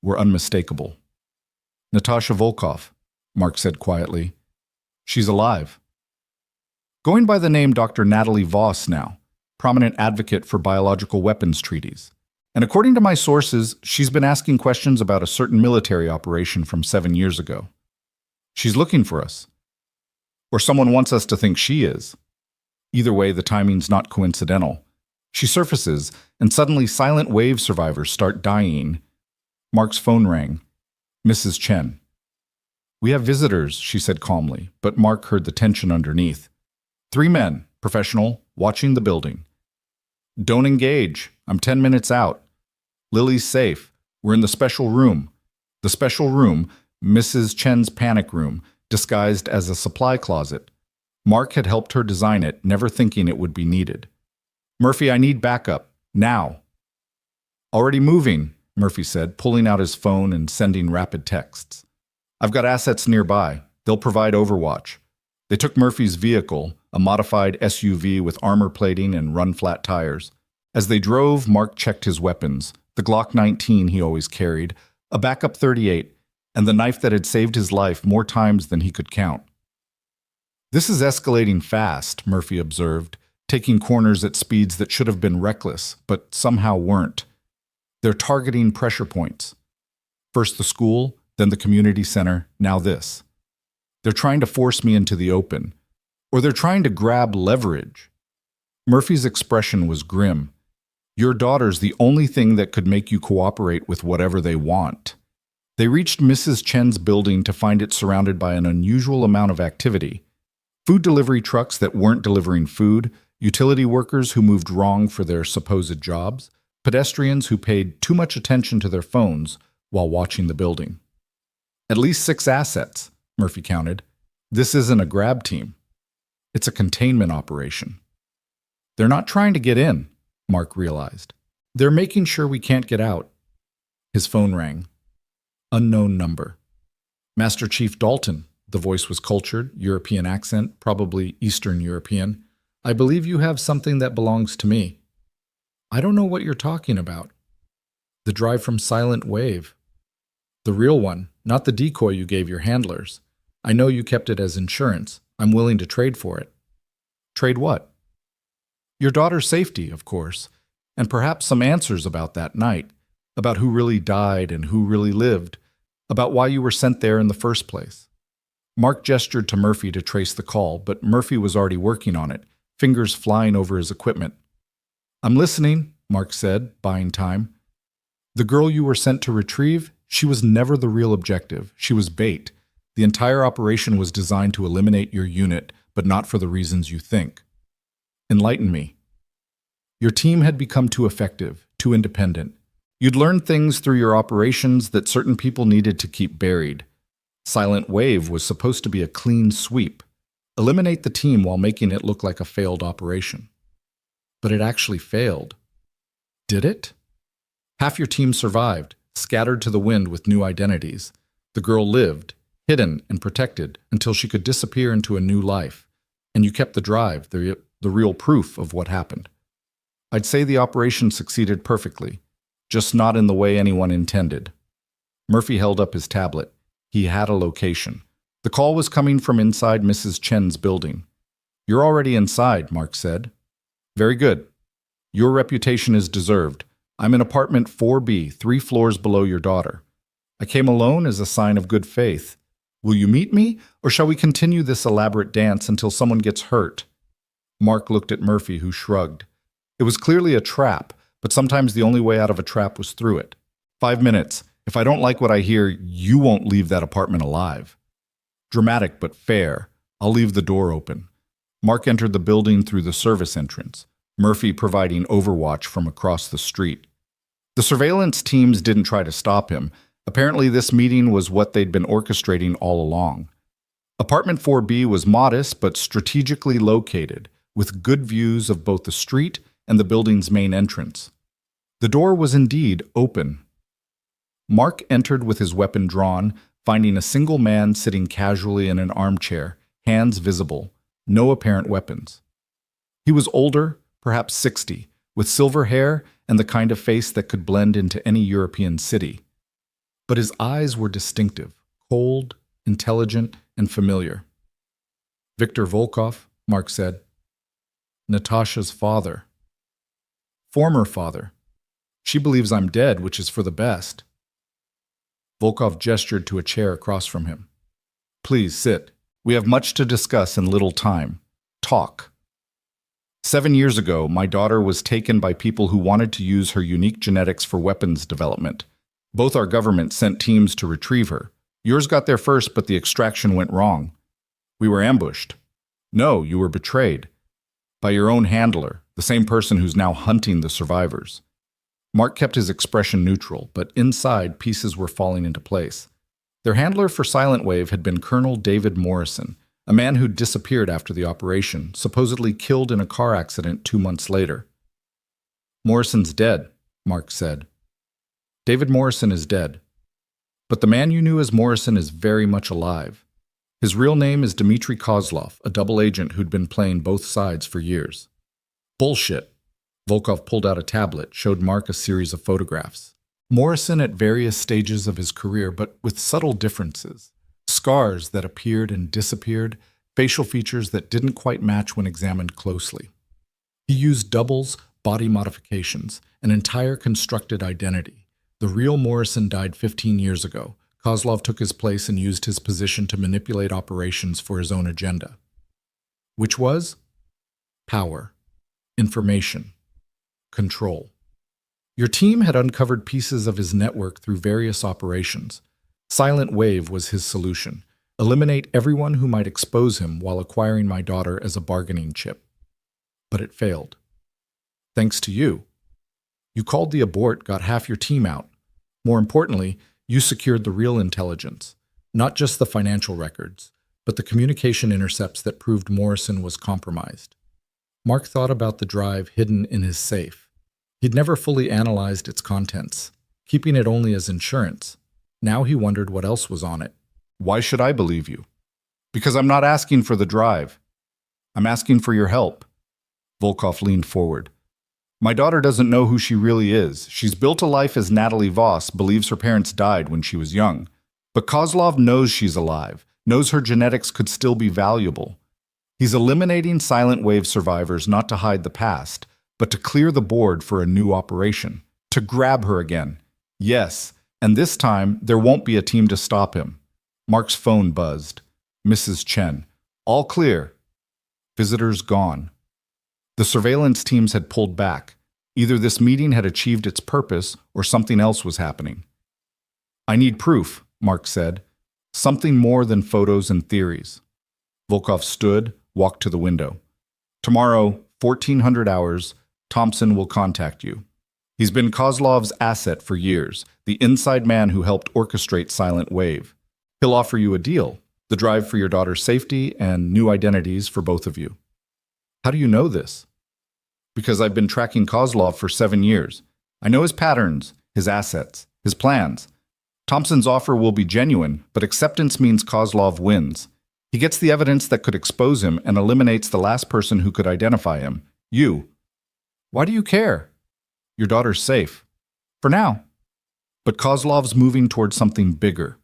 were unmistakable. Natasha Volkov, Mark said quietly. She's alive. Going by the name Dr. Natalie Voss now, prominent advocate for biological weapons treaties. And according to my sources, she's been asking questions about a certain military operation from 7 years ago. She's looking for us. Or someone wants us to think she is. Either way, the timing's not coincidental. She surfaces, and suddenly silent wave survivors start dying. Mark's phone rang. Mrs. Chen. We have visitors, she said calmly, but Mark heard the tension underneath. 3 men, professional, watching the building. Don't engage. I'm 10 minutes out. Lily's safe. We're in the special room. The special room, Mrs. Chen's panic room, disguised as a supply closet. Mark had helped her design it, never thinking it would be needed. Murphy, I need backup. Now. Already moving, Murphy said, pulling out his phone and sending rapid texts. I've got assets nearby. They'll provide overwatch. They took Murphy's vehicle, a modified SUV with armor plating and run-flat tires. As they drove, Mark checked his weapons, the Glock 19 he always carried, a backup .38, and the knife that had saved his life more times than he could count. This is escalating fast, Murphy observed, taking corners at speeds that should have been reckless, but somehow weren't. They're targeting pressure points. First the school, then the community center, now this. They're trying to force me into the open. Or they're trying to grab leverage. Murphy's expression was grim. Your daughter's the only thing that could make you cooperate with whatever they want. They reached Mrs. Chen's building to find it surrounded by an unusual amount of activity. Food delivery trucks that weren't delivering food, utility workers who moved wrong for their supposed jobs, pedestrians who paid too much attention to their phones while watching the building. At least 6 assets, Murphy counted. This isn't a grab team. It's a containment operation. They're not trying to get in, Mark realized. They're making sure we can't get out. His phone rang. Unknown number. Master Chief Dalton. The voice was cultured, European accent, probably Eastern European. I believe you have something that belongs to me. I don't know what you're talking about. The drive from Silent Wave. The real one, not the decoy you gave your handlers. I know you kept it as insurance. I'm willing to trade for it. Trade what? Your daughter's safety, of course, and perhaps some answers about that night, about who really died and who really lived, about why you were sent there in the first place. Mark gestured to Murphy to trace the call, but Murphy was already working on it, fingers flying over his equipment. I'm listening, Mark said, buying time. The girl you were sent to retrieve, she was never the real objective. She was bait. The entire operation was designed to eliminate your unit, but not for the reasons you think. Enlighten me. Your team had become too effective, too independent. You'd learned things through your operations that certain people needed to keep buried. Silent Wave was supposed to be a clean sweep. Eliminate the team while making it look like a failed operation. But it actually failed. Did it? Half your team survived, scattered to the wind with new identities. The girl lived, hidden and protected, until she could disappear into a new life. And you kept the drive, the real proof of what happened. I'd say the operation succeeded perfectly, just not in the way anyone intended. Murphy held up his tablet. He had a location. The call was coming from inside Mrs. Chen's building. You're already inside, Mark said. Very good. Your reputation is deserved. I'm in apartment 4B, 3 floors below your daughter. I came alone as a sign of good faith. Will you meet me, or shall we continue this elaborate dance until someone gets hurt? Mark looked at Murphy, who shrugged. It was clearly a trap, but sometimes the only way out of a trap was through it. 5 minutes. If I don't like what I hear, you won't leave that apartment alive. Dramatic but fair. I'll leave the door open. Mark entered the building through the service entrance, Murphy providing overwatch from across the street. The surveillance teams didn't try to stop him. Apparently this meeting was what they'd been orchestrating all along. Apartment 4B was modest but strategically located, with good views of both the street and the building's main entrance. The door was indeed open. Mark entered with his weapon drawn, finding a single man sitting casually in an armchair, hands visible, no apparent weapons. He was older, perhaps 60, with silver hair and the kind of face that could blend into any European city. But his eyes were distinctive, cold, intelligent, and familiar. Viktor Volkov, Mark said. Natasha's father. Former father. She believes I'm dead, which is for the best. Volkov gestured to a chair across from him. Please sit. We have much to discuss and little time. Talk. 7 years ago, my daughter was taken by people who wanted to use her unique genetics for weapons development. Both our governments sent teams to retrieve her. Yours got there first, but the extraction went wrong. We were ambushed. No, you were betrayed. By your own handler, the same person who's now hunting the survivors. Mark kept his expression neutral, but inside pieces were falling into place. Their handler for Silent Wave had been Colonel David Morrison, a man who'd disappeared after the operation, supposedly killed in a car accident 2 months later. Morrison's dead, Mark said. David Morrison is dead. But the man you knew as Morrison is very much alive. His real name is Dmitry Kozlov, a double agent who'd been playing both sides for years. Bullshit. Volkov pulled out a tablet, showed Mark a series of photographs. Morrison at various stages of his career, but with subtle differences. Scars that appeared and disappeared, facial features that didn't quite match when examined closely. He used doubles, body modifications, an entire constructed identity. The real Morrison died 15 years ago. Kozlov took his place and used his position to manipulate operations for his own agenda. Which was? Power. Information. Control. Your team had uncovered pieces of his network through various operations. Silent Wave was his solution. Eliminate everyone who might expose him while acquiring my daughter as a bargaining chip. But it failed. Thanks to you. You called the abort, got half your team out. More importantly, you secured the real intelligence, not just the financial records, but the communication intercepts that proved Morrison was compromised. Mark thought about the drive hidden in his safe. He'd never fully analyzed its contents, keeping it only as insurance. Now he wondered what else was on it. Why should I believe you? Because I'm not asking for the drive. I'm asking for your help. Volkov leaned forward. My daughter doesn't know who she really is. She's built a life as Natalie Voss, believes her parents died when she was young. But Kozlov knows she's alive, knows her genetics could still be valuable. He's eliminating Silent Wave survivors not to hide the past, but to clear the board for a new operation, to grab her again. Yes, and this time there won't be a team to stop him. Mark's phone buzzed. Mrs. Chen. All clear. Visitors gone. The surveillance teams had pulled back. Either this meeting had achieved its purpose or something else was happening. I need proof, Mark said. Something more than photos and theories. Volkov stood, walked to the window. Tomorrow, 1400 hours, Thompson will contact you. He's been Kozlov's asset for years, the inside man who helped orchestrate Silent Wave. He'll offer you a deal, the drive for your daughter's safety and new identities for both of you. How do you know this? Because I've been tracking Kozlov for 7 years. I know his patterns, his assets, his plans. Thompson's offer will be genuine, but acceptance means Kozlov wins. He gets the evidence that could expose him and eliminates the last person who could identify him, you. Why do you care? Your daughter's safe. For now. But Kozlov's moving towards something bigger.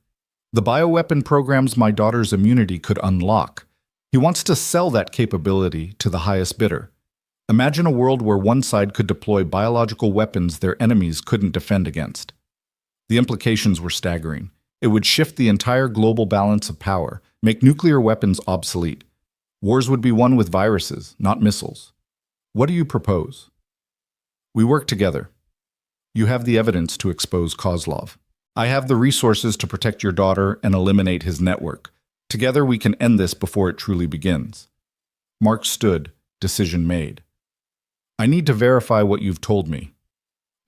The bioweapon programs my daughter's immunity could unlock. He wants to sell that capability to the highest bidder. Imagine a world where one side could deploy biological weapons their enemies couldn't defend against. The implications were staggering. It would shift the entire global balance of power, make nuclear weapons obsolete. Wars would be won with viruses, not missiles. What do you propose? We work together. You have the evidence to expose Kozlov. I have the resources to protect your daughter and eliminate his network. Together we can end this before it truly begins. Mark stood, decision made. I need to verify what you've told me.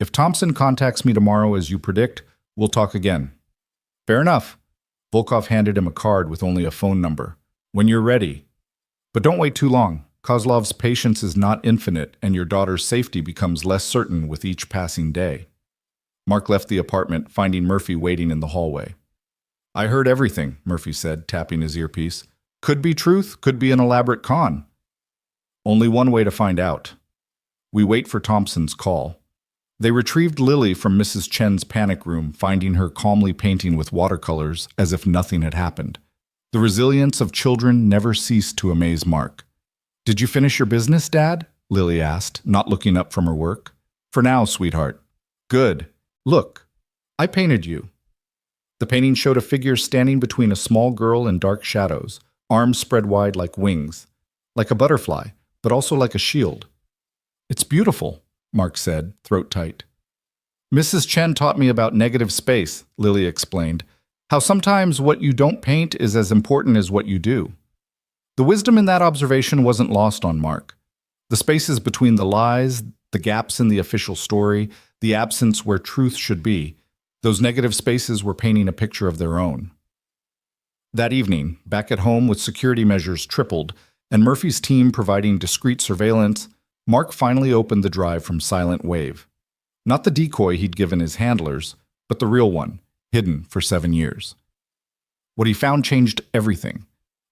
If Thompson contacts me tomorrow as you predict, we'll talk again. Fair enough. Volkov handed him a card with only a phone number. When you're ready. But don't wait too long. Kozlov's patience is not infinite, and your daughter's safety becomes less certain with each passing day. Mark left the apartment, finding Murphy waiting in the hallway. I heard everything, Murphy said, tapping his earpiece. Could be truth, could be an elaborate con. Only one way to find out. We wait for Thompson's call. They retrieved Lily from Mrs. Chen's panic room, finding her calmly painting with watercolors as if nothing had happened. The resilience of children never ceased to amaze Mark. "Did you finish your business, Dad?" Lily asked, not looking up from her work. "For now, sweetheart." "Good. Look, I painted you." The painting showed a figure standing between a small girl in dark shadows, arms spread wide like wings, like a butterfly, but also like a shield. "It's beautiful," Mark said, throat tight. "Mrs. Chen taught me about negative space," Lily explained, "how sometimes what you don't paint is as important as what you do." The wisdom in that observation wasn't lost on Mark. The spaces between the lies, the gaps in the official story, the absence where truth should be, those negative spaces were painting a picture of their own. That evening, back at home with security measures tripled and Murphy's team providing discreet surveillance, Mark finally opened the drive from Silent Wave. Not the decoy he'd given his handlers, but the real one, hidden for 7 years. What he found changed everything.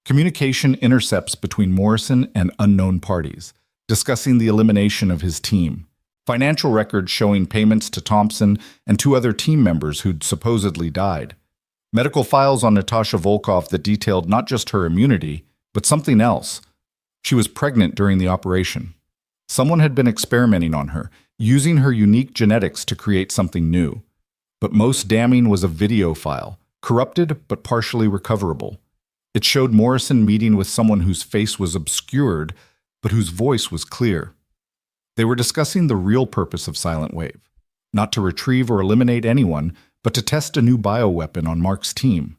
Communication intercepts between Morrison and unknown parties, discussing the elimination of his team. Financial records showing payments to Thompson and 2 other team members who'd supposedly died. Medical files on Natasha Volkov that detailed not just her immunity, but something else. She was pregnant during the operation. Someone had been experimenting on her, using her unique genetics to create something new. But most damning was a video file, corrupted but partially recoverable. It showed Morrison meeting with someone whose face was obscured, but whose voice was clear. They were discussing the real purpose of Silent Wave, not to retrieve or eliminate anyone, but to test a new bioweapon on Mark's team.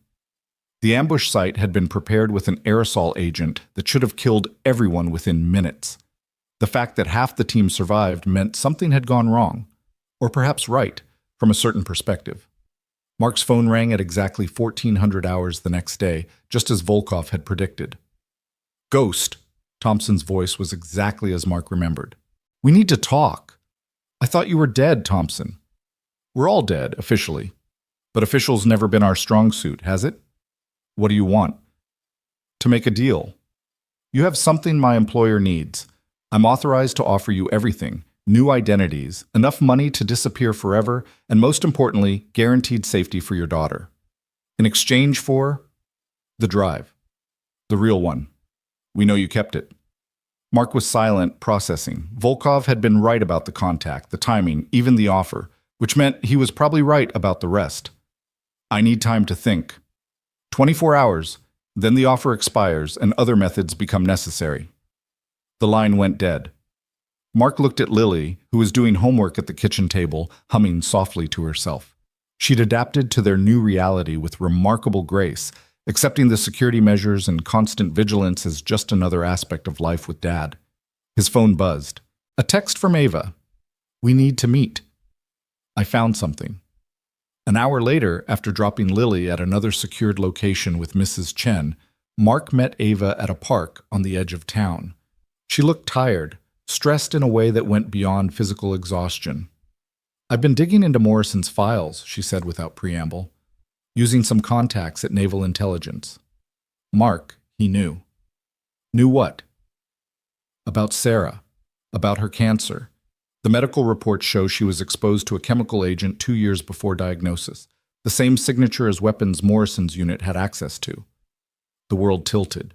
The ambush site had been prepared with an aerosol agent that should have killed everyone within minutes. The fact that half the team survived meant something had gone wrong, or perhaps right, from a certain perspective. Mark's phone rang at exactly 1400 hours the next day, just as Volkov had predicted. "Ghost," Thompson's voice was exactly as Mark remembered. "We need to talk." "I thought you were dead, Thompson." "We're all dead, officially. But official's never been our strong suit, has it?" "What do you want?" "To make a deal. You have something my employer needs. I'm authorized to offer you everything, new identities, enough money to disappear forever, and most importantly, guaranteed safety for your daughter. In exchange for the drive. The real one. We know you kept it." Mark was silent, processing. Volkov had been right about the contact, the timing, even the offer, which meant he was probably right about the rest. "I need time to think. 24 hours, then the offer expires and other methods become necessary." The line went dead. Mark looked at Lily, who was doing homework at the kitchen table, humming softly to herself. She'd adapted to their new reality with remarkable grace, accepting the security measures and constant vigilance as just another aspect of life with Dad. His phone buzzed. A text from Ava. "We need to meet. I found something." An hour later, after dropping Lily at another secured location with Mrs. Chen, Mark met Ava at a park on the edge of town. She looked tired, stressed in a way that went beyond physical exhaustion. "I've been digging into Morrison's files," she said without preamble, "using some contacts at Naval Intelligence." Mark, he knew. Knew what? About Sarah, about her cancer. The medical reports show she was exposed to a chemical agent 2 years before diagnosis, the same signature as weapons Morrison's unit had access to. The world tilted.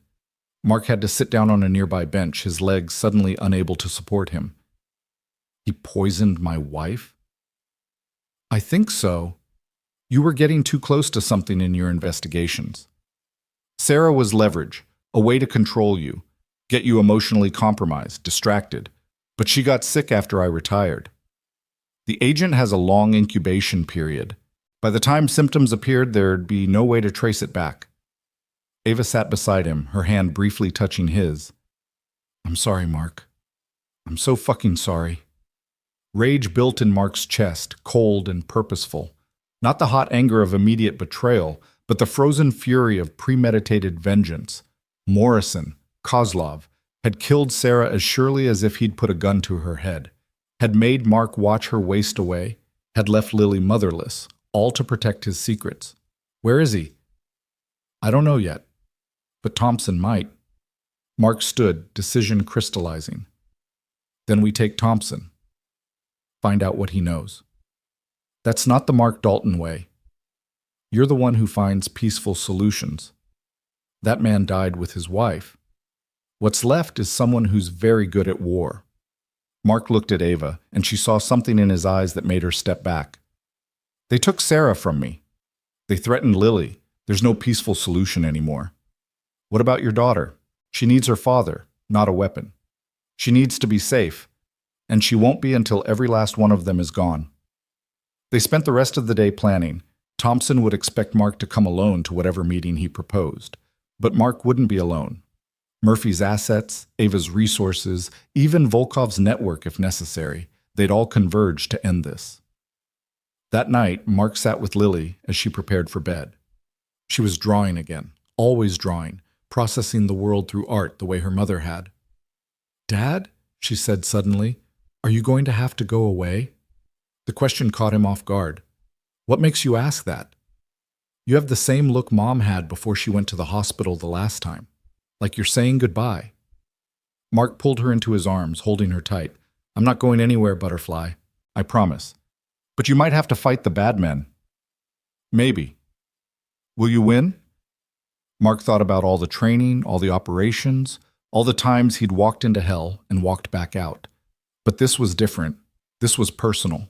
Mark had to sit down on a nearby bench, his legs suddenly unable to support him. "He poisoned my wife?" "I think so. You were getting too close to something in your investigations. Sarah was leverage, a way to control you, get you emotionally compromised, distracted. But she got sick after I retired. The agent has a long incubation period. By the time symptoms appeared, there'd be no way to trace it back." Ava sat beside him, her hand briefly touching his. "I'm sorry, Mark. I'm so fucking sorry." Rage built in Mark's chest, cold and purposeful. Not the hot anger of immediate betrayal, but the frozen fury of premeditated vengeance. Morrison, Kozlov, had killed Sarah as surely as if he'd put a gun to her head, had made Mark watch her waste away, had left Lily motherless, all to protect his secrets. "Where is he?" "I don't know yet, but Thompson might." Mark stood, decision crystallizing. Then we take Thompson. Find out what he knows. That's not the Mark Dalton way. You're the one who finds peaceful solutions. That man died with his wife. What's left is someone who's very good at war. Mark looked at Ava, and she saw something in his eyes that made her step back. They took Sarah from me. They threatened Lily. There's no peaceful solution anymore. What about your daughter? She needs her father, not a weapon. She needs to be safe, and she won't be until every last one of them is gone. They spent the rest of the day planning. Thompson would expect Mark to come alone to whatever meeting he proposed. But Mark wouldn't be alone. Murphy's assets, Ava's resources, even Volkov's network if necessary, they'd all converge to end this. That night, Mark sat with Lily as she prepared for bed. She was drawing again, always drawing, processing the world through art the way her mother had. "Dad," she said suddenly, "are you going to have to go away?" The question caught him off guard. "What makes you ask that?" "You have the same look Mom had before she went to the hospital the last time. Like you're saying goodbye." Mark pulled her into his arms, holding her tight. "I'm not going anywhere, Butterfly. I promise. But you might have to fight the bad men." "Maybe. Will you win?" Mark thought about all the training, all the operations, all the times he'd walked into hell and walked back out. But this was different. This was personal.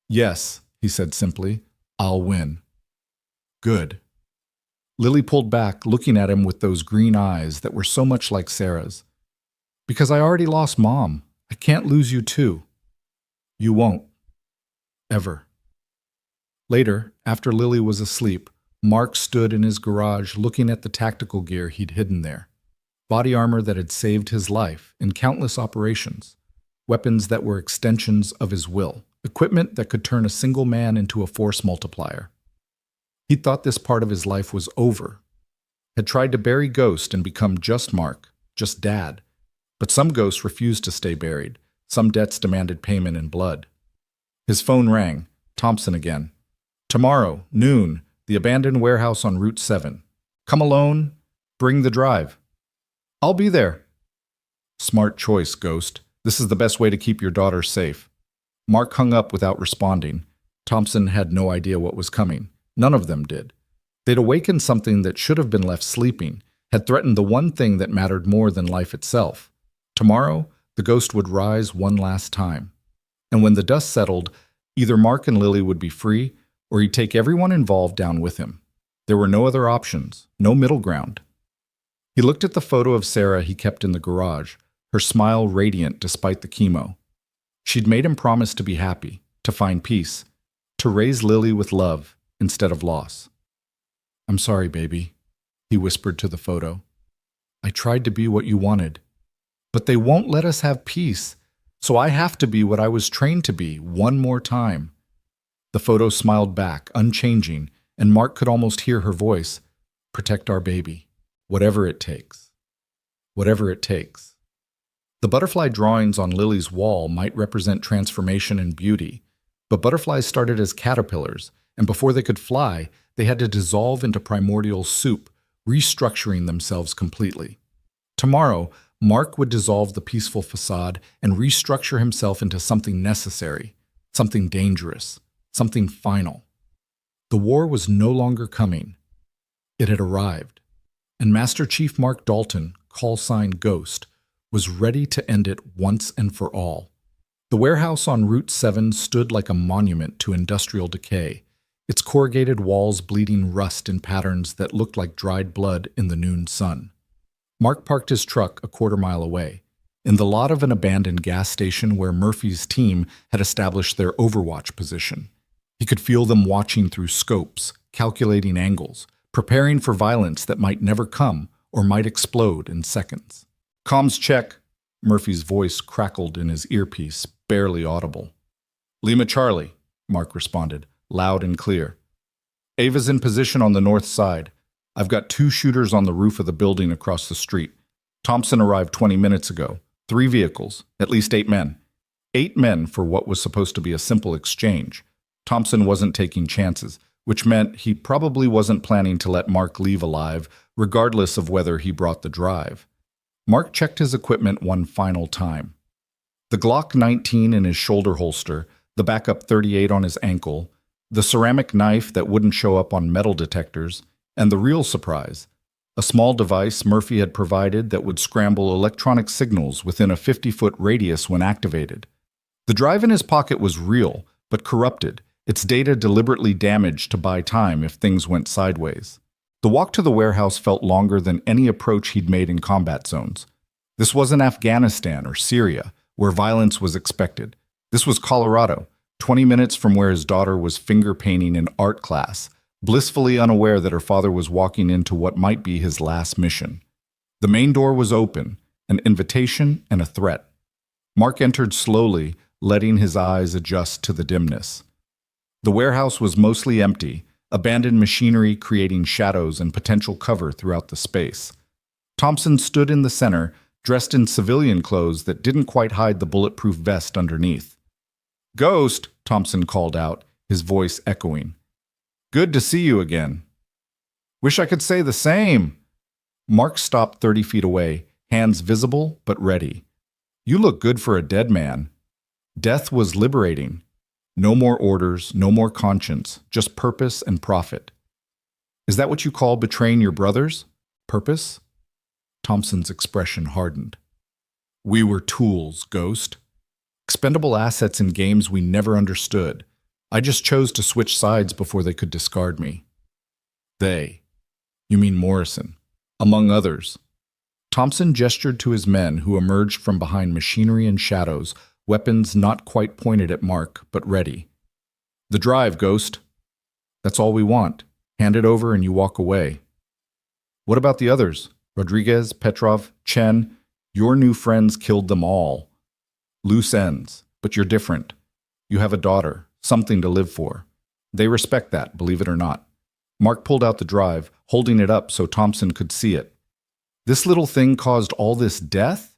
"Yes," he said simply, "I'll win." "Good." Lily pulled back, looking at him with those green eyes that were so much like Sarah's. "Because I already lost Mom. I can't lose you too." "You won't. Ever." Later, after Lily was asleep, Mark stood in his garage looking at the tactical gear he'd hidden there. Body armor that had saved his life in countless operations. Weapons that were extensions of his will. Equipment that could turn a single man into a force multiplier. He thought this part of his life was over. Had tried to bury Ghost and become just Mark, just Dad. But some ghosts refused to stay buried. Some debts demanded payment in blood. His phone rang. Thompson again. "Tomorrow, noon, the abandoned warehouse on Route 7. Come alone. Bring the drive." "I'll be there." "Smart choice, Ghost. This is the best way to keep your daughter safe." Mark hung up without responding. Thompson had no idea what was coming. None of them did. They'd awakened something that should have been left sleeping, had threatened the one thing that mattered more than life itself. Tomorrow, the ghost would rise one last time. And when the dust settled, either Mark and Lily would be free, or he'd take everyone involved down with him. There were no other options, no middle ground. He looked at the photo of Sarah he kept in the garage, her smile radiant despite the chemo. She'd made him promise to be happy, to find peace, to raise Lily with love instead of loss. "I'm sorry, baby," he whispered to the photo. "I tried to be what you wanted. But they won't let us have peace, so I have to be what I was trained to be one more time." The photo smiled back, unchanging, and Mark could almost hear her voice. "Protect our baby. Whatever it takes. Whatever it takes." The butterfly drawings on Lily's wall might represent transformation and beauty, but butterflies started as caterpillars, and before they could fly, they had to dissolve into primordial soup, restructuring themselves completely. Tomorrow, Mark would dissolve the peaceful facade and restructure himself into something necessary, something dangerous, something final. The war was no longer coming. It had arrived, and Master Chief Mark Dalton, call sign Ghost, was ready to end it once and for all. The warehouse on Route 7 stood like a monument to industrial decay, its corrugated walls bleeding rust in patterns that looked like dried blood in the noon sun. Mark parked his truck a quarter-mile away, in the lot of an abandoned gas station where Murphy's team had established their overwatch position. He could feel them watching through scopes, calculating angles, preparing for violence that might never come or might explode in seconds. "Comms check." Murphy's voice crackled in his earpiece, barely audible. "Lima Charlie," Mark responded, loud and clear. "Ava's in position on the north side. I've got 2 shooters on the roof of the building across the street. Thompson arrived 20 minutes ago. 3 vehicles, at least 8 men. 8 men for what was supposed to be a simple exchange. Thompson wasn't taking chances, which meant he probably wasn't planning to let Mark leave alive, regardless of whether he brought the drive. Mark checked his equipment one final time. The Glock 19 in his shoulder holster, the backup 38 on his ankle, the ceramic knife that wouldn't show up on metal detectors, and the real surprise, a small device Murphy had provided that would scramble electronic signals within a 50-foot radius when activated. The drive in his pocket was real, but corrupted, its data deliberately damaged to buy time if things went sideways. The walk to the warehouse felt longer than any approach he'd made in combat zones. This wasn't Afghanistan or Syria, where violence was expected. This was Colorado, 20 minutes from where his daughter was finger painting in art class, blissfully unaware that her father was walking into what might be his last mission. The main door was open, an invitation and a threat. Mark entered slowly, letting his eyes adjust to the dimness. The warehouse was mostly empty, abandoned machinery creating shadows and potential cover throughout the space. Thompson stood in the center, dressed in civilian clothes that didn't quite hide the bulletproof vest underneath. "Ghost," Thompson called out, his voice echoing. "Good to see you again." "Wish I could say the same." Mark stopped 30 feet away, hands visible but ready. "You look good for a dead man." Death was liberating. No more orders, no more conscience, just purpose and profit. "Is that what you call betraying your brothers? Purpose?" Thompson's expression hardened. "We were tools, Ghost. Expendable assets in games we never understood. I just chose to switch sides before they could discard me." "They? You mean Morrison, among others." Thompson gestured to his men who emerged from behind machinery and shadows, weapons not quite pointed at Mark, but ready. "The drive, Ghost. That's all we want. Hand it over and you walk away." "What about the others? Rodriguez, Petrov, Chen? Your new friends killed them all. Loose ends, but you're different. You have a daughter, something to live for. They respect that, believe it or not." Mark pulled out the drive, holding it up so Thompson could see it. "This little thing caused all this death?"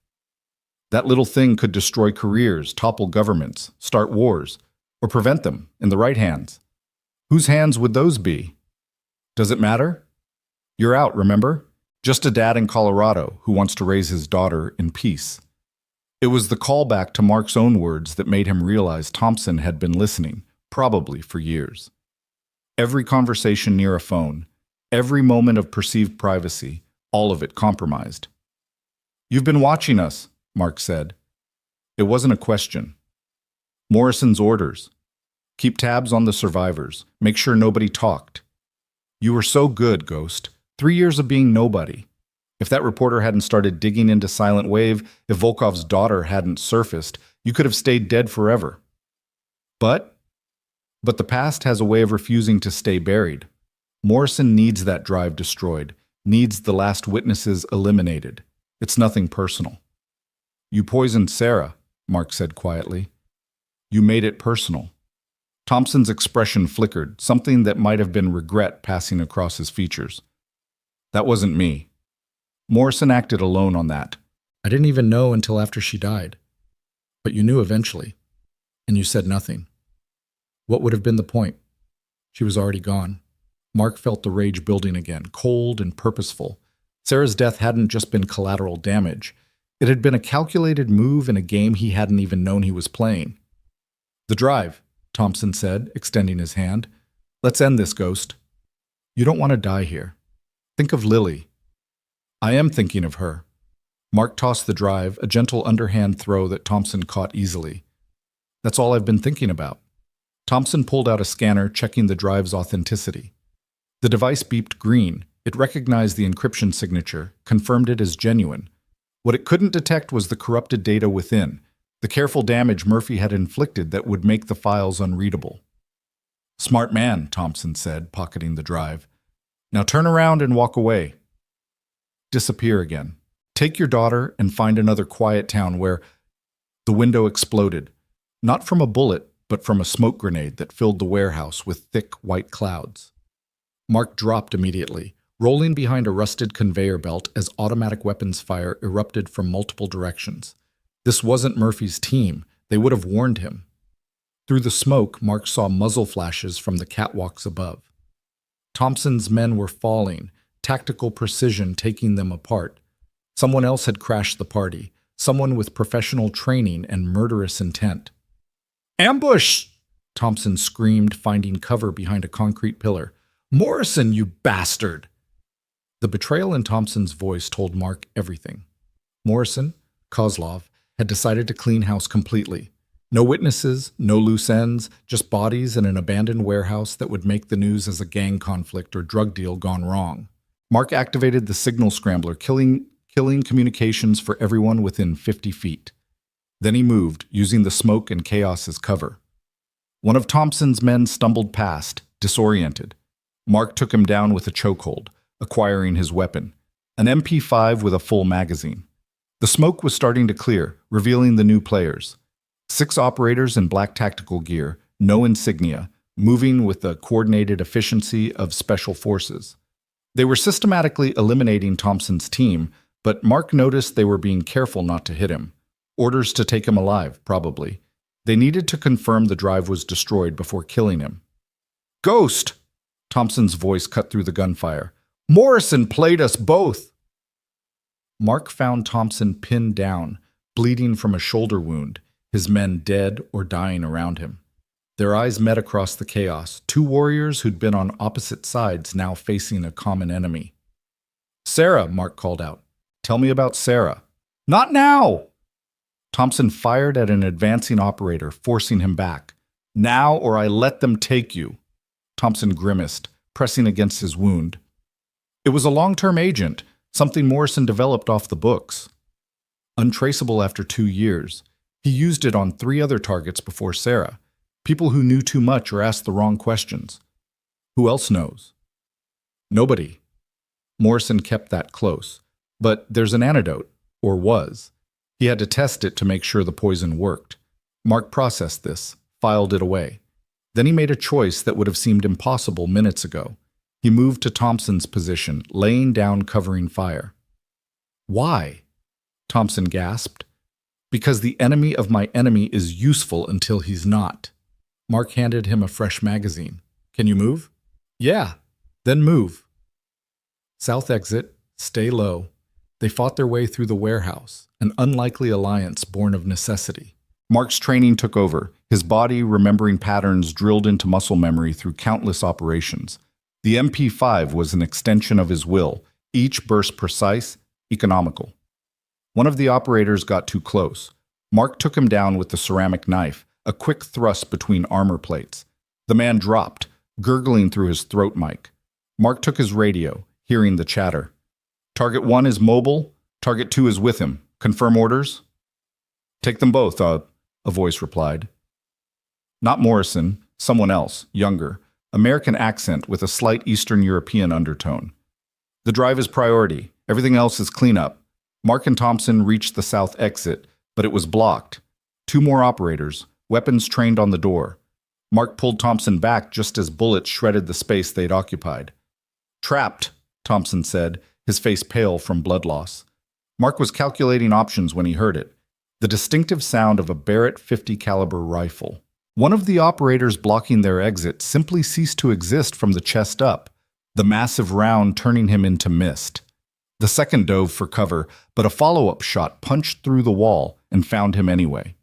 "That little thing could destroy careers, topple governments, start wars, or prevent them in the right hands. Whose hands would those be? Does it matter? You're out, remember? Just a dad in Colorado who wants to raise his daughter in peace." It was the callback to Mark's own words that made him realize Thompson had been listening, probably for years. Every conversation near a phone, every moment of perceived privacy, all of it compromised. "You've been watching us," Mark said. It wasn't a question. "Morrison's orders. Keep tabs on the survivors. Make sure nobody talked. You were so good, Ghost. 3 years of being nobody. If that reporter hadn't started digging into Silent Wave, if Volkov's daughter hadn't surfaced, you could have stayed dead forever. But the past has a way of refusing to stay buried. Morrison needs that drive destroyed, needs the last witnesses eliminated. It's nothing personal." "You poisoned Sarah," Mark said quietly. "You made it personal." Thompson's expression flickered, something that might have been regret passing across his features. "That wasn't me. Morrison acted alone on that. I didn't even know until after she died. But you knew eventually, and you said nothing. What would have been the point? She was already gone." Mark felt the rage building again, cold and purposeful. Sarah's death hadn't just been collateral damage. It had been a calculated move in a game he hadn't even known he was playing. "The drive," Thompson said, extending his hand. "Let's end this, Ghost. You don't want to die here. Think of Lily." "I am thinking of her." Mark tossed the drive, a gentle underhand throw that Thompson caught easily. "That's all I've been thinking about." Thompson pulled out a scanner, checking the drive's authenticity. The device beeped green. It recognized the encryption signature, confirmed it as genuine. What it couldn't detect was the corrupted data within, the careful damage Murphy had inflicted that would make the files unreadable. "Smart man," Thompson said, pocketing the drive. "Now turn around and walk away. Disappear again. Take your daughter and find another quiet town where—" The window exploded, not from a bullet, but from a smoke grenade that filled the warehouse with thick white clouds. Mark dropped immediately, rolling behind a rusted conveyor belt as automatic weapons fire erupted from multiple directions. This wasn't Murphy's team. They would have warned him. Through the smoke, Mark saw muzzle flashes from the catwalks above. Thompson's men were falling, tactical precision taking them apart. Someone else had crashed the party, someone with professional training and murderous intent. "Ambush!" Thompson screamed, finding cover behind a concrete pillar. "Morrison, you bastard!" The betrayal in Thompson's voice told Mark everything. Morrison, Kozlov, had decided to clean house completely. No witnesses, no loose ends, just bodies in an abandoned warehouse that would make the news as a gang conflict or drug deal gone wrong. Mark activated the signal scrambler, killing communications for everyone within 50 feet. Then he moved, using the smoke and chaos as cover. One of Thompson's men stumbled past, disoriented. Mark took him down with a chokehold, acquiring his weapon, an MP5 with a full magazine. The smoke was starting to clear, revealing the new players. 6 operators in black tactical gear, no insignia, moving with the coordinated efficiency of special forces. They were systematically eliminating Thompson's team, but Mark noticed they were being careful not to hit him. Orders to take him alive, probably. They needed to confirm the drive was destroyed before killing him. "Ghost!" Thompson's voice cut through the gunfire. "Morrison played us both!" Mark found Thompson pinned down, bleeding from a shoulder wound, his men dead or dying around him. Their eyes met across the chaos, 2 warriors who'd been on opposite sides now facing a common enemy. "Sarah," Mark called out. "Tell me about Sarah." "Not now!" Thompson fired at an advancing operator, forcing him back. "Now or I let them take you." Thompson grimaced, pressing against his wound. It was a long-term agent, something Morrison developed off the books. Untraceable after 2 years, he used it on 3 other targets before Sarah, people who knew too much or asked the wrong questions. Who else knows? Nobody. Morrison kept that close. But there's an antidote, or was. He had to test it to make sure the poison worked. Mark processed this, filed it away. Then he made a choice that would have seemed impossible minutes ago. He moved to Thompson's position, laying down covering fire. "Why?" Thompson gasped. "Because the enemy of my enemy is useful until he's not." Mark handed him a fresh magazine. "Can you move?" "Yeah." "Then move." South exit, stay low. They fought their way through the warehouse, an unlikely alliance born of necessity. Mark's training took over, his body remembering patterns drilled into muscle memory through countless operations. The MP5 was an extension of his will, each burst precise, economical. One of the operators got too close. Mark took him down with the ceramic knife, a quick thrust between armor plates. The man dropped, gurgling through his throat mic. Mark took his radio, hearing the chatter. "Target 1 is mobile. Target 2 is with him. Confirm orders?" "Take them both," a voice replied. Not Morrison, someone else, younger, American accent with a slight Eastern European undertone. "The drive is priority. Everything else is cleanup." Mark and Thompson reached the south exit, but it was blocked. 2 more operators, weapons trained on the door. Mark pulled Thompson back just as bullets shredded the space they'd occupied. "Trapped," Thompson said, his face pale from blood loss. Mark was calculating options when he heard it. The distinctive sound of a Barrett .50 caliber rifle. One of the operators blocking their exit simply ceased to exist from the chest up, the massive round turning him into mist. The second dove for cover, but a follow-up shot punched through the wall and found him anyway.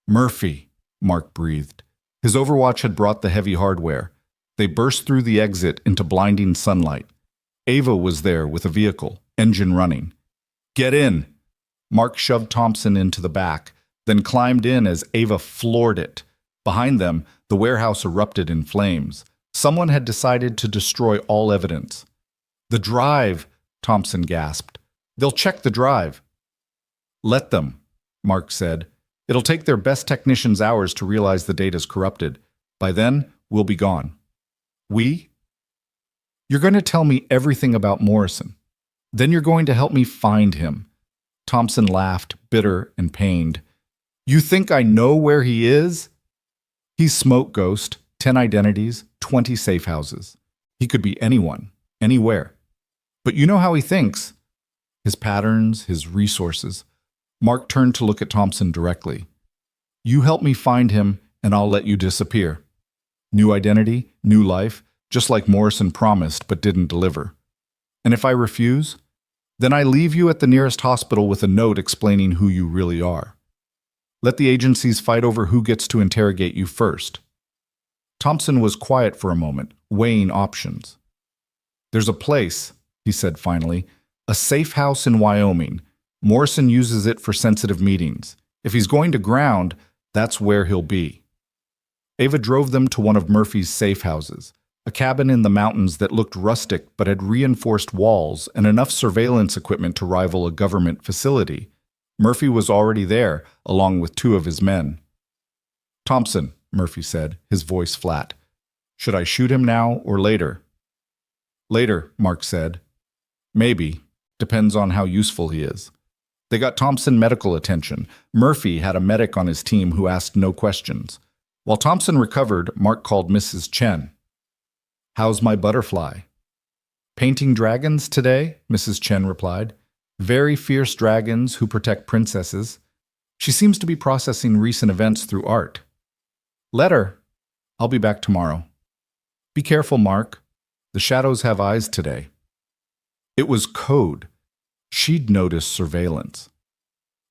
"Murphy," Mark breathed. His overwatch had brought the heavy hardware. They burst through the exit into blinding sunlight. Ava was there with a vehicle, engine running. "Get in!" Mark shoved Thompson into the back, then climbed in as Ava floored it. Behind them, the warehouse erupted in flames. Someone had decided to destroy all evidence. "The drive," Thompson gasped. "They'll check the drive." "Let them," Mark said. "It'll take their best technicians hours to realize the data's corrupted. By then, we'll be gone." "We?" "You're going to tell me everything about Morrison. Then you're going to help me find him." Thompson laughed, bitter and pained. "You think I know where he is?" "He's Smoke Ghost, 10 identities, 20 safe houses. He could be anyone, anywhere. But you know how he thinks. His patterns, his resources." Mark turned to look at Thompson directly. "You help me find him, and I'll let you disappear. New identity, new life, just like Morrison promised but didn't deliver. And if I refuse, Then I leave you at the nearest hospital with a note explaining who you really are. Let the agencies fight over who gets to interrogate you first." Thompson was quiet for a moment, weighing options. "There's a place," he said finally, "a safe house in Wyoming. Morrison uses it for sensitive meetings. If he's going to ground, that's where he'll be." Ava drove them to one of Murphy's safe houses, a cabin in the mountains that looked rustic but had reinforced walls and enough surveillance equipment to rival a government facility. Murphy was already there, along with 2 of his men. "Thompson," Murphy said, his voice flat. "Should I shoot him now or later?" "Later," Mark said. "Maybe. Depends on how useful he is." They got Thompson medical attention. Murphy had a medic on his team who asked no questions. While Thompson recovered, Mark called Mrs. Chen. "How's my butterfly?" "Painting dragons today," Mrs. Chen replied. "Very fierce dragons who protect princesses. She seems to be processing recent events through art." "Let her. I'll be back tomorrow." "Be careful, Mark. The shadows have eyes today." It was code. She'd noticed surveillance.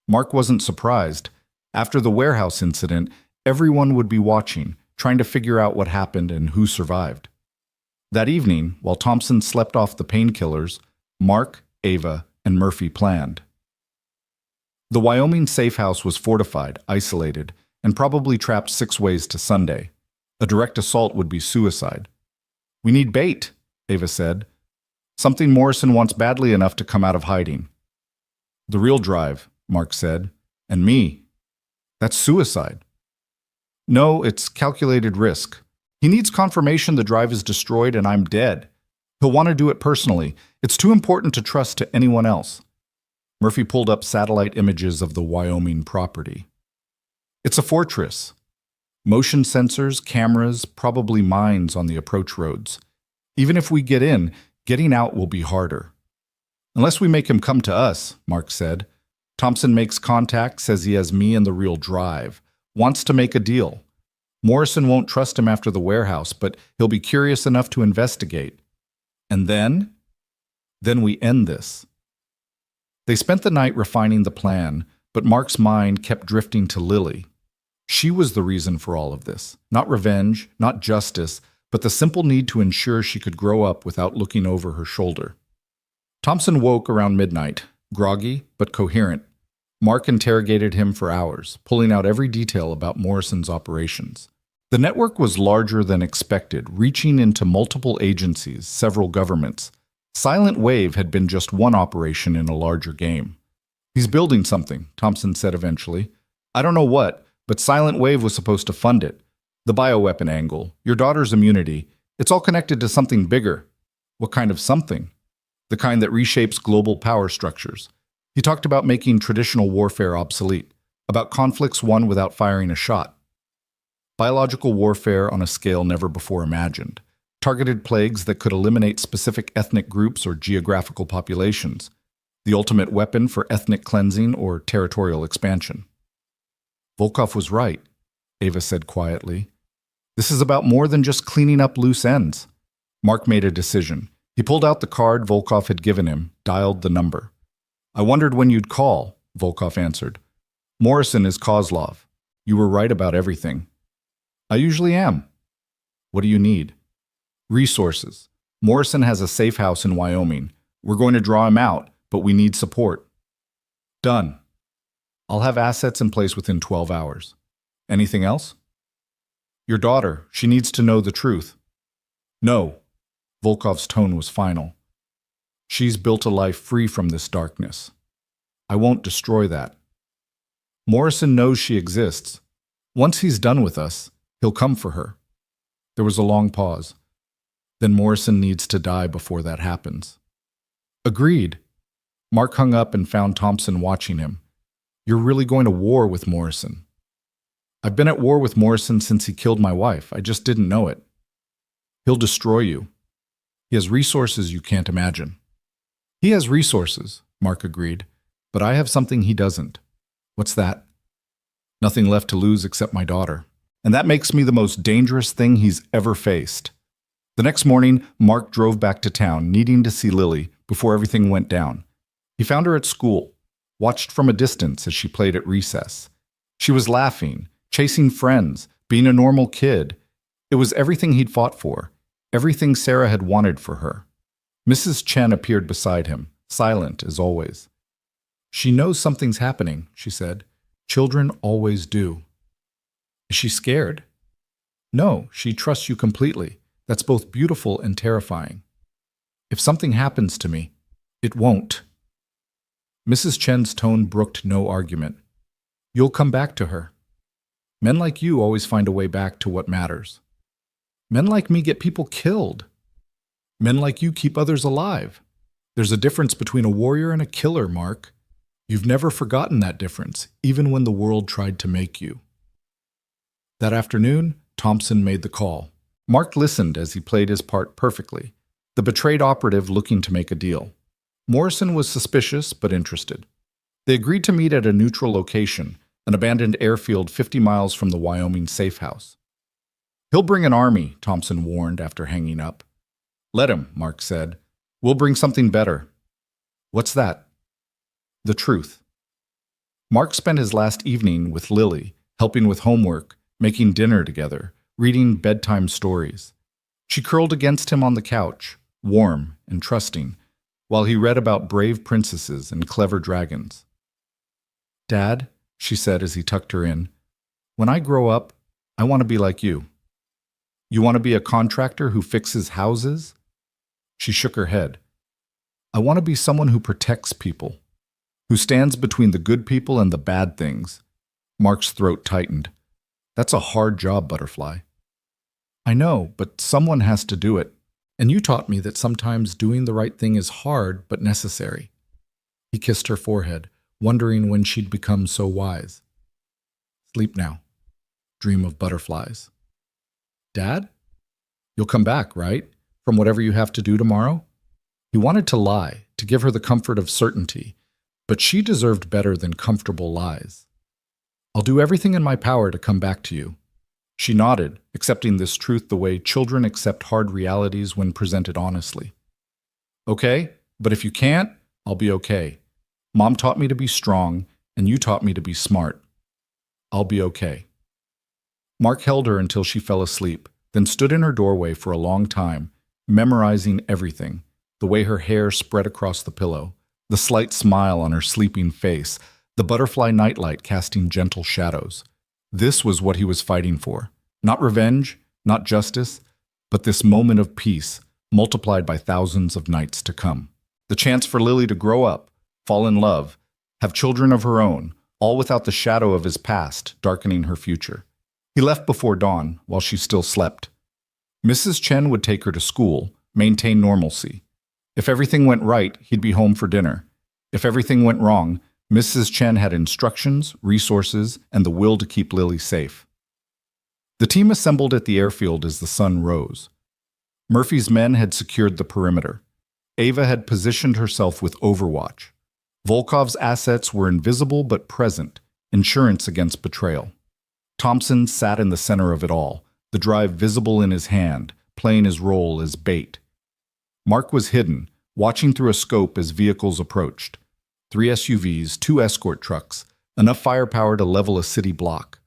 Mark wasn't surprised. After the warehouse incident, everyone would be watching, trying to figure out what happened and who survived. That evening, while Thompson slept off the painkillers, Mark, Ava, and Murphy planned. The Wyoming safe house was fortified, isolated, and probably trapped 6 ways to Sunday. A direct assault would be suicide. "We need bait," Ava said. "Something Morrison wants badly enough to come out of hiding." "The real drive," Mark said. "And me. That's suicide." "No, it's calculated risk. He needs confirmation the drive is destroyed and I'm dead. He'll want to do it personally. It's too important to trust to anyone else." Murphy pulled up satellite images of the Wyoming property. "It's a fortress. Motion sensors, cameras, probably mines on the approach roads. Even if we get in, getting out will be harder." "Unless we make him come to us," Mark said. "Thompson makes contact, says he has me and the real drive. Wants to make a deal. Morrison won't trust him after the warehouse, but he'll be curious enough to investigate. And then? Then we end this." They spent the night refining the plan, but Mark's mind kept drifting to Lily. She was the reason for all of this. Not revenge, not justice, but the simple need to ensure she could grow up without looking over her shoulder. Thompson woke around midnight, groggy but coherent. Mark interrogated him for hours, pulling out every detail about Morrison's operations. The network was larger than expected, reaching into multiple agencies, several governments. Silent Wave had been just one operation in a larger game. "He's building something," Thompson said eventually. "I don't know what, but Silent Wave was supposed to fund it. The bioweapon angle, your daughter's immunity, it's all connected to something bigger." "What kind of something?" "The kind that reshapes global power structures." He talked about making traditional warfare obsolete, about conflicts won without firing a shot. Biological warfare on a scale never before imagined. Targeted plagues that could eliminate specific ethnic groups or geographical populations. The ultimate weapon for ethnic cleansing or territorial expansion. "Volkov was right," Ava said quietly. "This is about more than just cleaning up loose ends." Mark made a decision. He pulled out the card Volkov had given him, dialed the number. "I wondered when you'd call," Volkov answered. "Morrison is Kozlov. You were right about everything." "I usually am." "What do you need?" "Resources. Morrison has a safe house in Wyoming. We're going to draw him out, but we need support." "Done. I'll have assets in place within 12 hours. Anything else?" "Your daughter. She needs to know the truth." "No." Volkov's tone was final. "She's built a life free from this darkness. I won't destroy that. Morrison knows she exists. Once he's done with us, he'll come for her." There was a long pause. "Then Morrison needs to die before that happens." "Agreed." Mark hung up and found Thompson watching him. "You're really going to war with Morrison." "I've been at war with Morrison since he killed my wife. I just didn't know it." "He'll destroy you. He has resources you can't imagine." "He has resources," Mark agreed, "but I have something he doesn't." "What's that?" "Nothing left to lose except my daughter. And that makes me the most dangerous thing he's ever faced." The next morning, Mark drove back to town, needing to see Lily before everything went down. He found her at school, watched from a distance as she played at recess. She was laughing, chasing friends, being a normal kid. It was everything he'd fought for, everything Sarah had wanted for her. Mrs. Chen appeared beside him, silent as always. "She knows something's happening," she said. "Children always do." "Is she scared?" "No, she trusts you completely. That's both beautiful and terrifying." "If something happens to me, it won't." Mrs. Chen's tone brooked no argument. "You'll come back to her. Men like you always find a way back to what matters. Men like me get people killed. Men like you keep others alive. There's a difference between a warrior and a killer, Mark. You've never forgotten that difference, even when the world tried to make you." That afternoon, Thompson made the call. Mark listened as he played his part perfectly, the betrayed operative looking to make a deal. Morrison was suspicious but interested. They agreed to meet at a neutral location, an abandoned airfield 50 miles from the Wyoming safe house. "He'll bring an army," Thompson warned after hanging up. "Let him," Mark said. "We'll bring something better." "What's that?" "The truth." Mark spent his last evening with Lily, helping with homework, making dinner together, reading bedtime stories. She curled against him on the couch, warm and trusting, while he read about brave princesses and clever dragons. "Dad," she said as he tucked her in, "when I grow up, I want to be like you." "You want to be a contractor who fixes houses?" She shook her head. "I want to be someone who protects people, who stands between the good people and the bad things." Mark's throat tightened. "That's a hard job, Butterfly." "I know, but someone has to do it. And you taught me that sometimes doing the right thing is hard but necessary." He kissed her forehead, wondering when she'd become so wise. "Sleep now. Dream of butterflies." "Dad? You'll come back, right? From whatever you have to do tomorrow?" He wanted to lie, to give her the comfort of certainty, but she deserved better than comfortable lies. "I'll do everything in my power to come back to you." She nodded, accepting this truth the way children accept hard realities when presented honestly. "Okay, but if you can't, I'll be okay. Mom taught me to be strong, and you taught me to be smart. I'll be okay." Mark held her until she fell asleep, then stood in her doorway for a long time, memorizing everything, the way her hair spread across the pillow, the slight smile on her sleeping face, the butterfly nightlight casting gentle shadows. This was what he was fighting for. Not revenge, not justice, but this moment of peace, multiplied by thousands of nights to come. The chance for Lily to grow up, fall in love, have children of her own, all without the shadow of his past darkening her future. He left before dawn, while she still slept. Mrs. Chen would take her to school, maintain normalcy. If everything went right, he'd be home for dinner. If everything went wrong, Mrs. Chen had instructions, resources, and the will to keep Lily safe. The team assembled at the airfield as the sun rose. Murphy's men had secured the perimeter. Ava had positioned herself with Overwatch. Volkov's assets were invisible but present, insurance against betrayal. Thompson sat in the center of it all, the drive visible in his hand, playing his role as bait. Mark was hidden, watching through a scope as vehicles approached. 3 SUVs, 2 escort trucks, enough firepower to level a city block.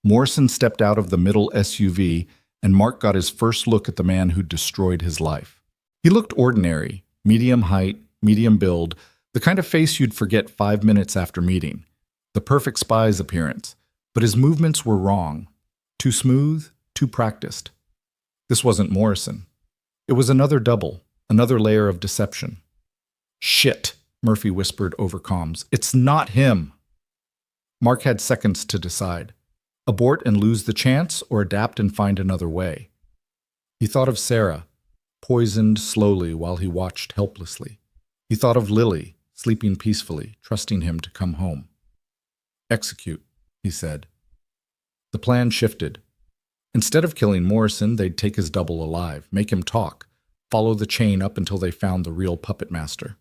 Morrison stepped out of the middle SUV, and Mark got his first look at the man who'd destroyed his life. He looked ordinary, medium height, medium build, the kind of face you'd forget 5 minutes after meeting. The perfect spy's appearance, but his movements were wrong. Too smooth, too practiced. This wasn't Morrison. It was another double, another layer of deception. "Shit," Murphy whispered over comms. "It's not him." Mark had seconds to decide. Abort and lose the chance, or adapt and find another way. He thought of Sarah, poisoned slowly while he watched helplessly. He thought of Lily, sleeping peacefully, trusting him to come home. "Execute," he said. The plan shifted. Instead of killing Morrison, they'd take his double alive, make him talk, follow the chain up until they found the real puppet master.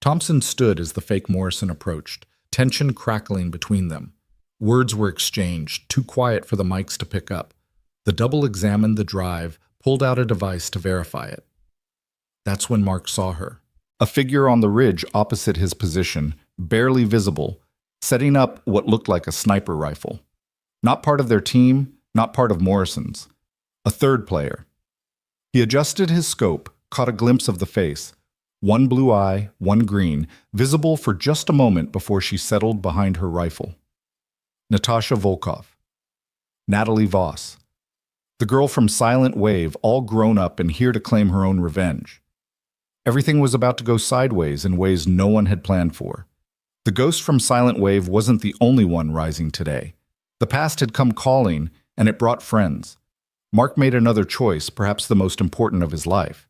Thompson stood as the fake Morrison approached, tension crackling between them. Words were exchanged, too quiet for the mics to pick up. The double examined the drive, pulled out a device to verify it. That's when Mark saw her. A figure on the ridge opposite his position, barely visible, setting up what looked like a sniper rifle. Not part of their team, not part of Morrison's. A third player. He adjusted his scope, caught a glimpse of the face. One blue eye, one green, visible for just a moment before she settled behind her rifle. Natasha Volkov. Natalie Voss. The girl from Silent Wave, all grown up and here to claim her own revenge. Everything was about to go sideways in ways no one had planned for. The ghost from Silent Wave wasn't the only one rising today. The past had come calling, and it brought friends. Mark made another choice, perhaps the most important of his life.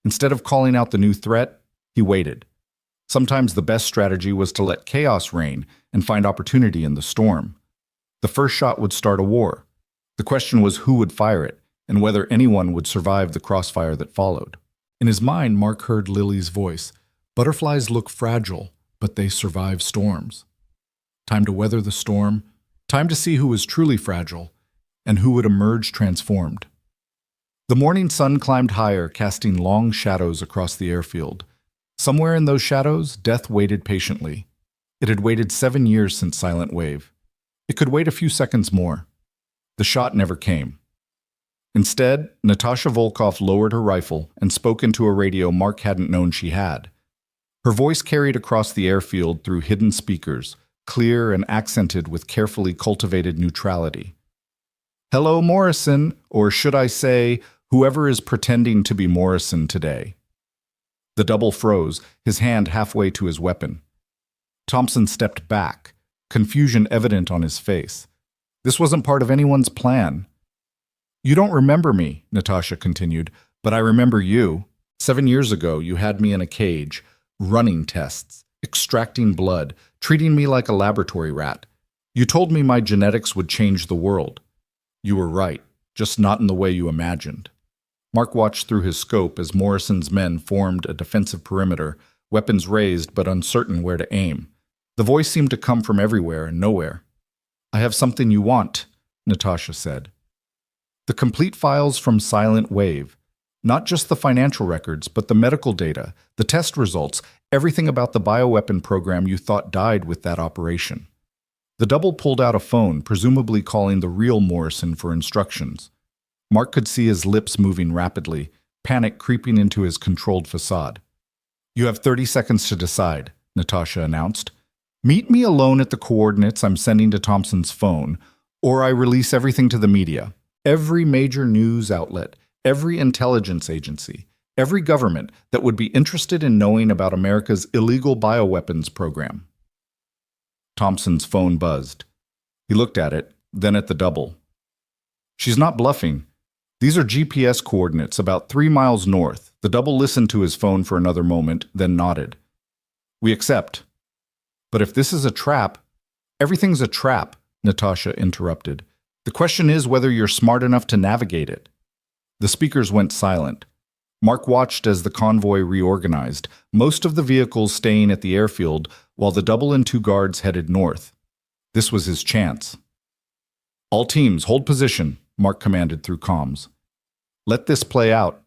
Instead of calling out the new threat, he waited. Sometimes the best strategy was to let chaos reign and find opportunity in the storm. The first shot would start a war. The question was who would fire it, and whether anyone would survive the crossfire that followed. In his mind, Mark heard Lily's voice. Butterflies look fragile, but they survive storms. Time to weather the storm, time to see who was truly fragile, and who would emerge transformed. The morning sun climbed higher, casting long shadows across the airfield. Somewhere in those shadows, death waited patiently. It had waited 7 years since Silent Wave. It could wait a few seconds more. The shot never came. Instead, Natasha Volkov lowered her rifle and spoke into a radio Mark hadn't known she had. Her voice carried across the airfield through hidden speakers, clear and accented with carefully cultivated neutrality. Hello, Morrison, or should I say, whoever is pretending to be Morrison today. The double froze, his hand halfway to his weapon. Thompson stepped back, confusion evident on his face. This wasn't part of anyone's plan. You don't remember me, Natasha continued, but I remember you. 7 years ago, you had me in a cage, running tests, extracting blood, treating me like a laboratory rat. You told me my genetics would change the world. You were right, just not in the way you imagined. Mark watched through his scope as Morrison's men formed a defensive perimeter, weapons raised but uncertain where to aim. The voice seemed to come from everywhere and nowhere. I have something you want, Natasha said. The complete files from Silent Wave. Not just the financial records, but the medical data, the test results, everything about the bioweapon program you thought died with that operation. The double pulled out a phone, presumably calling the real Morrison for instructions. Mark could see his lips moving rapidly, panic creeping into his controlled facade. You have 30 seconds to decide, Natasha announced. Meet me alone at the coordinates I'm sending to Thompson's phone, or I release everything to the media. Every major news outlet, every intelligence agency, every government that would be interested in knowing about America's illegal bioweapons program. Thompson's phone buzzed. He looked at it, then at the double. She's not bluffing. These are GPS coordinates about 3 miles north. The double listened to his phone for another moment, then nodded. We accept. But if this is a trap, everything's a trap, Natasha interrupted. The question is whether you're smart enough to navigate it. The speakers went silent. Mark watched as the convoy reorganized, most of the vehicles staying at the airfield while the double and 2 guards headed north. This was his chance. All teams, hold position, Mark commanded through comms. Let this play out.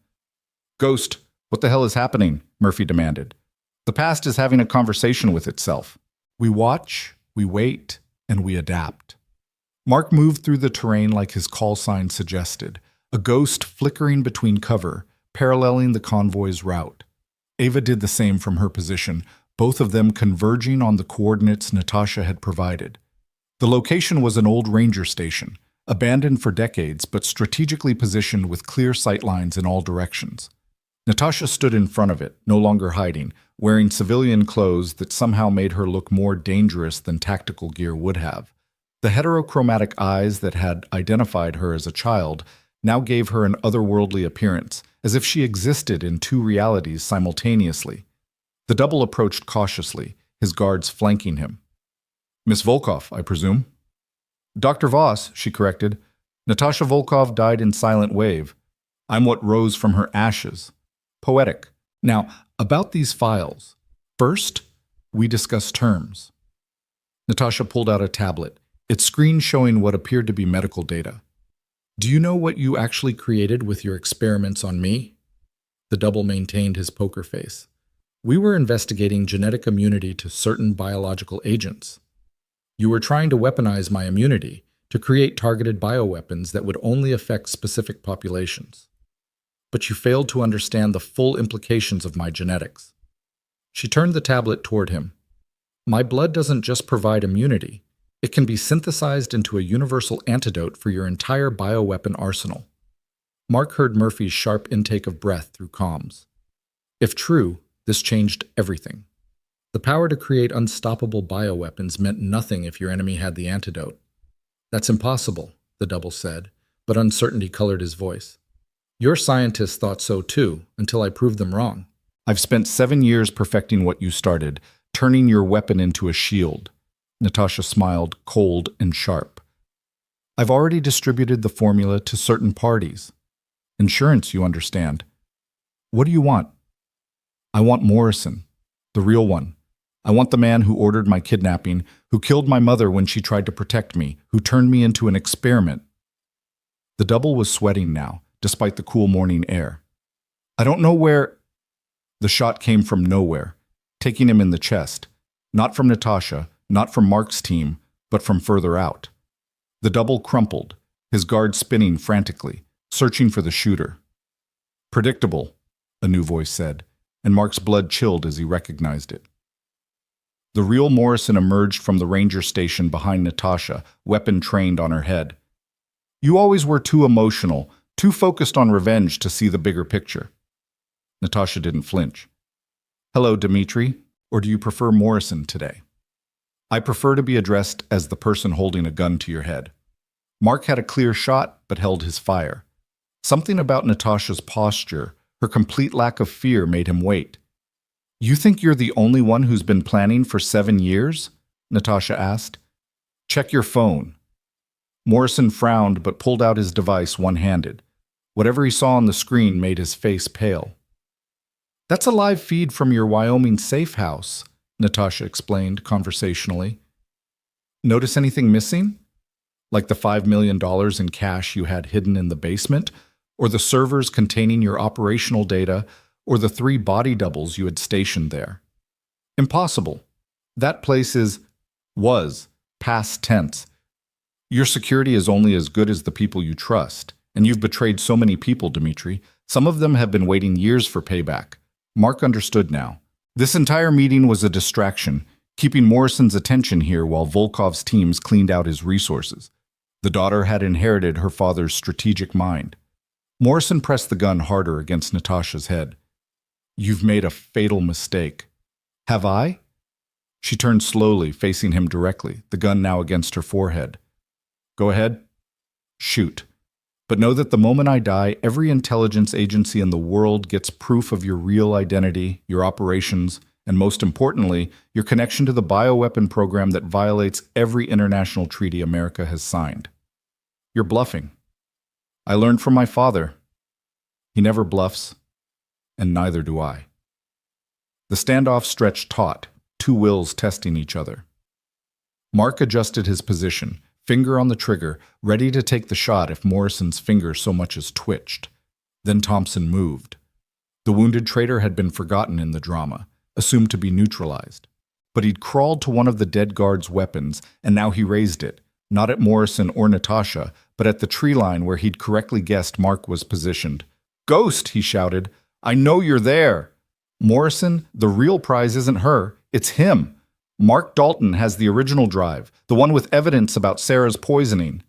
Ghost, what the hell is happening? Murphy demanded. The past is having a conversation with itself. We watch, we wait, and we adapt. Mark moved through the terrain like his call sign suggested, a ghost flickering between cover, paralleling the convoy's route. Ava did the same from her position, both of them converging on the coordinates Natasha had provided. The location was an old ranger station, abandoned for decades but strategically positioned with clear sightlines in all directions. Natasha stood in front of it, no longer hiding, wearing civilian clothes that somehow made her look more dangerous than tactical gear would have. The heterochromatic eyes that had identified her as a child now gave her an otherworldly appearance, as if she existed in 2 realities simultaneously. The double approached cautiously, his guards flanking him. Miss Volkov, I presume? Dr. Voss, she corrected. Natasha Volkov died in Silent Wave. I'm what rose from her ashes. Poetic. Now, about these files. First, we discuss terms. Natasha pulled out a tablet, its screen showing what appeared to be medical data. Do you know what you actually created with your experiments on me? The double maintained his poker face. We were investigating genetic immunity to certain biological agents. You were trying to weaponize my immunity to create targeted bioweapons that would only affect specific populations. But you failed to understand the full implications of my genetics. She turned the tablet toward him. My blood doesn't just provide immunity. It can be synthesized into a universal antidote for your entire bioweapon arsenal. Mark heard Murphy's sharp intake of breath through comms. If true, this changed everything. The power to create unstoppable bioweapons meant nothing if your enemy had the antidote. That's impossible, the double said, but uncertainty colored his voice. Your scientists thought so too, until I proved them wrong. I've spent 7 years perfecting what you started, turning your weapon into a shield. Natasha smiled, cold and sharp. I've already distributed the formula to certain parties. Insurance, you understand. What do you want? I want Morrison, the real one. I want the man who ordered my kidnapping, who killed my mother when she tried to protect me, who turned me into an experiment. The double was sweating now, despite the cool morning air. I don't know where... The shot came from nowhere, taking him in the chest. Not from Natasha, not from Mark's team, but from further out. The double crumpled, his guard spinning frantically, searching for the shooter. Predictable, a new voice said, and Mark's blood chilled as he recognized it. The real Morrison emerged from the ranger station behind Natasha, weapon trained on her head. You always were too emotional, too focused on revenge to see the bigger picture. Natasha didn't flinch. Hello, Dmitri, or do you prefer Morrison today? I prefer to be addressed as the person holding a gun to your head. Mark had a clear shot, but held his fire. Something about Natasha's posture, her complete lack of fear, made him wait. You think you're the only one who's been planning for 7 years? Natasha asked. Check your phone. Morrison frowned but pulled out his device one-handed. Whatever he saw on the screen made his face pale. That's a live feed from your Wyoming safe house, Natasha explained conversationally. Notice anything missing? Like the $5 million in cash you had hidden in the basement, or the servers containing your operational data, or the 3 body doubles you had stationed there. Impossible. That place was past tense. Your security is only as good as the people you trust, and you've betrayed so many people, Dmitri. Some of them have been waiting years for payback. Mark understood now. This entire meeting was a distraction, keeping Morrison's attention here while Volkov's teams cleaned out his resources. The daughter had inherited her father's strategic mind. Morrison pressed the gun harder against Natasha's head. You've made a fatal mistake. Have I? She turned slowly, facing him directly, the gun now against her forehead. Go ahead. Shoot. But know that the moment I die, every intelligence agency in the world gets proof of your real identity, your operations, and most importantly, your connection to the bioweapon program that violates every international treaty America has signed. You're bluffing. I learned from my father. He never bluffs, and neither do I. The standoff stretched taut, 2 wills testing each other. Mark adjusted his position, finger on the trigger, ready to take the shot if Morrison's finger so much as twitched. Then Thompson moved. The wounded traitor had been forgotten in the drama, assumed to be neutralized. But he'd crawled to one of the dead guard's weapons, and now he raised it, not at Morrison or Natasha, but at the tree line where he'd correctly guessed Mark was positioned. Ghost, he shouted. I know you're there. Morrison, the real prize isn't her, it's him. Mark Dalton has the original drive, the one with evidence about Sarah's poisoning.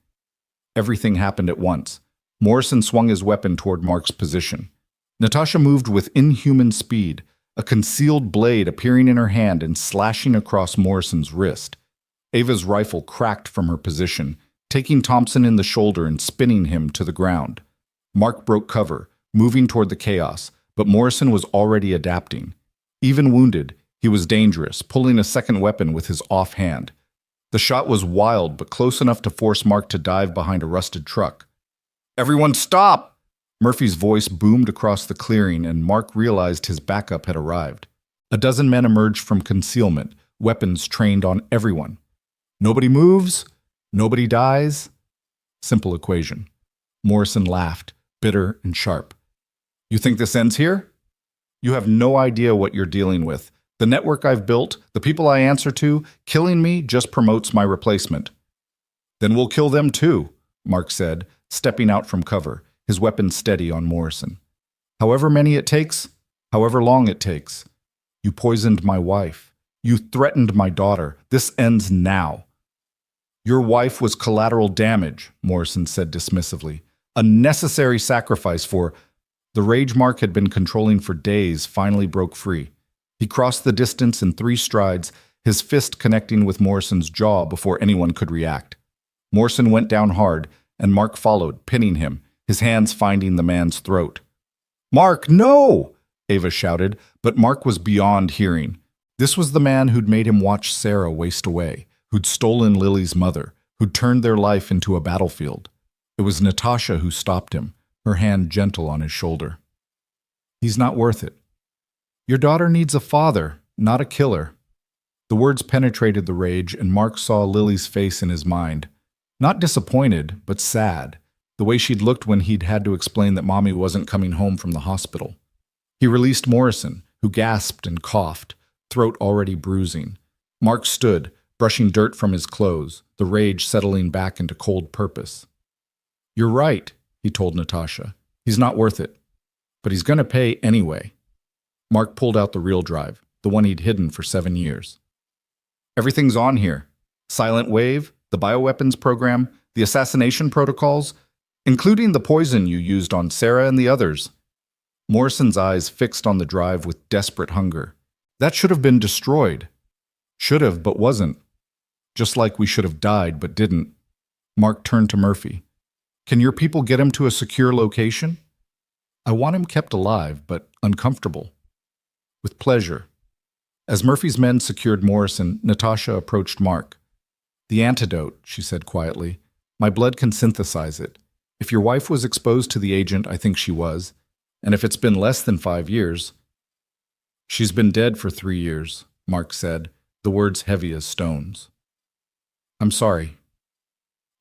Everything happened at once. Morrison swung his weapon toward Mark's position. Natasha moved with inhuman speed, a concealed blade appearing in her hand and slashing across Morrison's wrist. Ava's rifle cracked from her position, taking Thompson in the shoulder and spinning him to the ground. Mark broke cover, moving toward the chaos, but Morrison was already adapting. Even wounded, he was dangerous, pulling a second weapon with his offhand. The shot was wild, but close enough to force Mark to dive behind a rusted truck. Everyone stop! Murphy's voice boomed across the clearing, and Mark realized his backup had arrived. A dozen men emerged from concealment, weapons trained on everyone. Nobody moves, nobody dies. Simple equation. Morrison laughed, bitter and sharp. You think this ends here? You have no idea what you're dealing with. The network I've built, the people I answer to, killing me just promotes my replacement." "Then we'll kill them too," Mark said, stepping out from cover, his weapon steady on Morrison. "However many it takes, however long it takes. You poisoned my wife. You threatened my daughter. This ends now." "Your wife was collateral damage," Morrison said dismissively. "A necessary sacrifice for—" The rage Mark had been controlling for days finally broke free. He crossed the distance in 3 strides, his fist connecting with Morrison's jaw before anyone could react. Morrison went down hard, and Mark followed, pinning him, his hands finding the man's throat. "Mark, no!" Ava shouted, but Mark was beyond hearing. This was the man who'd made him watch Sarah waste away, who'd stolen Lily's mother, who'd turned their life into a battlefield. It was Natasha who stopped him, her hand gentle on his shoulder. "He's not worth it. Your daughter needs a father, not a killer." The words penetrated the rage, and Mark saw Lily's face in his mind. Not disappointed, but sad, the way she'd looked when he'd had to explain that Mommy wasn't coming home from the hospital. He released Morrison, who gasped and coughed, throat already bruising. Mark stood, brushing dirt from his clothes, the rage settling back into cold purpose. "You're right," he told Natasha. "He's not worth it. But he's going to pay anyway." Mark pulled out the real drive, the one he'd hidden for 7 years. "Everything's on here. Silent Wave, the bioweapons program, the assassination protocols, including the poison you used on Sarah and the others." Morrison's eyes fixed on the drive with desperate hunger. "That should have been destroyed." "Should have, but wasn't. Just like we should have died, but didn't." Mark turned to Murphy. "Can your people get him to a secure location?" "I want him kept alive, but uncomfortable." "With pleasure." As Murphy's men secured Morrison, Natasha approached Mark. "The antidote," she said quietly. "My blood can synthesize it. If your wife was exposed to the agent, I think she was. And if it's been less than 5 years—" "She's been dead for 3 years," Mark said, the words heavy as stones. "I'm sorry.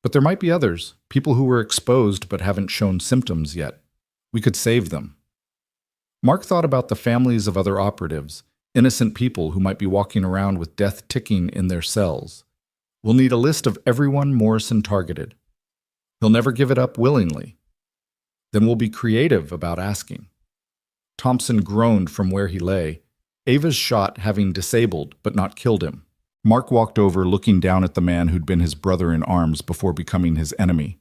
But there might be others, people who were exposed but haven't shown symptoms yet. We could save them." Mark thought about the families of other operatives, innocent people who might be walking around with death ticking in their cells. "We'll need a list of everyone Morrison targeted. He'll never give it up willingly. Then we'll be creative about asking." Thompson groaned from where he lay, Ava's shot having disabled but not killed him. Mark walked over, looking down at the man who'd been his brother in arms before becoming his enemy.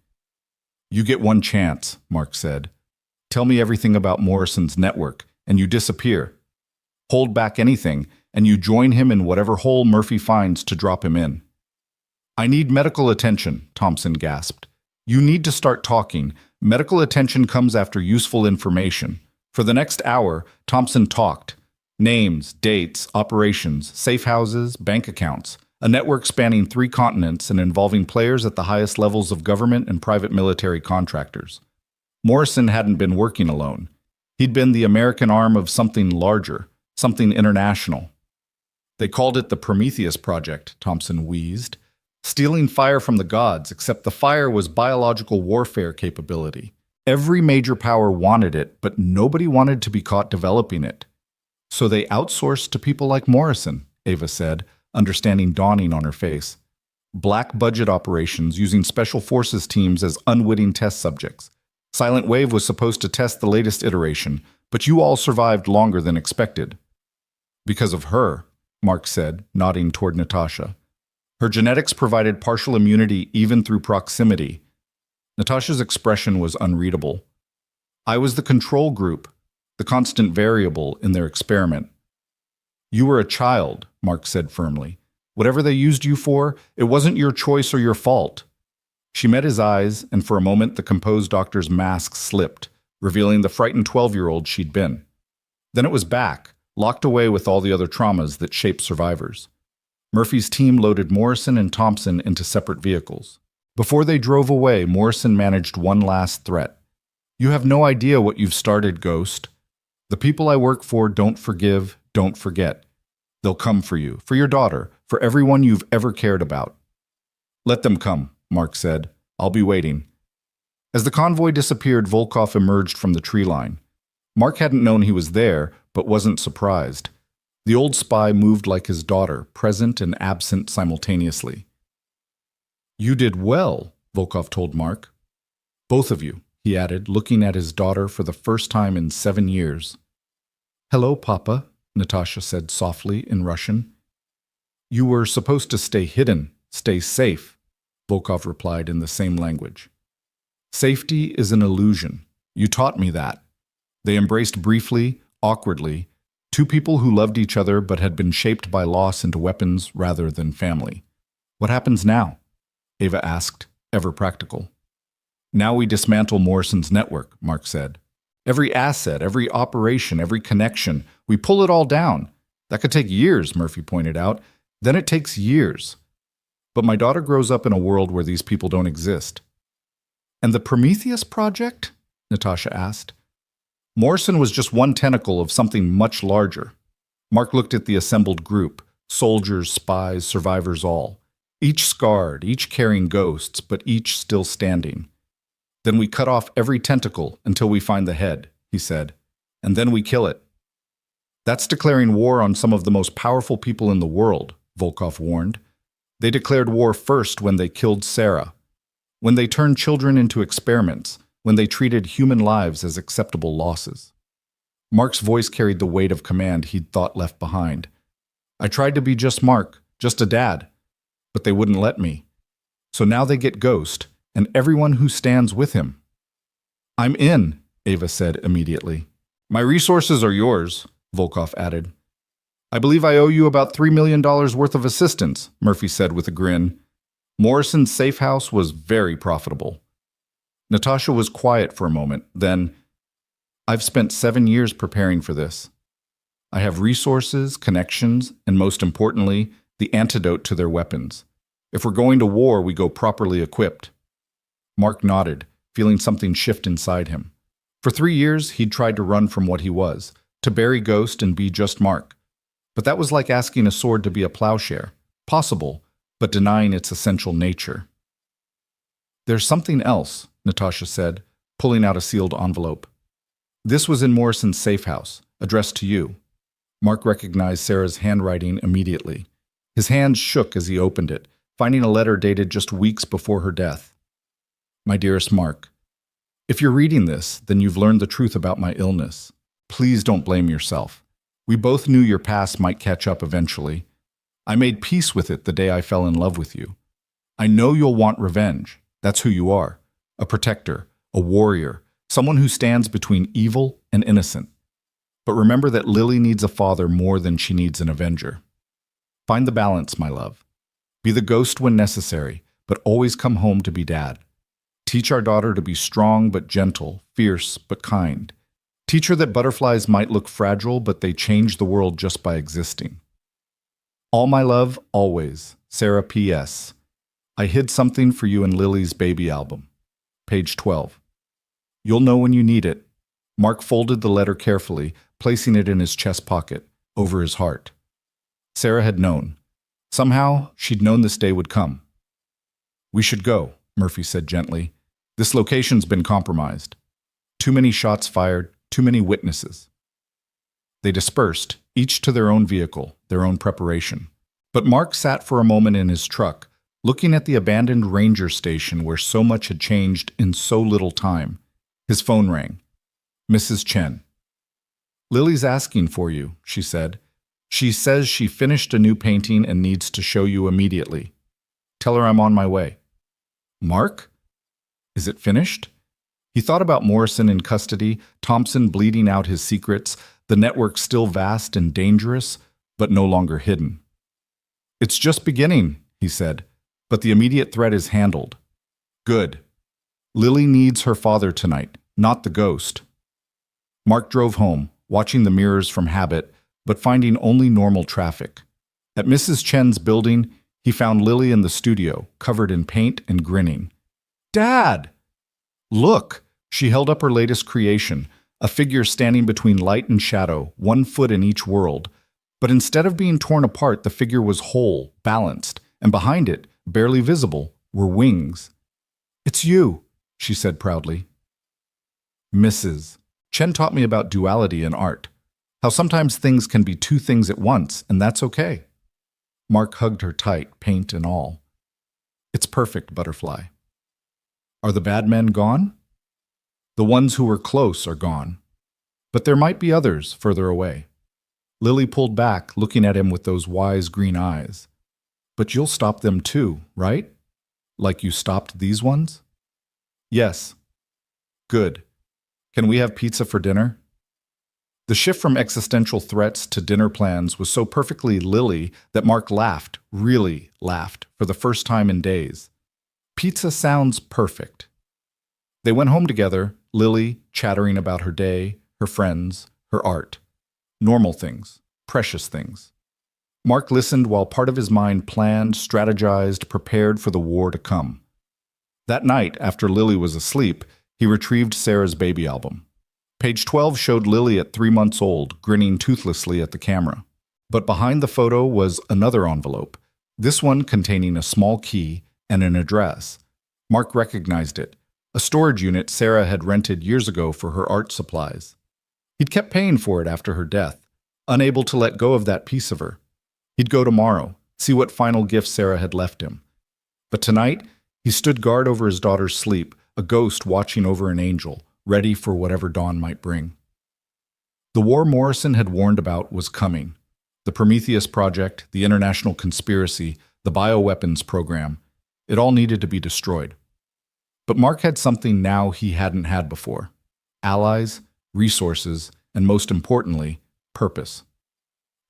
"You get one chance," Mark said. "Tell me everything about Morrison's network, and you disappear. Hold back anything, and you join him in whatever hole Murphy finds to drop him in." "I need medical attention," Thompson gasped. "You need to start talking. Medical attention comes after useful information." For the next hour, Thompson talked. Names, dates, operations, safe houses, bank accounts. A network spanning 3 continents and involving players at the highest levels of government and private military contractors. Morrison hadn't been working alone. He'd been the American arm of something larger, something international. "They called it the Prometheus Project," Thompson wheezed. "Stealing fire from the gods, except the fire was biological warfare capability. Every major power wanted it, but nobody wanted to be caught developing it. So they outsourced to people like Morrison," Ava said, understanding dawning on her face. "Black budget operations using special forces teams as unwitting test subjects. Silent Wave was supposed to test the latest iteration, but you all survived longer than expected." "Because of her," Mark said, nodding toward Natasha. "Her genetics provided partial immunity even through proximity." Natasha's expression was unreadable. "I was the control group, the constant variable in their experiment." "You were a child," Mark said firmly. "Whatever they used you for, it wasn't your choice or your fault." She met his eyes, and for a moment the composed doctor's mask slipped, revealing the frightened 12-year-old she'd been. Then it was back, locked away with all the other traumas that shape survivors. Murphy's team loaded Morrison and Thompson into separate vehicles. Before they drove away, Morrison managed one last threat. "You have no idea what you've started, Ghost. The people I work for don't forgive, don't forget. They'll come for you, for your daughter, for everyone you've ever cared about." "Let them come," Mark said. "I'll be waiting." As the convoy disappeared, Volkov emerged from the tree line. Mark hadn't known he was there, but wasn't surprised. The old spy moved like his daughter, present and absent simultaneously. "You did well," Volkov told Mark. "Both of you," he added, looking at his daughter for the first time in 7 years. "Hello, Papa," Natasha said softly in Russian. "You were supposed to stay hidden, stay safe," Volkov replied in the same language. "Safety is an illusion. You taught me that." They embraced briefly, awkwardly, two people who loved each other but had been shaped by loss into weapons rather than family. "What happens now?" Ava asked, ever practical. "Now we dismantle Morrison's network," Mark said. "Every asset, every operation, every connection, we pull it all down. That could take years," Murphy pointed out. "Then it takes years. But my daughter grows up in a world where these people don't exist." "And the Prometheus Project?" Natasha asked. "Morrison was just one tentacle of something much larger." Mark looked at the assembled group, soldiers, spies, survivors all. Each scarred, each carrying ghosts, but each still standing. "Then we cut off every tentacle until we find the head," he said. "And then we kill it." "That's declaring war on some of the most powerful people in the world," Volkov warned. "They declared war first when they killed Sarah. When they turned children into experiments, when they treated human lives as acceptable losses." Mark's voice carried the weight of command he'd thought left behind. "I tried to be just Mark, just a dad, but they wouldn't let me. So now they get Ghost, and everyone who stands with him." "I'm in," Ava said immediately. "My resources are yours," Volkov added. "I believe I owe you about $3 million worth of assistance," Murphy said with a grin. "Morrison's safe house was very profitable." Natasha was quiet for a moment, then, "I've spent 7 years preparing for this. I have resources, connections, and most importantly, the antidote to their weapons. If we're going to war, we go properly equipped." Mark nodded, feeling something shift inside him. For 3 years, he'd tried to run from what he was, to bury Ghost and be just Mark. But that was like asking a sword to be a plowshare. Possible, but denying its essential nature. "There's something else," Natasha said, pulling out a sealed envelope. "This was in Morrison's safe house, addressed to you." Mark recognized Sarah's handwriting immediately. His hands shook as he opened it, finding a letter dated just weeks before her death. "My dearest Mark, if you're reading this, then you've learned the truth about my illness. Please don't blame yourself. We both knew your past might catch up eventually. I made peace with it the day I fell in love with you. I know you'll want revenge. That's who you are. A protector, a warrior, someone who stands between evil and innocent. But remember that Lily needs a father more than she needs an avenger. Find the balance, my love. Be the ghost when necessary, but always come home to be dad. Teach our daughter to be strong but gentle, fierce but kind. Teach her that butterflies might look fragile, but they change the world just by existing. All my love, always. Sarah P.S. I hid something for you in Lily's baby album. Page 12. You'll know when you need it." Mark folded the letter carefully, placing it in his chest pocket, over his heart. Sarah had known. Somehow, she'd known this day would come. "We should go," Murphy said gently. "This location's been compromised. Too many shots fired, too many witnesses." They dispersed, each to their own vehicle, their own preparation. But Mark sat for a moment in his truck, looking at the abandoned ranger station where so much had changed in so little time. His phone rang. Mrs. Chen. "Lily's asking for you," she said. "She says she finished a new painting and needs to show you immediately. Tell her I'm on my way." "Mark? Is it finished?" He thought about Morrison in custody, Thompson bleeding out his secrets, the network still vast and dangerous, but no longer hidden. "It's just beginning," he said, "but the immediate threat is handled." "Good. Lily needs her father tonight, not the ghost." Mark drove home, watching the mirrors from habit, but finding only normal traffic. At Mrs. Chen's building, he found Lily in the studio, covered in paint and grinning. "Dad!" "Look!" She held up her latest creation, a figure standing between light and shadow, 1 foot in each world. But instead of being torn apart, the figure was whole, balanced, and behind it, barely visible, were wings. "It's you," she said proudly. "Mrs. Chen taught me about duality in art. How sometimes things can be two things at once, and that's okay. Mark hugged her tight, paint and all. It's perfect, Butterfly. Are the bad men gone? The ones who were close are gone. But there might be others further away. Lily pulled back, looking at him with those wise green eyes. But you'll stop them too, right? Like you stopped these ones? Yes. Good. Can we have pizza for dinner? The shift from existential threats to dinner plans was so perfectly Lily that Mark laughed, really laughed, for the first time in days. Pizza sounds perfect. They went home together, Lily chattering about her day, her friends, her art. Normal things, precious things. Mark listened while part of his mind planned, strategized, prepared for the war to come. That night, after Lily was asleep, he retrieved Sarah's baby album. Page 12 showed Lily at 3 months old, grinning toothlessly at the camera. But behind the photo was another envelope, this one containing a small key and an address. Mark recognized it, a storage unit Sarah had rented years ago for her art supplies. He'd kept paying for it after her death, unable to let go of that piece of her. He'd go tomorrow, see what final gift Sarah had left him. But tonight, he stood guard over his daughter's sleep, a ghost watching over an angel, ready for whatever dawn might bring. The war Morrison had warned about was coming. The Prometheus Project, the international conspiracy, the bioweapons program, it all needed to be destroyed. But Mark had something now he hadn't had before. Allies, resources, and most importantly, purpose.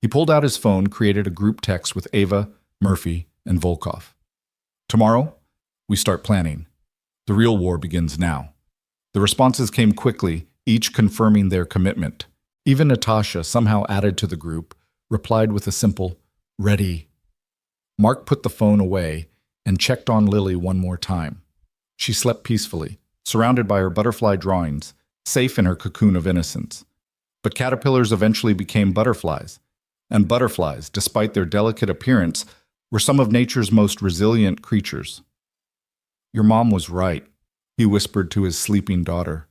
He pulled out his phone, created a group text with Ava, Murphy, and Volkov. Tomorrow, we start planning. The real war begins now. The responses came quickly, each confirming their commitment. Even Natasha, somehow added to the group, replied with a simple, "Ready." Mark put the phone away and checked on Lily one more time. She slept peacefully, surrounded by her butterfly drawings, safe in her cocoon of innocence. But caterpillars eventually became butterflies, and butterflies, despite their delicate appearance, were some of nature's most resilient creatures. "Your mom was right," he whispered to his sleeping daughter.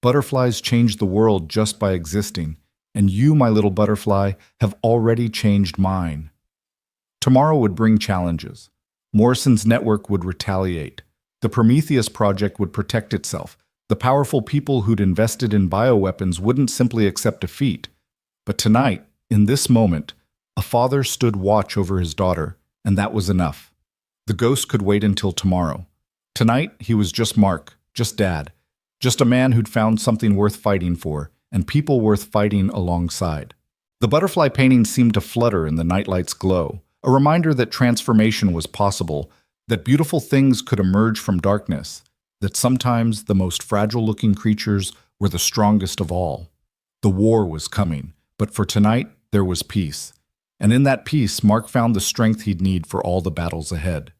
"Butterflies change the world just by existing, and you, my little butterfly, have already changed mine." Tomorrow would bring challenges. Morrison's network would retaliate. The Prometheus Project would protect itself. The powerful people who'd invested in bioweapons wouldn't simply accept defeat. But tonight, in this moment, a father stood watch over his daughter, and that was enough. The ghost could wait until tomorrow. Tonight, he was just Mark, just Dad, just a man who'd found something worth fighting for, and people worth fighting alongside. The butterfly painting seemed to flutter in the nightlight's glow, a reminder that transformation was possible, that beautiful things could emerge from darkness, that sometimes the most fragile-looking creatures were the strongest of all. The war was coming, but for tonight, there was peace. And in that peace, Mark found the strength he'd need for all the battles ahead.